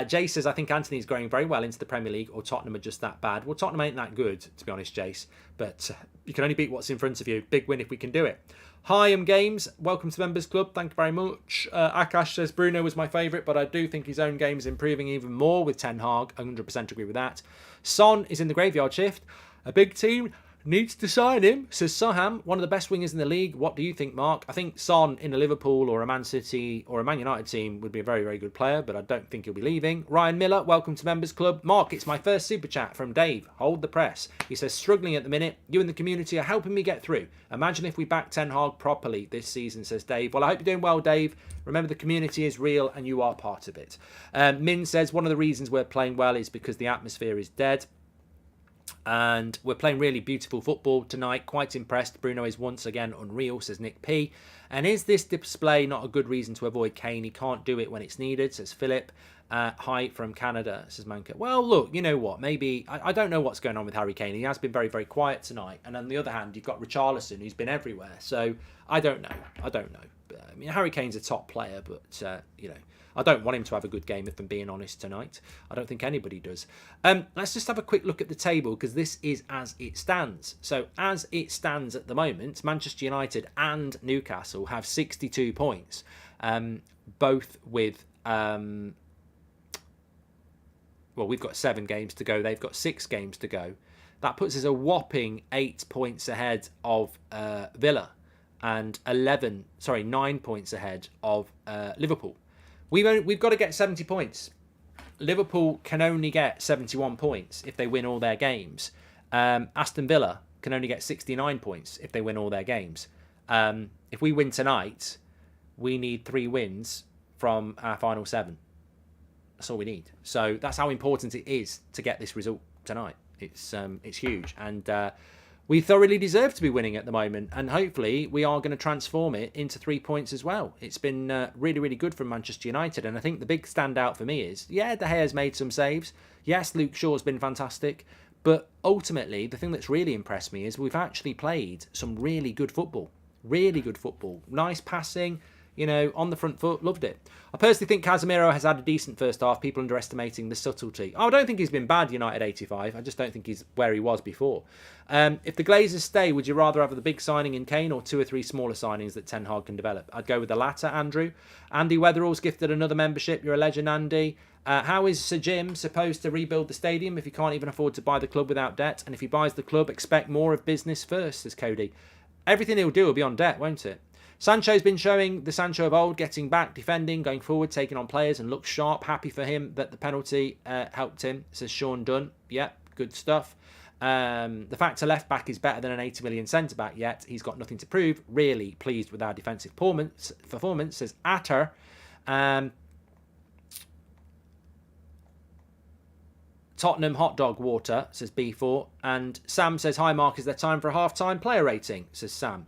Jay says, I think Anthony's growing very well into the Premier League, or Tottenham are just that bad. Well, Tottenham ain't that good, to be honest, Jace. But you can only beat what's in front of you. Big win if we can do it. Hi, Games. Welcome to Members Club. Thank you very much. Akash says, Bruno was my favourite, but I do think his own game is improving even more with Ten Hag. 100% agree with that. Son is in the graveyard shift. A big team needs to sign him, says Saham, one of the best wingers in the league. What do you think, Mark? I think Son in a Liverpool or a Man City or a Man United team would be a very good player, but I don't think he'll be leaving. Ryan Miller, welcome to Members Club. Mark, it's my first super chat from Dave. Hold the press. He says, struggling at the minute. You and the community are helping me get through. Imagine if we back Ten Hag properly this season, says Dave. Well, I hope you're doing well, Dave. Remember, the community is real and you are part of it. Min says, one of the reasons we're playing well is because the atmosphere is dead. And we're playing really beautiful football tonight. Quite impressed. Bruno is once again unreal, says Nick P. And is this display not a good reason to avoid Kane? He can't do it when it's needed, says Philip. Hi from Canada, says Manka. Well, look, you know what? Maybe, I don't know what's going on with Harry Kane. He has been very quiet tonight. And on the other hand, you've got Richarlison, who's been everywhere. So I don't know. I mean, Harry Kane's a top player, but, I don't want him to have a good game, if I'm being honest, tonight. I don't think anybody does. Let's just have a quick look at the table, because this is as it stands. So as it stands at the moment, Manchester United and Newcastle have 62 points, both with... well, we've got 7 games to go. They've got 6 games to go. That puts us a whopping 8 points ahead of Villa. and 9 points ahead of Liverpool. We've got to get 70 points. Liverpool can only get 71 points if they win all their games. Aston Villa can only get 69 points if they win all their games. If we win tonight, we need 3 wins from our final 7. That's all we need. So that's how important it is to get this result tonight. It's huge, and we thoroughly deserve to be winning at the moment, and hopefully we are going to transform it into 3 points as well. It's been really, really good from Manchester United, and I think the big standout for me is, De Gea's made some saves. Yes, Luke Shaw's been fantastic, but ultimately the thing that's really impressed me is we've actually played some really good football. Really good football. Nice passing, on the front foot. Loved it. I personally think Casemiro has had a decent first half. People underestimating the subtlety. I don't think he's been bad, United 85. I just don't think he's where he was before. If the Glazers stay, would you rather have the big signing in Kane or 2 or 3 smaller signings that Ten Hag can develop? I'd go with the latter, Andrew. Andy Weatherall's gifted another membership. You're a legend, Andy. How is Sir Jim supposed to rebuild the stadium if he can't even afford to buy the club without debt? And if he buys the club, expect more of business first, says Cody. Everything he'll do will be on debt, won't it? Sancho's been showing the Sancho of old, getting back, defending, going forward, taking on players and looks sharp. Happy for him that the penalty helped him, says Sean Dunn. Yep, good stuff. The fact to left back is better than an 80 million centre back yet. He's got nothing to prove. Really pleased with our defensive performance, says Atter. Tottenham hot dog water, says B4. And Sam says, hi Mark, is there time for a half-time player rating, says Sam.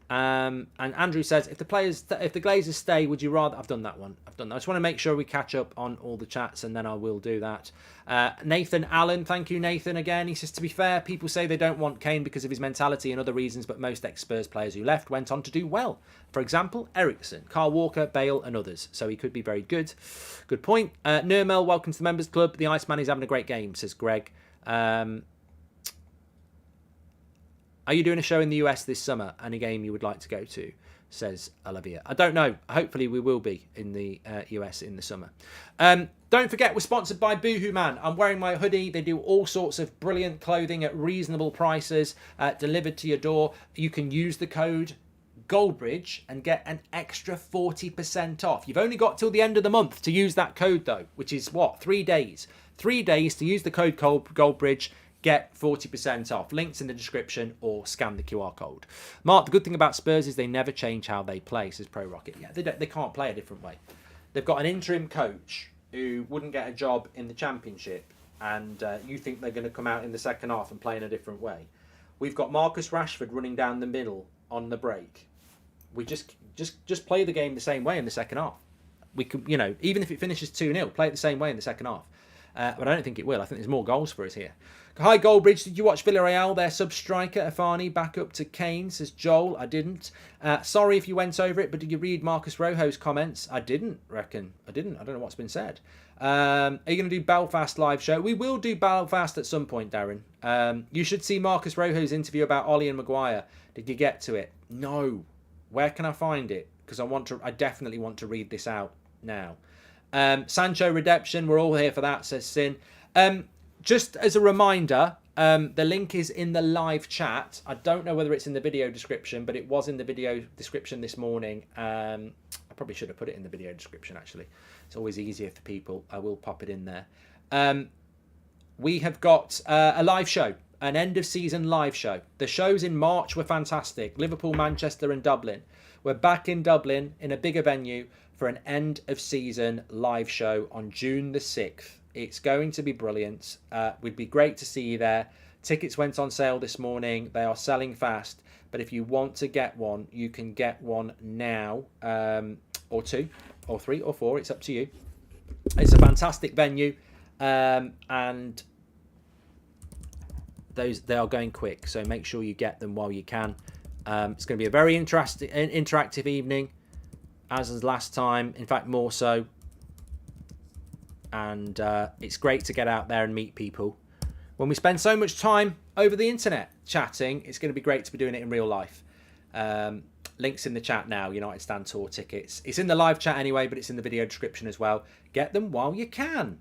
And Andrew says, if the Glazers stay, would you rather... I've done that one. I just want to make sure we catch up on all the chats, and then I will do that. Nathan Allen, thank you, Nathan, again. He says, to be fair, people say they don't want Kane because of his mentality and other reasons, but most ex-Spurs players who left went on to do well. For example, Eriksen, Kyle Walker, Bale, and others. So he could be very good. Good point. Nurmel, welcome to the Members Club. The Iceman is having a great game, says Greg. Are you doing a show in the US this summer? Any game you would like to go to? Says Olivia. I don't know. Hopefully we will be in the US in the summer. Don't forget, we're sponsored by Boohoo Man. I'm wearing my hoodie. They do all sorts of brilliant clothing at reasonable prices, delivered to your door. You can use the code Goldbridge and get an extra 40% off. You've only got till the end of the month to use that code though, which is what? 3 days. 3 days to use the code Goldbridge. Get 40% off. Links in the description or scan the QR code. Mark, the good thing about Spurs is they never change how they play, says Pro Rocket. Yeah, they can't play a different way. They've got an interim coach who wouldn't get a job in the Championship, and you think they're going to come out in the second half and play in a different way. We've got Marcus Rashford running down the middle on the break. We just play the game the same way in the second half. We could, even if it finishes 2-0, play it the same way in the second half. But I don't think it will. I think there's more goals for us here. Hi, Goldbridge. Did you watch Villarreal? Their sub-striker, Afani, back up to Kane, says Joel. I didn't. Sorry if you went over it, but did you read Marcus Rojo's comments? I didn't, reckon. I didn't. I don't know what's been said. Are you going to do Belfast live show? We will do Belfast at some point, Darren. You should see Marcus Rojo's interview about Ollie and Maguire. Did you get to it? No. Where can I find it? Because I definitely want to read this out now. Sancho redemption, we're all here for that, says Sin. Just as a reminder, the link is in the live chat. I don't know whether it's in the video description, but it was in the video description this morning. I probably should have put it in the video description, actually. It's always easier for people. I will pop it in there. We have got a live show, an end-of-season live show. The shows in March were fantastic. Liverpool, Manchester and Dublin. We're back in Dublin in a bigger venue for an end-of-season live show on June the 6th. It's going to be brilliant. Would be great to see you there. Tickets went on sale this morning. They are selling fast. But if you want to get one, you can get one now. Or 2, or 3, or 4. It's up to you. It's a fantastic venue. And they are going quick. So make sure you get them while you can. It's going to be a very interactive evening. As is last time. In fact, more so. And it's great to get out there and meet people. When we spend so much time over the internet chatting, it's going to be great to be doing it in real life. Links in the chat now, United Stand Tour tickets. It's in the live chat anyway, but it's in the video description as well. Get them while you can.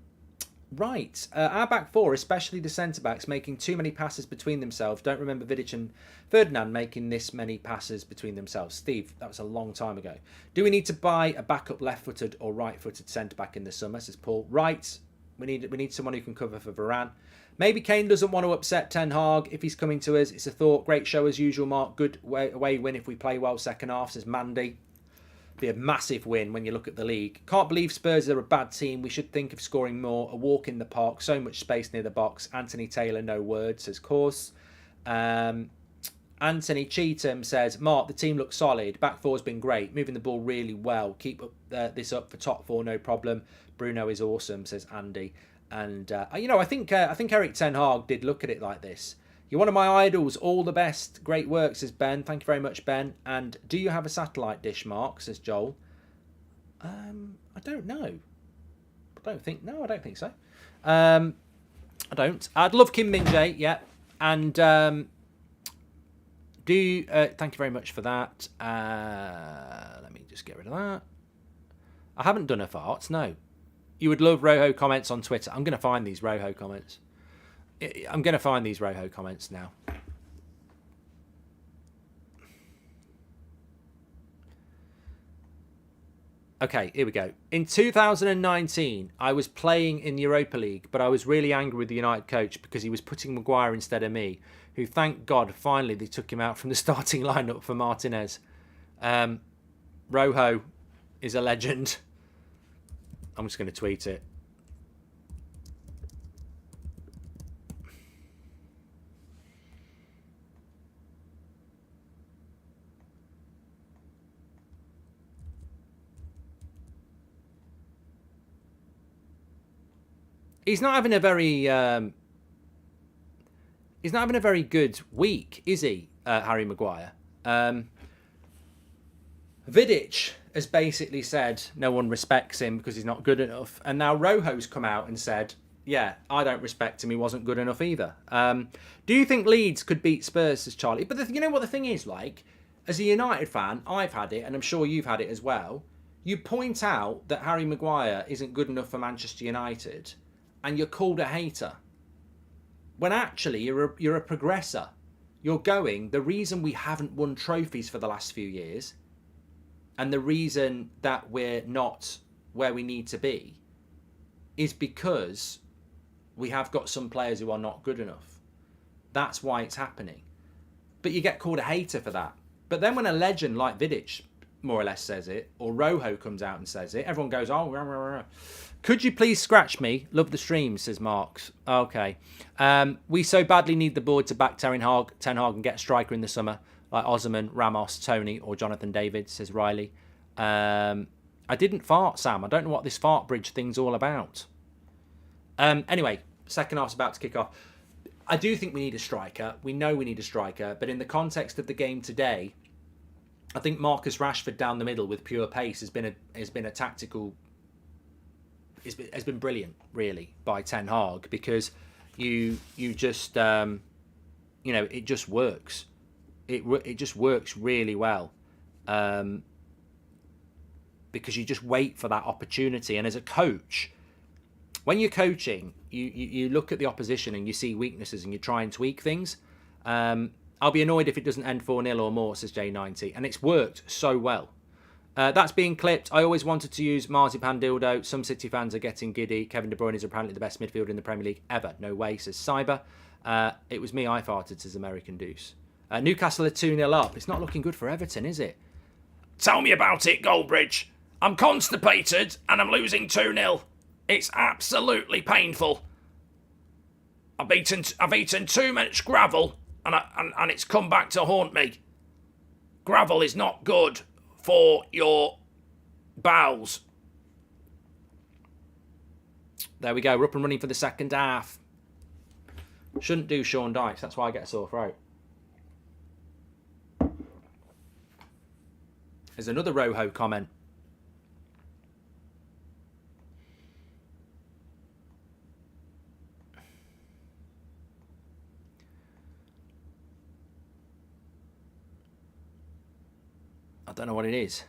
Right. Our back four, especially the centre-backs, making too many passes between themselves. Don't remember Vidic and Ferdinand making this many passes between themselves. Steve, that was a long time ago. Do we need to buy a backup left-footed or right-footed centre-back in the summer, says Paul. Right. We need someone who can cover for Varane. Maybe Kane doesn't want to upset Ten Hag if he's coming to us. It's a thought. Great show as usual, Mark. Good away win if we play well second half, says Mandy. Be a massive win when you look at the league. Can't believe Spurs are a bad team. We should think of scoring more. A walk in the park. So much space near the box. Anthony Taylor, no word, says Course. Anthony Cheetham says, Mark, the team looks solid. Back four's been great. Moving the ball really well. Keep this up for top four, no problem. Bruno is awesome, says Andy. And, I think Eric Ten Hag did look at it like this. You're one of my idols. All the best. Great work, says Ben. Thank you very much, Ben. And do you have a satellite dish, Mark, says Joel. I don't know. I don't think so. I don't. I'd love Kim Min-jae, yeah. And thank you very much for that. Let me just get rid of that. I haven't done a farts, no. You would love Rojo comments on Twitter. I'm going to find these Rojo comments. Now. Okay, here we go. In 2019, I was playing in the Europa League, but I was really angry with the United coach because he was putting Maguire instead of me, who, thank God, finally they took him out from the starting lineup for Martinez. Rojo is a legend. I'm just going to tweet it. He's not having a very good week, is he, Harry Maguire? Vidic has basically said no one respects him because he's not good enough. And now Rojo's come out and said, yeah, I don't respect him. He wasn't good enough either. Do you think Leeds could beat Spurs, says Charlie? But you know what the thing is, like, as a United fan, I've had it, and I'm sure you've had it as well. You point out that Harry Maguire isn't good enough for Manchester United, and you're called a hater. When actually you're a progressor. You're going, the reason we haven't won trophies for the last few years, and the reason that we're not where we need to be, is because we have got some players who are not good enough. That's why it's happening. But you get called a hater for that. But then when a legend like Vidic more or less says it, or Rojo comes out and says it, everyone goes, oh, rah, rah, rah. Could you please scratch me? Love the stream, says Marks. Okay. We so badly need the board to back Ten Hag and get a striker in the summer, like Osimhen, Ramos, Tony, or Jonathan David, says Riley. I didn't fart, Sam. I don't know what this fart bridge thing's all about. Anyway, second half's about to kick off. I do think we need a striker. We know we need a striker, but in the context of the game today, I think Marcus Rashford down the middle with pure pace has been a tactical. Has been brilliant, really, by Ten Hag, because you just it just works. It just works really well, because you just wait for that opportunity. And as a coach, when you're coaching, you look at the opposition and you see weaknesses and you try and tweak things. I'll be annoyed if it doesn't end 4-0 or more, says J90, and it's worked so well. That's being clipped. I always wanted to use Marzipan Dildo. Some City fans are getting giddy. Kevin De Bruyne is apparently the best midfielder in the Premier League ever. No way, says Cyber. It was me, I farted, says American Deuce. Newcastle are 2-0 up. It's not looking good for Everton, is it? Tell me about it, Goldbridge. I'm constipated and I'm losing 2-0. It's absolutely painful. I've eaten too much gravel and it's come back to haunt me. Gravel is not good for your bowels. There we go. We're up and running for the second half. Shouldn't do Sean Dykes. That's why I get a sore throat. There's another Rojo comment. I don't know what it is.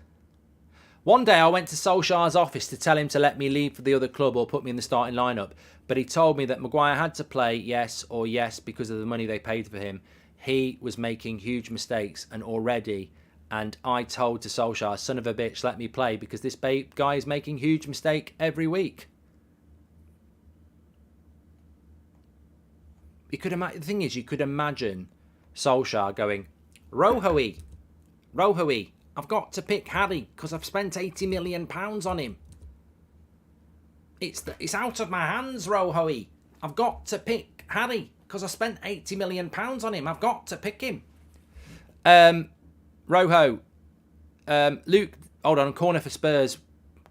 One day I went to Solskjaer's office to tell him to let me leave for the other club or put me in the starting lineup, but he told me that Maguire had to play yes because of the money they paid for him. He was making huge mistakes and I told to Solskjaer, son of a bitch, let me play because this guy is making huge mistake every week. The thing is, you could imagine Solskjaer going, Rohoe, I've got to pick Harry because I've spent £80 million on him. It's out of my hands, Rohoe. I've got to pick Harry because I spent £80 million on him. I've got to pick him. Roho. Luke, hold on, corner for Spurs,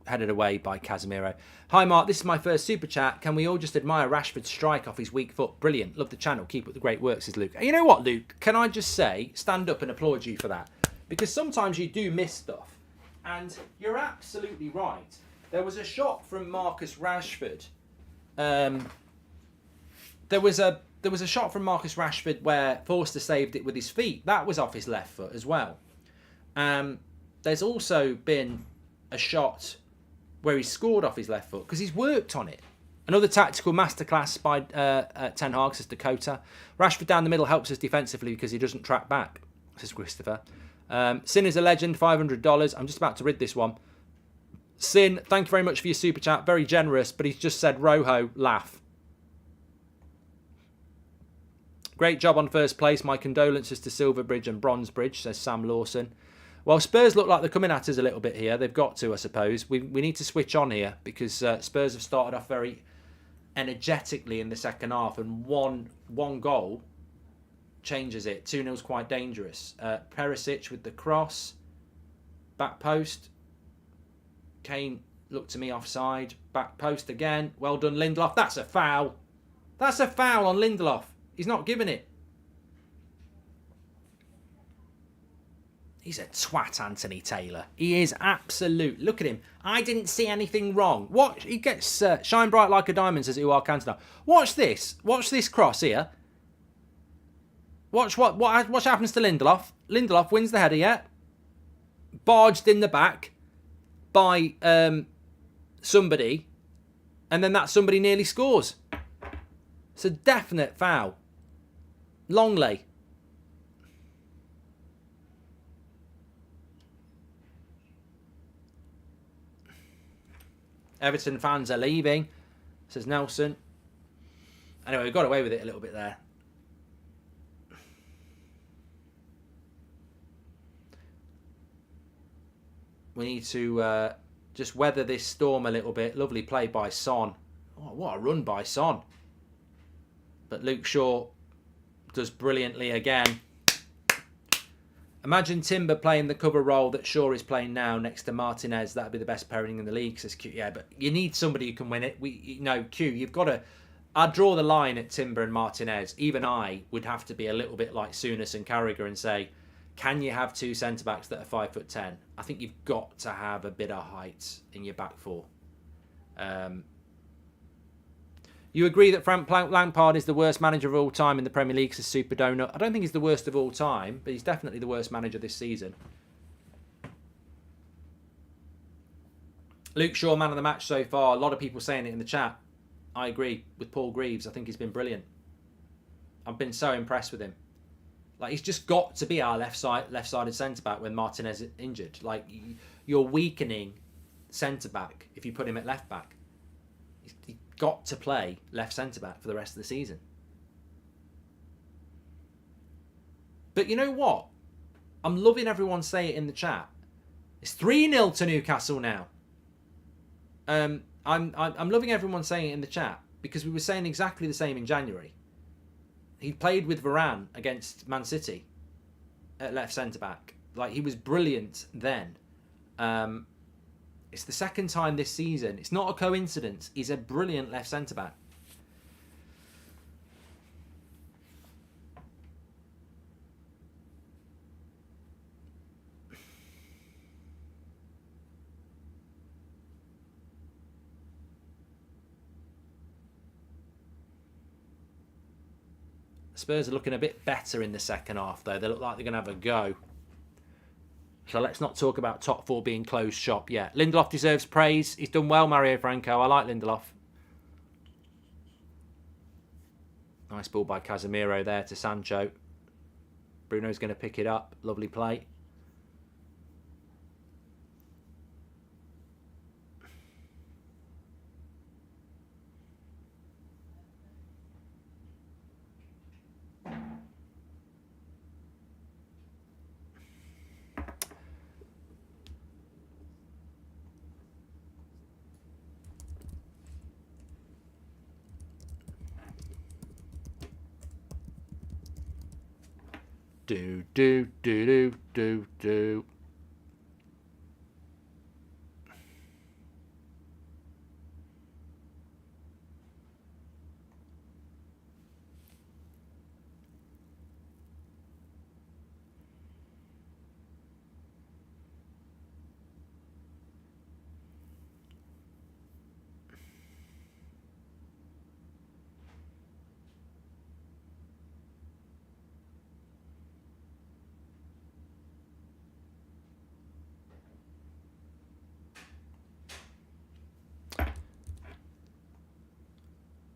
headed away by Casemiro. Hi Mark, this is my first super chat. Can we all just admire Rashford's strike off his weak foot? Brilliant. Love the channel. Keep up the great work, says Luke. You know what, Luke? Can I just say, stand up and applaud you for that? Because sometimes you do miss stuff. And you're absolutely right. There was a shot from Marcus Rashford. There was a shot from Marcus Rashford where Forster saved it with his feet. That was off his left foot as well. There's also been a shot where he scored off his left foot because he's worked on it. Another tactical masterclass by Ten Hag, says Dakota. Rashford down the middle helps us defensively because he doesn't track back, says Christopher. Sin is a legend, $500. I'm just about to read this one. Sin, thank you very much for your super chat. Very generous, but he's just said, Roho, laugh. Great job on first place. My condolences to Silverbridge and Bronzebridge, says Sam Lawson. Well, Spurs look like they're coming at us a little bit here. They've got to, I suppose. We need to switch on here because Spurs have started off very energetically in the second half, and one goal changes it. 2-0 is quite dangerous. Perisic with the cross. Back post. Kane looked to me offside. Back post again. Well done, Lindelof. That's a foul. That's a foul on Lindelof. He's not giving it. He's a twat, Anthony Taylor. He is absolute. Look at him. I didn't see anything wrong. Watch. He gets shine bright like a diamond, says Uar Cantona. Watch this. Watch this cross here. Watch what happens to Lindelof. Lindelof wins the header, yeah. Barged in the back by somebody. And then that somebody nearly scores. It's a definite foul. Longley. Everton fans are leaving, says Nelson. Anyway, we got away with it a little bit there. We need to just weather this storm a little bit. Lovely play by Son. Oh, what a run by Son. But Luke Shaw does brilliantly again. Imagine Timber playing the cover role that Shaw is playing now next to Martinez. That'd be the best pairing in the league, says Q. Yeah, but you need somebody who can win it. Q, you've got to... I'd draw the line at Timber and Martinez. Even I would have to be a little bit like Souness and Carragher and say, can you have two centre-backs that are 5'10"? I think you've got to have a bit of height in your back four. You agree that Frank Lampard is the worst manager of all time in the Premier League, says Super Donut. I don't think he's the worst of all time, but he's definitely the worst manager this season. Luke Shaw, man of the match so far. A lot of people saying it in the chat. I agree with Paul Greaves. I think he's been brilliant. I've been so impressed with him. Like, he's just got to be our left-sided centre-back when Martinez is injured. Like, you're weakening centre-back if you put him at left-back. He's got to play left centre-back for the rest of the season. But you know what? I'm loving everyone say it in the chat. It's 3-0 to Newcastle now. I'm loving everyone saying it in the chat because we were saying exactly the same in January. He played with Varane against Man City at left centre-back. Like, he was brilliant then. It's the second time this season. It's not a coincidence. He's a brilliant left centre-back. Spurs are looking a bit better in the second half, though. They look like they're going to have a go. So let's not talk about top 4 being closed shop yet. Lindelof deserves praise. He's done well, Mario Franco. I like Lindelof. Nice ball by Casemiro there to Sancho. Bruno's going to pick it up. Lovely play. Do.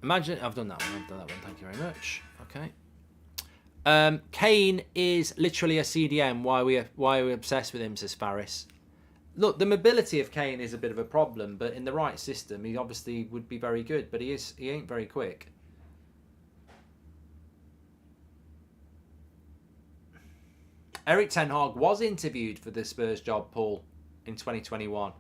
Imagine, I've done that one. Thank you very much. Okay. Kane is literally a CDM. Why are we obsessed with him, says Faris. Look, the mobility of Kane is a bit of a problem, but in the right system, he obviously would be very good. But he ain't very quick. Erik ten Hag was interviewed for the Spurs job, Paul, in 2021.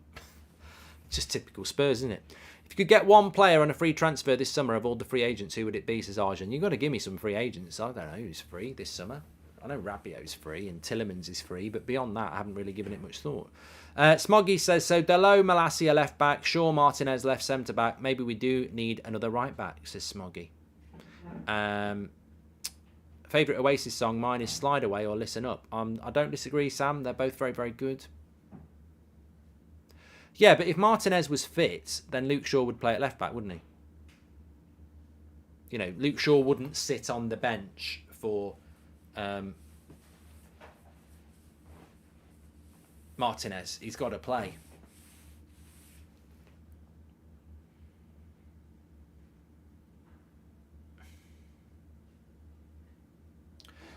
Just typical Spurs, isn't it? If you could get one player on a free transfer this summer of all the free agents, who would it be, says Arjun? You've got to give me some free agents. I don't know who's free this summer. I know Rabiot's free and Tillemans is free, but beyond that, I haven't really given it much thought. Smoggy says, so Delo, Malacia left back, Shaw, Martinez left centre back. Maybe we do need another right back, says Smoggy. Favourite Oasis song, mine is Slide Away or Listen Up. I don't disagree, Sam. They're both very, very good. Yeah, but if Martinez was fit, then Luke Shaw would play at left back, wouldn't he? You know, Luke Shaw wouldn't sit on the bench for Martinez. He's got to play.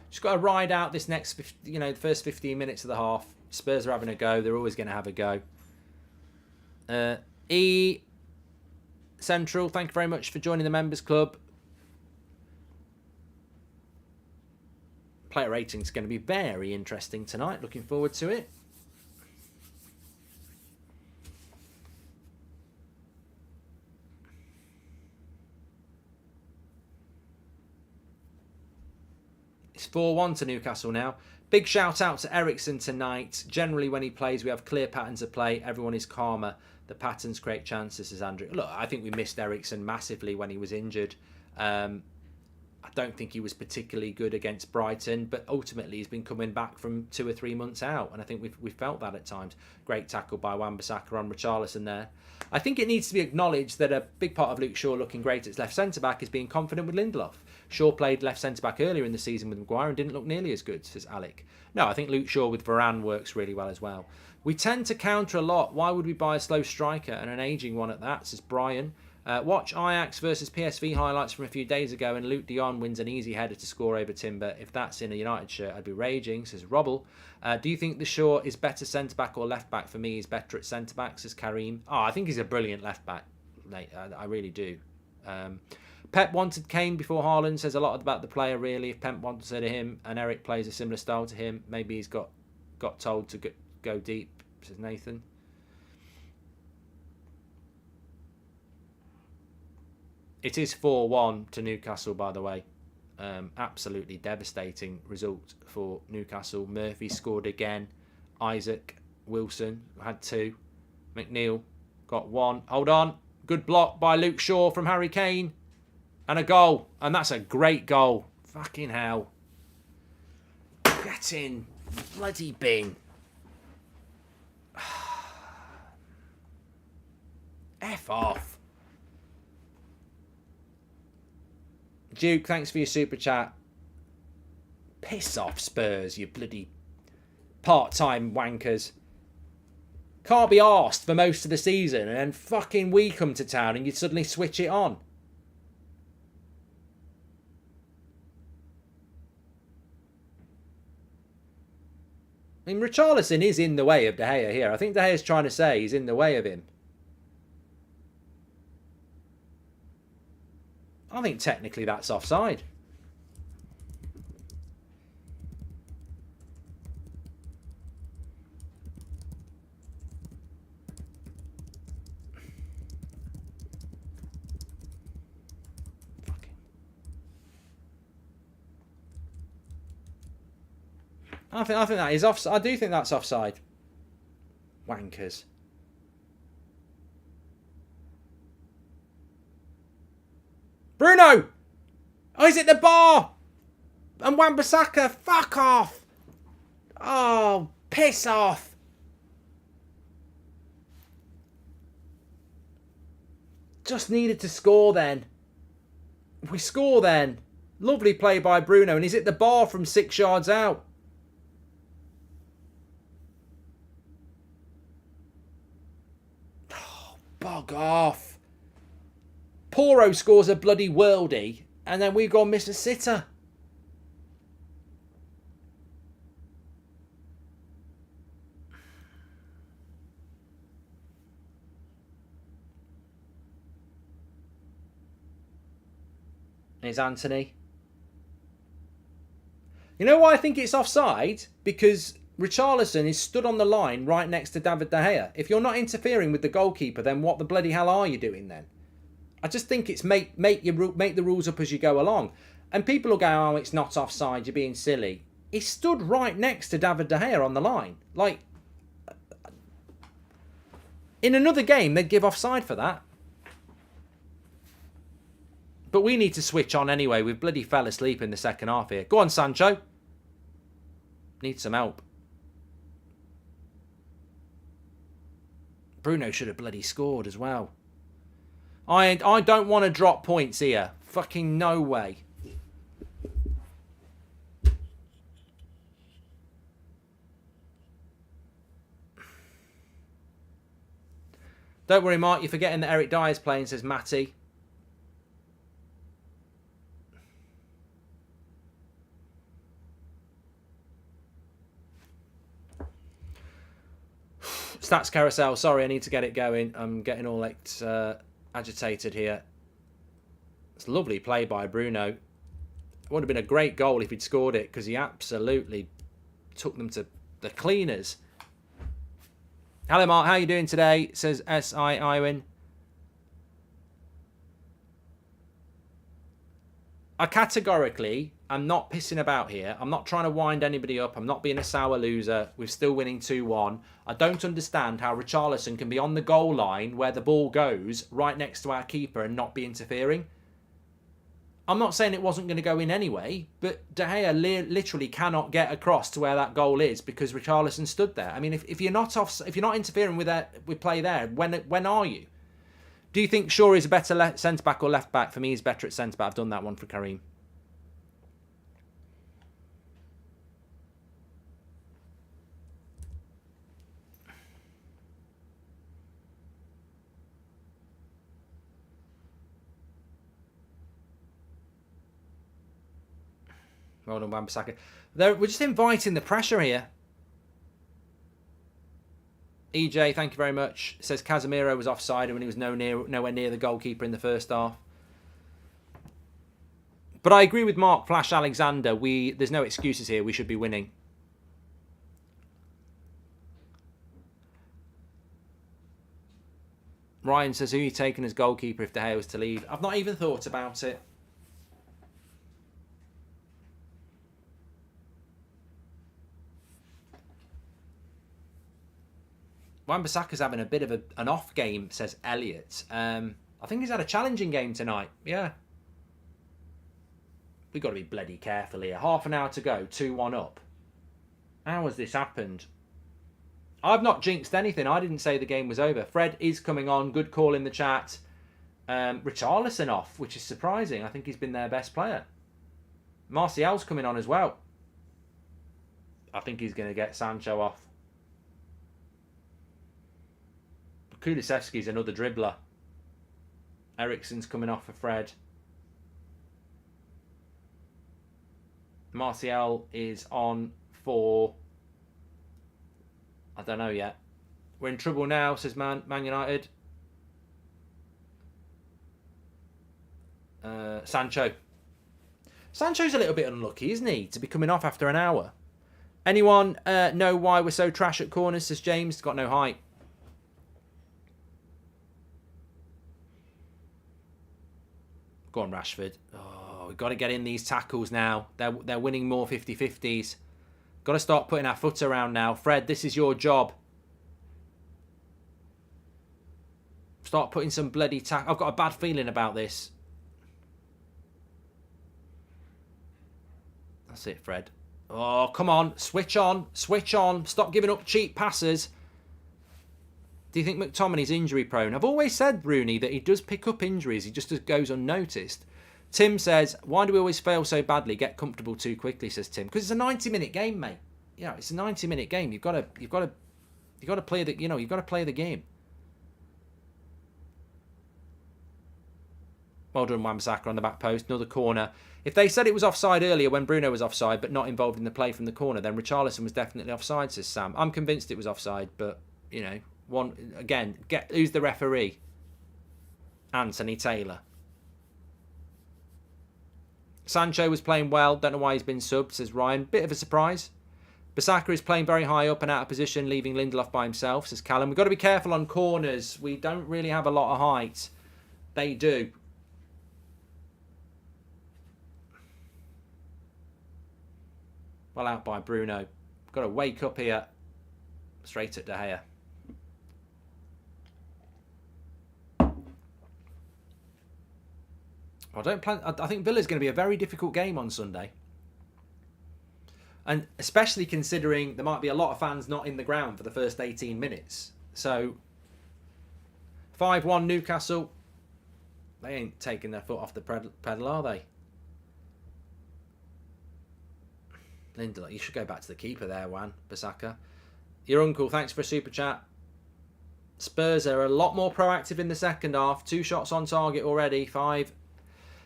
Just got to ride out this next, the first 15 minutes of the half. Spurs are having a go. They're always going to have a go. E Central, thank you very much for joining the members club. Player rating is going to be very interesting tonight. Looking forward to it. It's 4-1 to Newcastle now. Big shout out to Eriksen tonight. Generally, when he plays, we have clear patterns of play. Everyone is calmer. The patterns create chances, says Andrew. Look, I think we missed Eriksen massively when he was injured. I don't think he was particularly good against Brighton, but ultimately he's been coming back from 2 or 3 months out, and I think we've felt that at times. Great tackle by Wan-Bissaka on Richarlison there. I think it needs to be acknowledged that a big part of Luke Shaw looking great at left centre-back is being confident with Lindelof. Shaw played left centre-back earlier in the season with Maguire and didn't look nearly as good, says Alec. No, I think Luke Shaw with Varane works really well as well. We tend to counter a lot. Why would we buy a slow striker and an ageing one at that, says Brian. Watch Ajax versus PSV highlights from a few days ago and Luke de Jong wins an easy header to score over Timber. If that's in a United shirt, I'd be raging, says Robble. Do you think the Shaw is better centre-back or left-back? For me, he's better at centre-back, says Kareem. Oh, I think he's a brilliant left-back, mate. I really do. Pep wanted Kane before Haaland, says a lot about the player, really. If Pep wanted him and Eric plays a similar style to him, maybe he's got told to go deep, says Nathan. It is 4-1 to Newcastle, by the way. Absolutely devastating result for Newcastle. Murphy scored again. Isaac Wilson had 2. McNeil got 1. Hold on. Good block by Luke Shaw from Harry Kane. And a goal. And that's a great goal. Fucking hell. Get in. Bloody bin. F off. Duke, thanks for your super chat. Piss off, Spurs, you bloody Part-time wankers. Can't be arsed for most of the season, and then fucking we come to town and you suddenly switch it on. I mean, Richarlison is in the way of De Gea here. I think De Gea's trying to say he's in the way of him. I think technically that's offside. I think that is offside. I do think that's offside. Wankers. Bruno! Oh, he's at the bar! And Wan-Bissaka, fuck off! Oh, piss off! Just needed to score then. We score then. Lovely play by Bruno, and he's at the bar from 6 yards out. Bog off. Poro scores a bloody worldie, and then we go and miss a sitter. Here's Anthony. You know why I think it's offside? Because Richarlison is stood on the line right next to David De Gea. If you're not interfering with the goalkeeper, then what the bloody hell are you doing then? I just think it's make the rules up as you go along. And people will go, oh, it's not offside, you're being silly. He stood right next to David De Gea on the line. Like, in another game, they'd give offside for that. But we need to switch on anyway. We've bloody fell asleep in the second half here. Go on, Sancho. Need some help. Bruno should have bloody scored as well. I don't want to drop points here. Fucking no way. Don't worry, Mark. You're forgetting that Eric Dyer's playing, says Matty. Stats carousel. Sorry, I need to get it going. I'm getting all agitated here. It's a lovely play by Bruno. It would have been a great goal if he'd scored it, because he absolutely took them to the cleaners. Hello, Mark. How are you doing today? Says S.I. Iwin. I categorically am not pissing about here. I'm not trying to wind anybody up. I'm not being a sour loser. We're still winning 2-1. I don't understand how Richarlison can be on the goal line where the ball goes right next to our keeper and not be interfering. I'm not saying it wasn't going to go in anyway, but De Gea literally cannot get across to where that goal is because Richarlison stood there. I mean, if you're not interfering with play there, when are you? Do you think Shaw is a better centre back or left back? For me, he's better at centre back. I've done that one for Kareem. Well done, Wan-Bissaka. We're just inviting the pressure here. EJ, thank you very much. Says Casemiro was offside when he was nowhere near the goalkeeper in the first half. But I agree with Mark Flash Alexander. There's no excuses here. We should be winning. Ryan says, who are you taking as goalkeeper if De Gea was to leave? I've not even thought about it. Wan-Bissaka's having a bit of an off game, says Elliot. I think he's had a challenging game tonight. Yeah. We've got to be bloody careful here. Half an hour to go, 2-1 up. How has this happened? I've not jinxed anything. I didn't say the game was over. Fred is coming on. Good call in the chat. Richarlison off, which is surprising. I think he's been their best player. Martial's coming on as well. I think he's going to get Sancho off. Kulusevski's another dribbler. Eriksen's coming off for Fred. Martial is on for... I don't know yet. We're in trouble now, says Man United. Sancho. Sancho's a little bit unlucky, isn't he, to be coming off after an hour? Anyone know why we're so trash at corners, says James? Got no height. Go on, Rashford. Oh, we've got to get in these tackles now. They're winning more 50-50s. Got to start putting our foot around now. Fred, this is your job. Start putting some bloody tackle. I've got a bad feeling about this. That's it, Fred. Oh, come on. Switch on. Switch on. Stop giving up cheap passes. Do you think McTominay's injury prone? I've always said, Rooney, that he does pick up injuries. He just goes unnoticed. Tim says, why do we always fail so badly? Get comfortable too quickly, says Tim. Because it's a 90-minute game, mate. Yeah, it's a 90-minute game. You've got to play the, you've got to play the game. Well done, Wan-Bissaka on the back post. Another corner. If they said it was offside earlier when Bruno was offside, but not involved in the play from the corner, then Richarlison was definitely offside, says Sam. I'm convinced it was offside, but, one again, who's the referee? Anthony Taylor. Sancho was playing well. Don't know why he's been subbed, says Ryan. Bit of a surprise. Bissaka is playing very high up and out of position, leaving Lindelof by himself, says Callum. We've got to be careful on corners. We don't really have a lot of height. They do. Well out by Bruno. Got to wake up here. Straight at De Gea. I think Villa's going to be a very difficult game on Sunday. And especially considering there might be a lot of fans not in the ground for the first 18 minutes. So, 5-1 Newcastle. They ain't taking their foot off the pedal, are they? Lindelof, you should go back to the keeper there, Wan-Bissaka. Your uncle, thanks for a super chat. Spurs are a lot more proactive in the second half. 2 shots on target already, 5.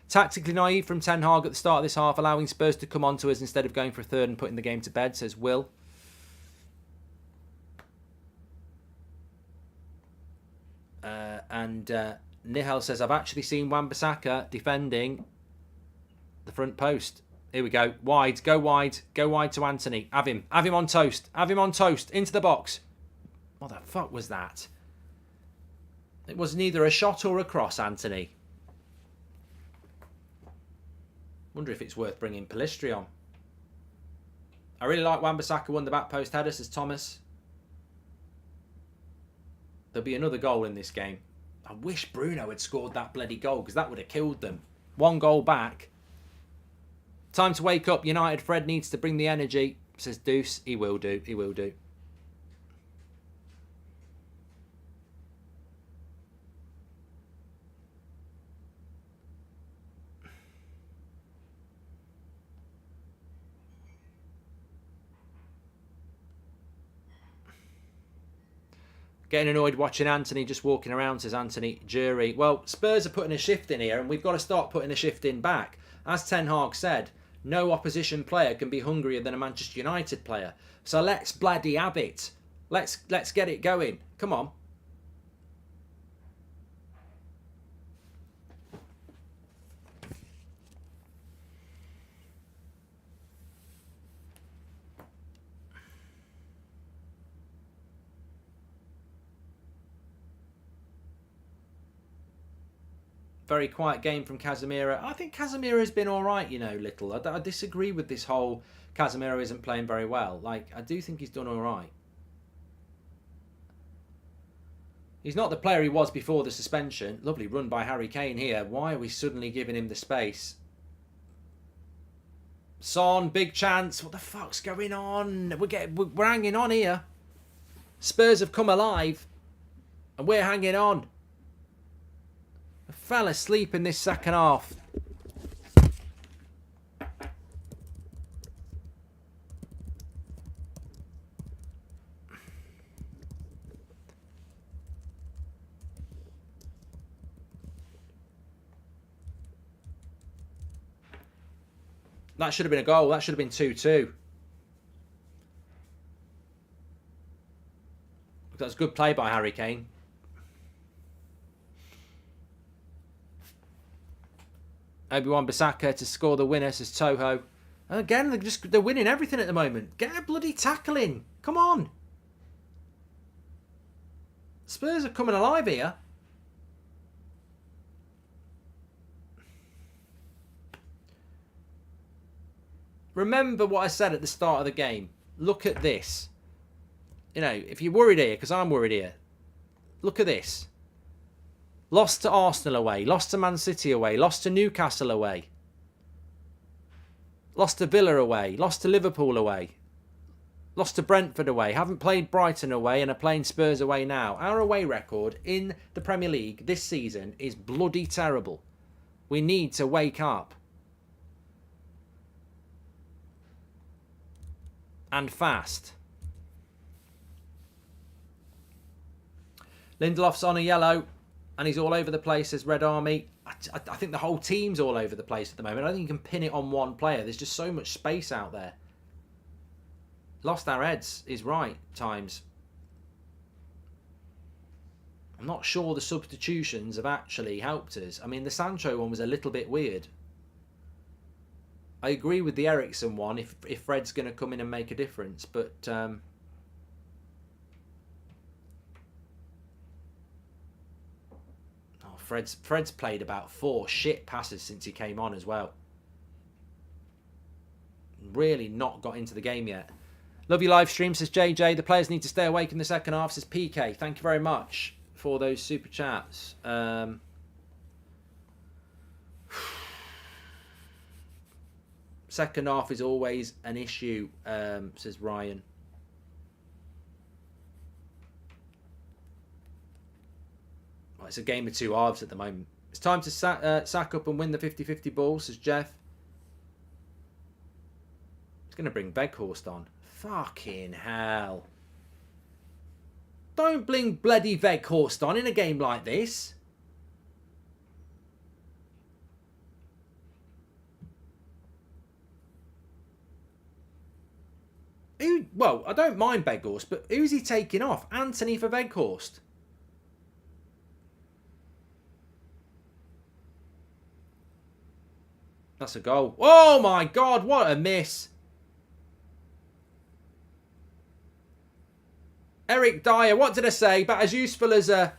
Tactically naive from Ten Hag at the start of this half, allowing Spurs to come on to us instead of going for a third and putting the game to bed, says Will. Nihal says, I've actually seen Wan-Bissaka defending the front post. Here we go. Wide. Go wide. Go wide to Anthony. Have him. Have him on toast. Have him on toast. Into the box. What the fuck was that? It was neither a shot or a cross, Anthony. Wonder if it's worth bringing Pellistri on. I really like Wan-Bissaka won the back post header, says Thomas. There'll be another goal in this game. I wish Bruno had scored that bloody goal because that would have killed them. 1 goal back. Time to wake up. United. Fred needs to bring the energy, says Deuce. He will do. He will do. Getting annoyed watching Anthony just walking around, says Anthony Jury. Well, Spurs are putting a shift in here and we've got to start putting a shift in back. As Ten Hag said, no opposition player can be hungrier than a Manchester United player. So let's bloody have it. Let's get it going. Come on. Very quiet game from Casemiro. I think Casemiro's been all right, Little. I disagree with this whole Casemiro isn't playing very well. I do think he's done all right. He's not the player he was before the suspension. Lovely run by Harry Kane here. Why are we suddenly giving him the space? Son, big chance. What the fuck's going on? We're hanging on here. Spurs have come alive. And we're hanging on. I fell asleep in this second half. That should have been a goal. That should have been 2-2. That's good play by Harry Kane. Obi-Wan-Bissaka to score the winner, says Toho. And again, they're winning everything at the moment. Get a bloody tackle in. Come on. Spurs are coming alive here. Remember what I said at the start of the game. Look at this. You know, if you're worried here, because I'm worried here, look at this. Lost to Arsenal away, lost to Man City away, lost to Newcastle away, lost to Villa away, lost to Liverpool away, lost to Brentford away, haven't played Brighton away and are playing Spurs away now. Our away record in the Premier League this season is bloody terrible. We need to wake up. And fast. Lindelof's on a yellow. And he's all over the place, says Red Army. I think the whole team's all over the place at the moment. I don't think you can pin it on one player. There's just so much space out there. Lost our heads is right, times. I'm not sure the substitutions have actually helped us. I mean, the Sancho one was a little bit weird. I agree with the Eriksen one if Fred's going to come in and make a difference. But... Fred's played about 4 shit passes since he came on as well. Really not got into the game yet. Love your live stream, says JJ. The players need to stay awake in the second half, says PK. Thank you very much for those super chats. Second half is always an issue, says Ryan. It's a game of two halves at the moment. It's time to sack up and win the 50-50 ball, says Jeff. He's going to bring Weghorst on. Fucking hell. Don't bring bloody Weghorst on in a game like this. Well, I don't mind Weghorst, but who's he taking off? Anthony for Weghorst. That's a goal. Oh my God, what a miss. Eric Dyer, what did I say? But as useful as a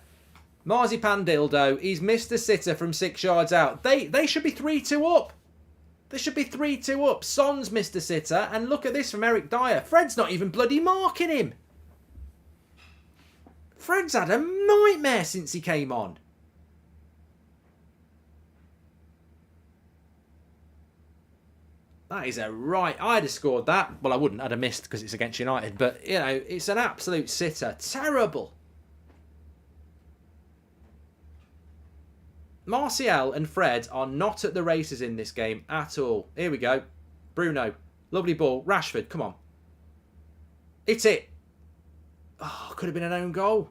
marzipan dildo, he's missed a sitter from 6 yards out. They should be 3-2 up. They should be 3-2 up. Son's missed a sitter. And look at this from Eric Dyer. Fred's not even bloody marking him. Fred's had a nightmare since he came on. That is a right... I'd have scored that. Well, I wouldn't. I'd have missed because it's against United. But, you know, it's an absolute sitter. Terrible. Martial and Fred are not at the races in this game at all. Here we go. Bruno. Lovely ball. Rashford, come on. It's it. Oh, could have been an own goal.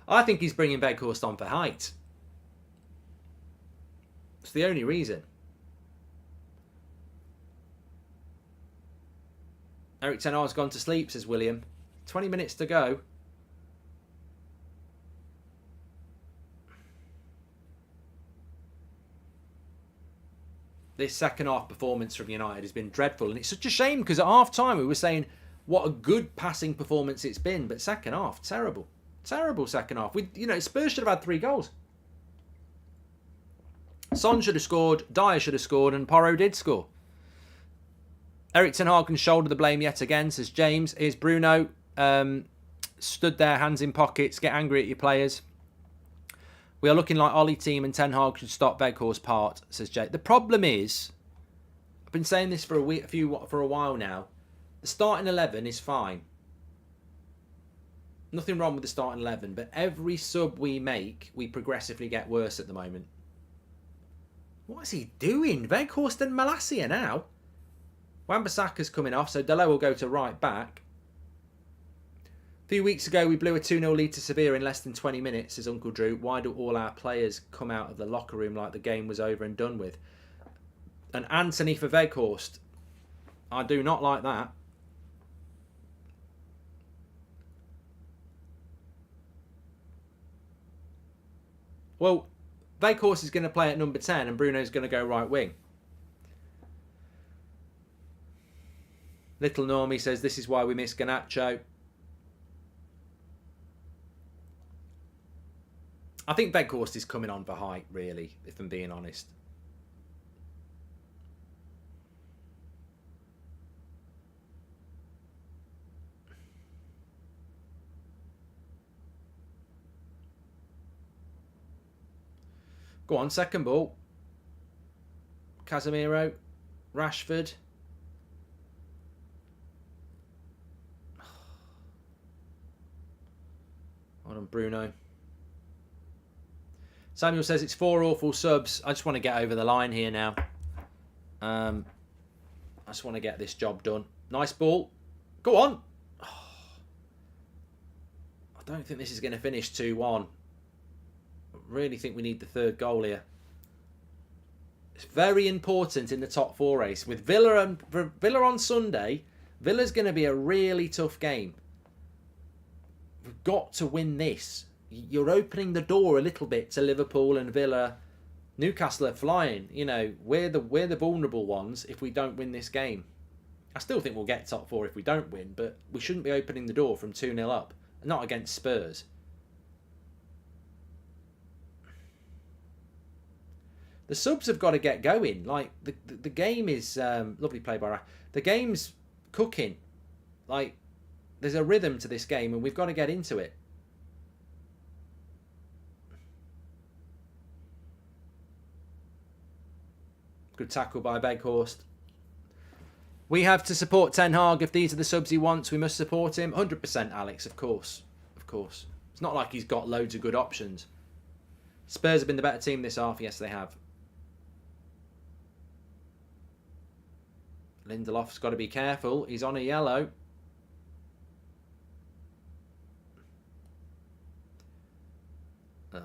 I think he's bringing Weghorst on for height. It's the only reason. Eric Ten Hag's gone to sleep, says William. 20 minutes to go. This second half performance from United has been dreadful. And it's such a shame because at half time we were saying what a good passing performance it's been. But second half, terrible. Terrible second half. Spurs should have had 3 goals. Son should have scored, Dyer should have scored, and Porro did score. Eric Ten Hag can shoulder the blame yet again, says James. Here's Bruno. Stood there, hands in pockets, get angry at your players. We are looking like Ollie team and Ten Hag should stop Weghorst part, says Jay. The problem is, I've been saying this for a while now, the starting 11 is fine. Nothing wrong with the starting 11, but every sub we make, we progressively get worse at the moment. What is he doing? Weghorst and Malacia now. Wan-Bissaka's coming off, so Delo will go to right back. few weeks ago, we blew a 2-0 lead to Sevilla in less than 20 minutes, says Uncle Drew. Why do all our players come out of the locker room like the game was over and done with? And Anthony for Weghorst. I do not like that. Well, Weghorst is going to play at number 10 and Bruno's going to go right wing. Little Normie says this is why we miss Garnacho. I think Weghorst is coming on for height, really, if I'm being honest. Go on, second ball. Casemiro, Rashford. Hold on, Bruno. Samuel says it's 4 awful subs. I just want to get over the line here now. I just want to get this job done. Nice ball. Go on. I don't think this is going to finish 2-1. I really think we need the third goal here. It's very important in the top 4 race. With Villa on Sunday, Villa's going to be a really tough game. We've got to win this. You're opening the door a little bit to Liverpool and Villa. Newcastle are flying. You know, we're the vulnerable ones if we don't win this game. I still think we'll get top 4 if we don't win, but we shouldn't be opening the door from 2-0 up. Not against Spurs. The subs have got to get going. Like, the game is... lovely play by... The game's cooking. Like, there's a rhythm to this game and we've got to get into it. Good tackle by Weghorst. We have to support Ten Hag. If these are the subs he wants, we must support him. 100%, Alex, of course. Of course. It's not like he's got loads of good options. Spurs have been the better team this half. Yes, they have. Lindelof's got to be careful. He's on a yellow.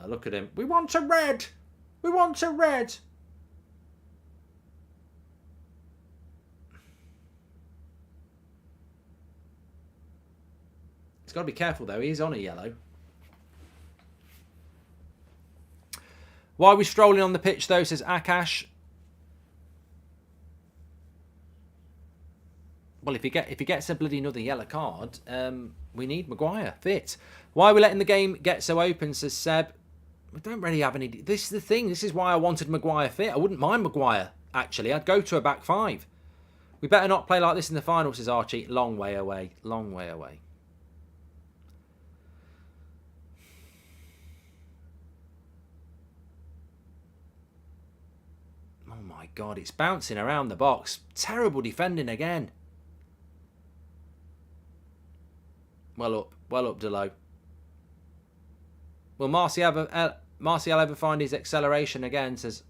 Look at him. We want a red. We want a red. He's got to be careful, though. He's on a yellow. Why are we strolling on the pitch, though, says Akash. Well, if he gets a bloody another yellow card, we need Maguire fit. Why are we letting the game get so open, says Seb. We don't really have any... This is the thing. This is why I wanted Maguire fit. I wouldn't mind Maguire, actually. I'd go to a back 5. We better not play like this in the final, says Archie. Long way away. Long way away. Oh my God, it's bouncing around the box. Terrible defending again. Well up, Delo. Will Martial ever find his acceleration again, says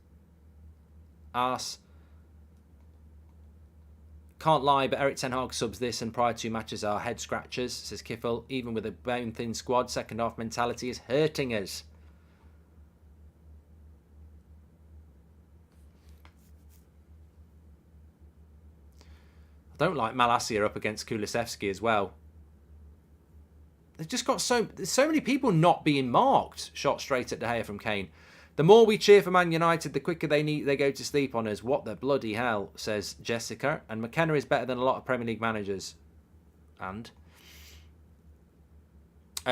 Ars. Can't lie, but Eric Ten Hag subs this and prior 2 matches are head scratchers, says Kiffle. Even with a bone-thin squad, second half mentality is hurting us. I don't like Malacia up against Kulusevski as well. They've just got there's so many people not being marked. Shot straight at De Gea from Kane. The more we cheer for Man United, the quicker they go to sleep on us. What the bloody hell, says Jessica. And McKenna is better than a lot of Premier League managers. And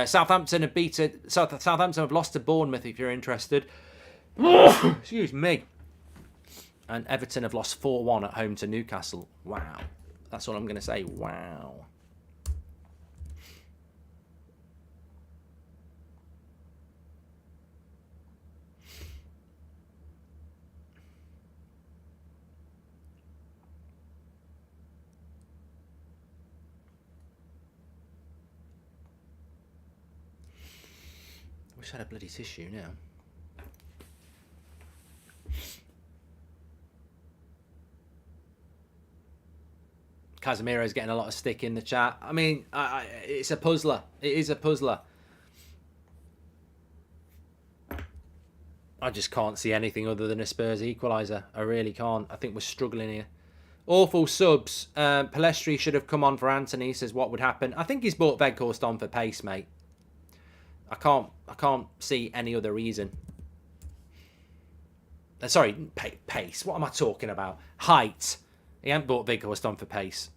Southampton have lost to Bournemouth, if you're interested. Excuse me. And Everton have lost 4-1 at home to Newcastle. Wow. That's all I'm going to say. Wow. Wish I had a bloody tissue now. Casemiro's getting a lot of stick in the chat. I mean, it's a puzzler. It is a puzzler. I just can't see anything other than a Spurs equaliser. I really can't. I think we're struggling here. Awful subs. Palestri should have come on for Anthony, says what would happen. I think he's brought Veghorst on for pace, mate. I can't see any other reason. Sorry, pace. What am I talking about? Height. He ain't brought Veghorst on for pace.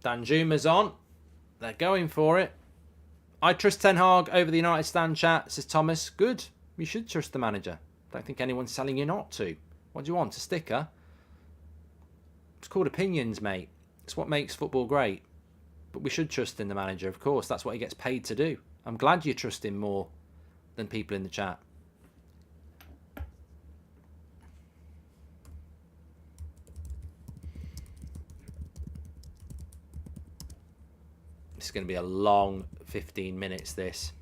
Danjuma's on. They're going for it. I trust Ten Hag over the United Stand chat, says Thomas. Good. You should trust the manager. Don't think anyone's telling you not to. What do you want? A sticker? It's called opinions, mate. It's what makes football great. But we should trust in the manager, of course. That's what he gets paid to do. I'm glad you trust him more than people in the chat. It's going to be a long 15 minutes, this.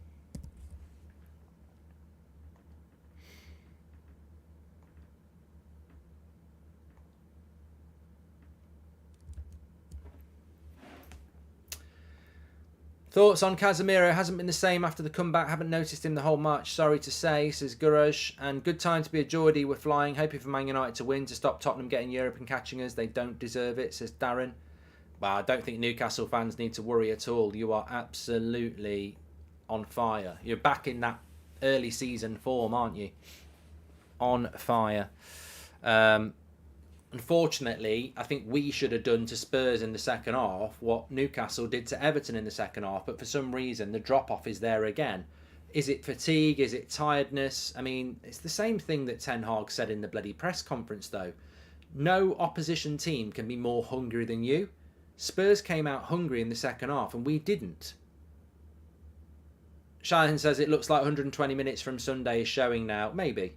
Thoughts on Casemiro? Hasn't been the same after the comeback. Haven't noticed him the whole match. Sorry to say, says Guraj. And good time to be a Geordie. We're flying. Hoping for Man United to win to stop Tottenham getting Europe and catching us. They don't deserve it, says Darren. Well, I don't think Newcastle fans need to worry at all. You are absolutely on fire. You're back in that early season form, aren't you? On fire. Unfortunately, I think we should have done to Spurs in the second half what Newcastle did to Everton in the second half. But for some reason, the drop-off is there again. Is it fatigue? Is it tiredness? I mean, it's the same thing that Ten Hag said in the bloody press conference, though. No opposition team can be more hungry than you. Spurs came out hungry in the second half and we didn't. Shanahan says it looks like 120 minutes from Sunday is showing now. Maybe.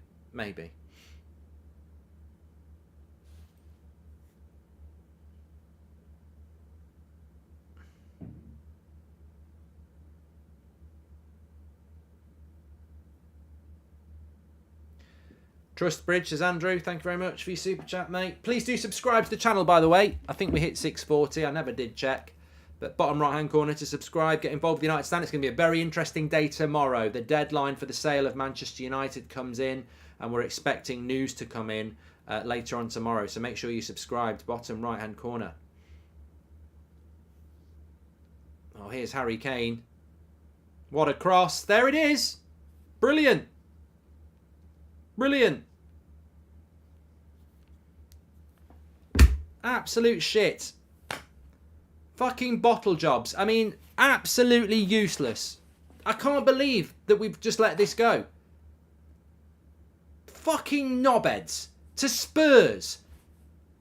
Trustbridge, says Andrew. Thank you very much for your super chat, mate. Please do subscribe to the channel, by the way. I think we hit 640. I never did check. But bottom right-hand corner to subscribe. Get involved with the United Stand. It's going to be a very interesting day tomorrow. The deadline for the sale of Manchester United comes in. And we're expecting news to come in later on tomorrow. So make sure you subscribe. Bottom right-hand corner. Oh, here's Harry Kane. What a cross. There it is. Brilliant. Brilliant. Absolute shit. Fucking bottle jobs. I mean, absolutely useless. I can't believe that we've just let this go. Fucking knobheads. To Spurs.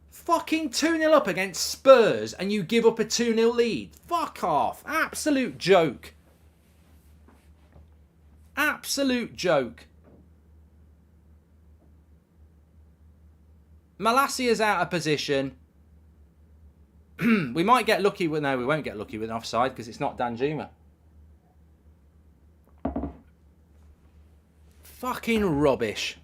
Fucking 2-0 up against Spurs and you give up a 2-0 lead. Fuck off. Absolute joke. Absolute joke. Malassia's out of position. We might get lucky with... No, we won't get lucky with an offside because it's not Danjuma. Fucking rubbish.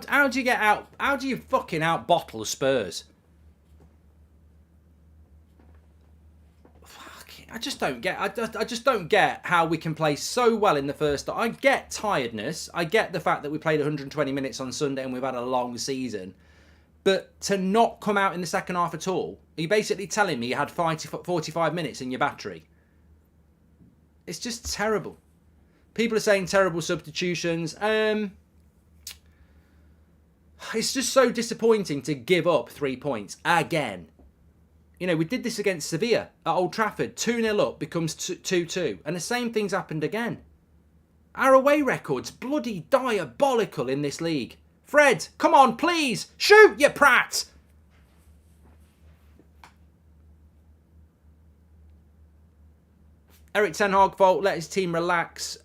How do you get out? How do you fucking out bottle Spurs? Fucking, I just don't get. I just don't get how we can play so well in the first. I get tiredness. I get the fact that we played 120 minutes on Sunday and we've had a long season. But to not come out in the second half at all, are you basically telling me you had 45 minutes in your battery? It's just terrible. People are saying terrible substitutions. It's just so disappointing to give up 3 points again. You know, we did this against Sevilla at Old Trafford. 2-0 up becomes 2-2. And the same thing's happened again. Our away record's bloody diabolical in this league. Fred, come on, please. Shoot, you prat. Eric Ten Hag fault. Let his team relax.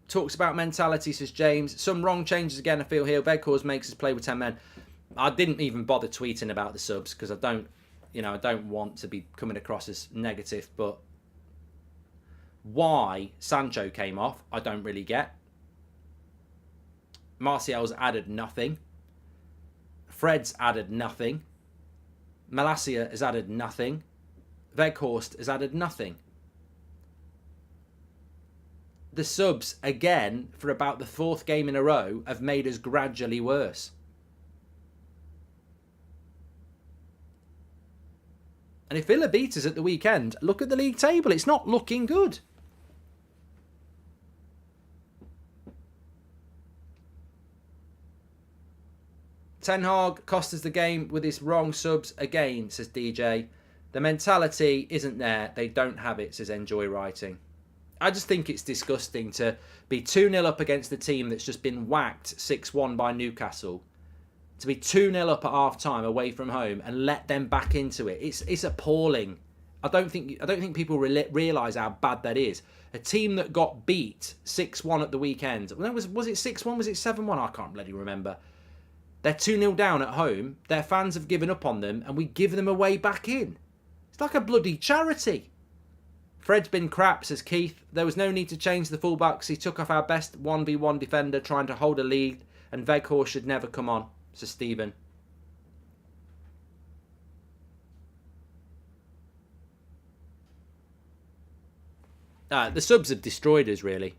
Talks about mentality, says James. Some wrong changes again, I feel here. Veghorst makes us play with 10 men. I didn't even bother tweeting about the subs because I don't want to be coming across as negative, but why Sancho came off, I don't really get. Martial's added nothing. Fred's added nothing. Malacia has added nothing. Veghorst has added nothing. The subs, again, for about the 4th game in a row, have made us gradually worse. And if Villa beat us at the weekend, look at the league table. It's not looking good. Ten Hag cost us the game with his wrong subs again, says DJ. The mentality isn't there. They don't have it, says Enjoy Writing. I just think it's disgusting to be 2-0 up against the team that's just been whacked 6-1 by Newcastle. To be 2-0 up at half-time away from home and let them back into it. It's appalling. I don't think people realise how bad that is. A team that got beat 6-1 at the weekend. Was it 6-1? Was it 7-1? I can't bloody remember. They're 2-0 down at home. Their fans have given up on them and we give them away back in. It's like a bloody charity. Fred's been crap, says Keith. There was no need to change the fullbacks. He took off our best 1v1 defender trying to hold a lead, and Veghorst should never come on, says Stephen. The subs have destroyed us, really.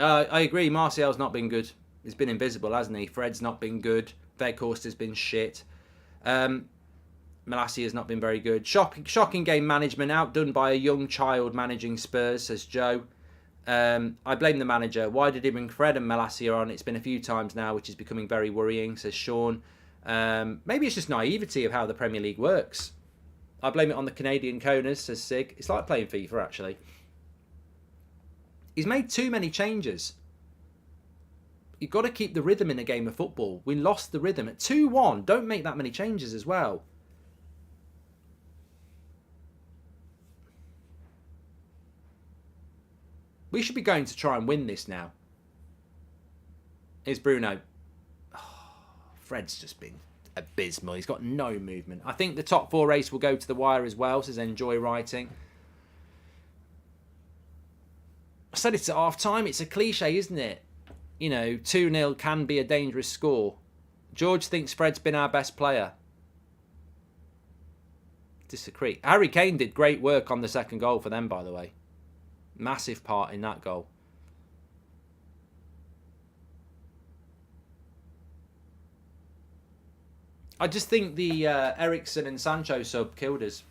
I agree. Martial's not been good. He's been invisible, hasn't he? Fred's not been good. Veghorst has been shit. Malacia has not been very good. Shocking game management. Outdone by a young child managing Spurs, says Joe. I blame the manager. Why did he bring Fred and Malacia on? It's been a few times now, which is becoming very worrying, says Sean. Maybe it's just naivety of how the Premier League works. I blame it on the Canadian Coners, says Sig. It's like playing FIFA, actually. He's made too many changes. You've got to keep the rhythm in a game of football. We lost the rhythm. At 2-1, don't make that many changes as well. We should be going to try and win this now. Here's Bruno. Oh, Fred's just been abysmal. He's got no movement. I think the top 4 race will go to the wire as well, says Enjoy Writing. I said it's at half-time. It's a cliche, isn't it? You know, 2-0 can be a dangerous score. George thinks Fred's been our best player. Disagree. Harry Kane did great work on the second goal for them, by the way. Massive part in that goal. I just think the Eriksen and Sancho sub killed us.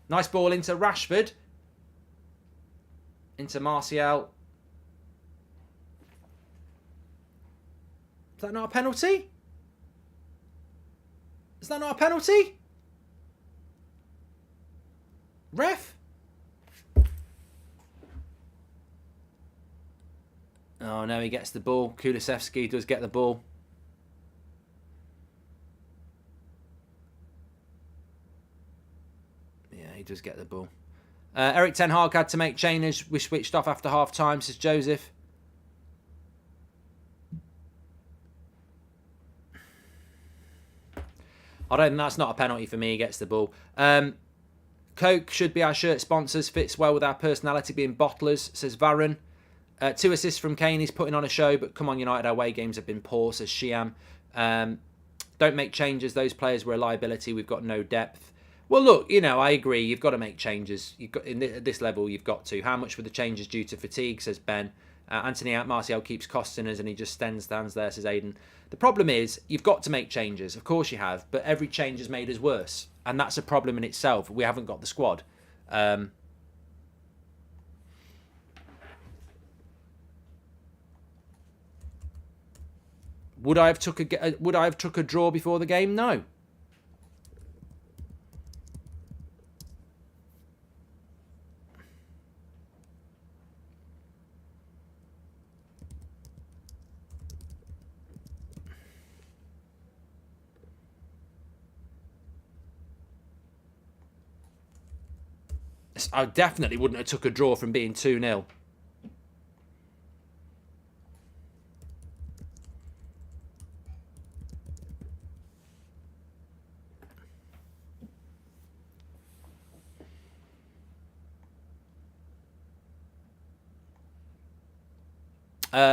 Nice ball into Rashford. Into Martial. Is that not a penalty? Is that not a penalty? Ref? Oh no, he gets the ball. Kulusevski does get the ball. Yeah, he does get the ball. Eric Ten Hag had to make changes. We switched off after half time, says Joseph. I don't think that's not a penalty for me. He gets the ball. Coke should be our shirt sponsors. Fits well with our personality being bottlers, says Varun. 2 assists from Kane. He's putting on a show, but come on, United, our away games have been poor, says Shiam. Don't make changes. Those players were a liability. We've got no depth. Well, look, I agree. You've got to make changes. At this level, you've got to. How much were the changes due to fatigue, says Ben. Anthony Martial keeps costing us and he just stands there, says Aidan. The problem is, you've got to make changes. Of course you have, but every change has made us worse. And that's a problem in itself. We haven't got the squad. Would I have took a draw before the game? No. I definitely wouldn't have took a draw from being 2-0.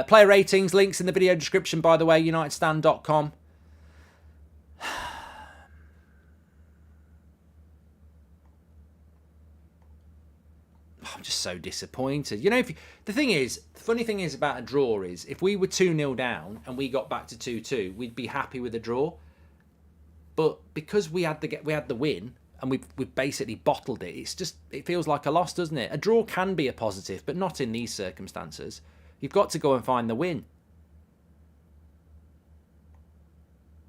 Player ratings, links in the video description, by the way, unitedstand.com. I'm just so disappointed. The funny thing is about a draw is, if we were 2-0 down and we got back to 2-2, we'd be happy with a draw. But because we had the win and we've basically bottled it, it feels like a loss, doesn't it? A draw can be a positive, but not in these circumstances. You've got to go and find the win.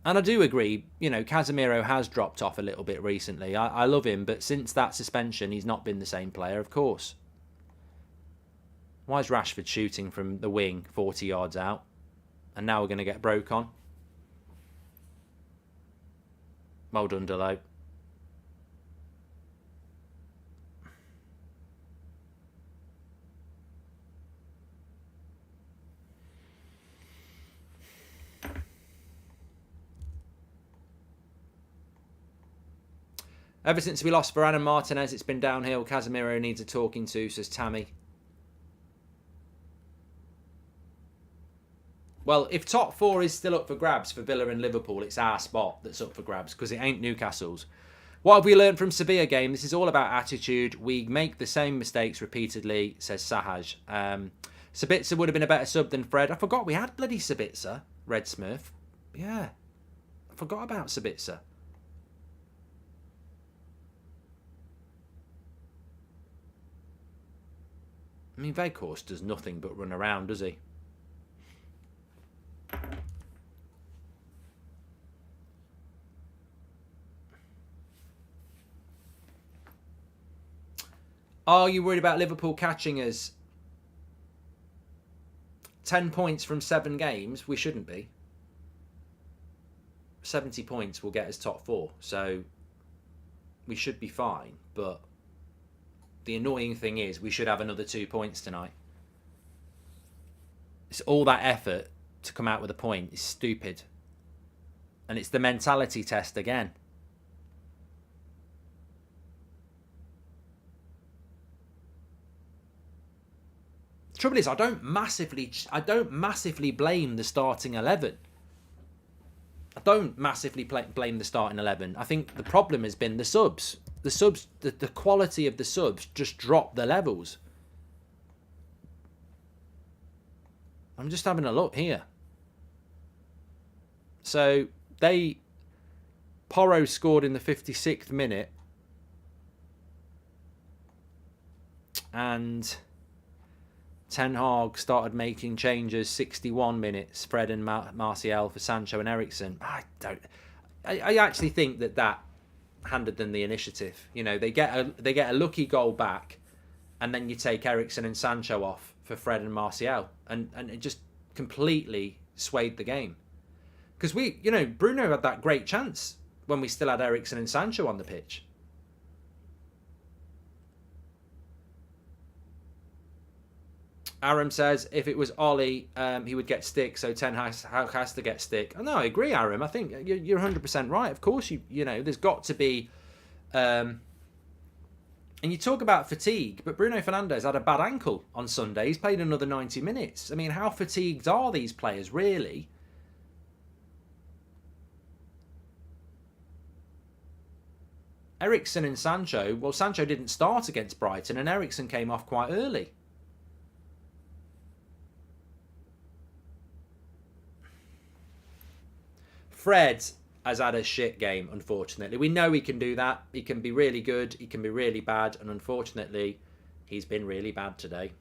And I do agree, Casemiro has dropped off a little bit recently. I love him, but since that suspension, he's not been the same player, of course. Why is Rashford shooting from the wing 40 yards out? And now we're going to get broke on. Well done, Delo. Ever since we lost Varane and Martinez, it's been downhill. Casemiro needs a talking to, says Tammy. Well, if top 4 is still up for grabs for Villa and Liverpool, it's our spot that's up for grabs, because it ain't Newcastle's. What have we learned from Sevilla game? This is all about attitude. We make the same mistakes repeatedly, says Sahaj. Sabitzer would have been a better sub than Fred. I forgot we had bloody Sabitzer, Red Smurf. Yeah, I forgot about Sabitzer. I mean, Weghorst does nothing but run around, does he? Are you worried about Liverpool catching us? 10 points from 7 games? We shouldn't be. 70 points will get us top 4. So we should be fine. But the annoying thing is we should have another 2 points tonight. It's all that effort to come out with a point is stupid. And it's the mentality test again. Trouble is, I don't massively blame the starting 11. I don't massively blame the starting 11. I think the problem has been the subs. The quality of the subs just dropped the levels. I'm just having a look here. So Porro scored in the 56th minute, and Ten Hag started making changes 61 minutes. Fred and Martial for Sancho and Eriksen. I actually think that handed them the initiative. They get a lucky goal back, and then you take Eriksen and Sancho off for Fred and Martial, and it just completely swayed the game. Because Bruno had that great chance when we still had Eriksen and Sancho on the pitch. Aram says if it was Ollie, he would get stick. So Ten Hag has to get stick. No, I agree, Aram. I think you're 100% right. Of course, you know, there's got to be. And you talk about fatigue, but Bruno Fernandes had a bad ankle on Sunday. He's played another 90 minutes. I mean, how fatigued are these players really? Eriksen and Sancho. Well, Sancho didn't start against Brighton, and Eriksen came off quite early. Fred has had a shit game, unfortunately. We know he can do that. He can be really good. He can be really bad. And unfortunately, he's been really bad today.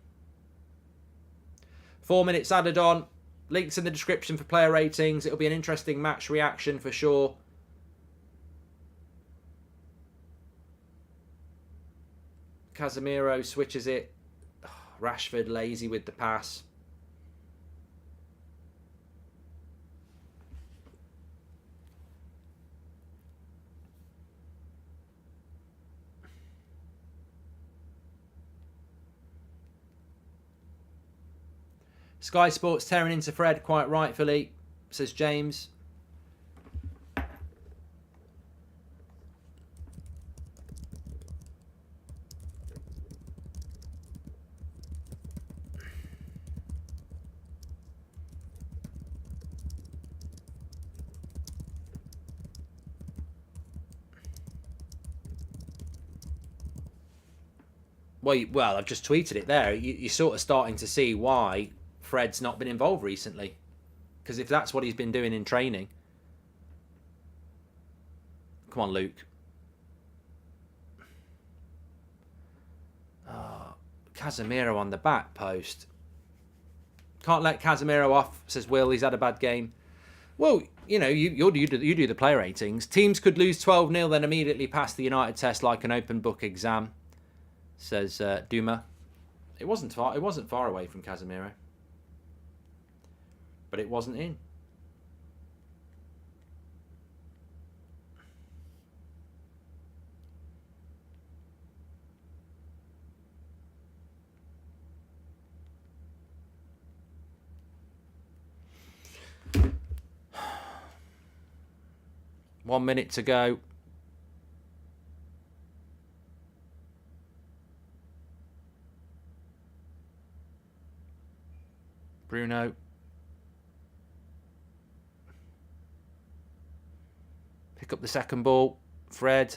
4 minutes added on. Links in the description for player ratings. It'll be an interesting match reaction for sure. Casemiro switches it. Rashford lazy with the pass. Sky Sports tearing into Fred quite rightfully, says James. Well, I've just tweeted it there. You're sort of starting to see why Fred's not been involved recently. Because if that's what he's been doing in training. Come on, Luke. Oh, Casemiro on the back post. Can't let Casemiro off, says Will. He's had a bad game. Well, you know, you do the player ratings. Teams could lose 12-0, then immediately pass the United test like an open book exam, says Duma. It wasn't far away from Casemiro. But it wasn't in. One minute to go. Bruno. Pick up the second ball. Fred.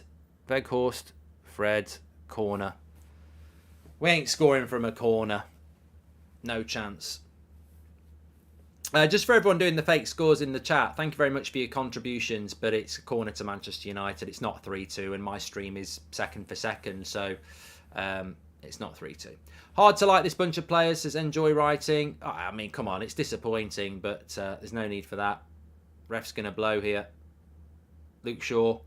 Weghorst. Fred. Corner. We ain't scoring from a corner. No chance. Just for everyone doing the fake scores in the chat, thank you very much for your contributions, but it's a corner to Manchester United. It's not 3-2, and my stream is second for second, so it's not 3-2. Hard to like this bunch of players, says Enjoy Writing. Oh, I mean, come on, it's disappointing, but there's no need for that. Ref's going to blow here. Luke Shaw.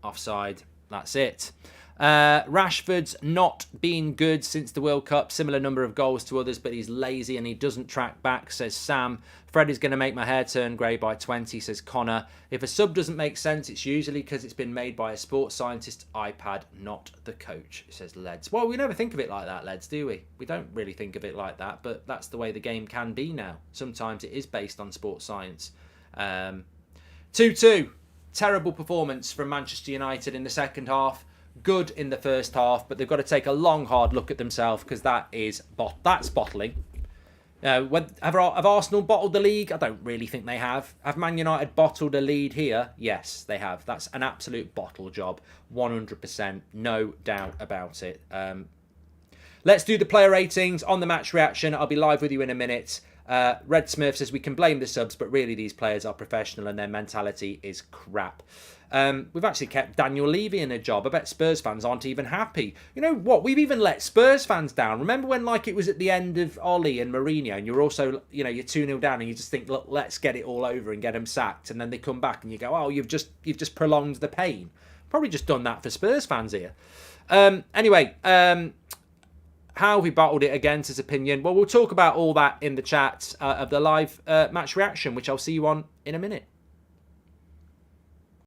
Offside. That's it. Rashford's not been good since the World Cup. Similar number of goals to others, but he's lazy and he doesn't track back, says Sam. Fred is going to make my hair turn grey by 20, says Connor. If a sub doesn't make sense, it's usually because it's been made by a sports scientist iPad, not the coach, says Leds. Well, we never think of it like that, Leds, do we? We don't really think of it like that, but that's the way the game can be now. Sometimes it is based on sports science. 2-2. Terrible performance from Manchester United in the second half. Good in the first half, but they've got to take a long, hard look at themselves because that's bottling. Have Arsenal bottled the league? I don't really think they have. Have Man United bottled a lead here? Yes, they have. That's an absolute bottle job. 100%. No doubt about it. Let's do the player ratings on the match reaction. I'll be live with you in a minute. Red Smurf says we can blame the subs, but really these players are professional and their mentality is crap. We've actually kept Daniel Levy in a job. I bet Spurs fans aren't even happy. You know what? We've even let Spurs fans down. Remember when it was at the end of Ollie and Mourinho and you're also, you're 2-0 down and you just think, look, let's get it all over and get them sacked. And then they come back and you go, oh, you've just prolonged the pain. Probably just done that for Spurs fans here. Anyway, how we battled it against his opinion. Well, we'll talk about all that in the chat of the live match reaction, which I'll see you on in a minute.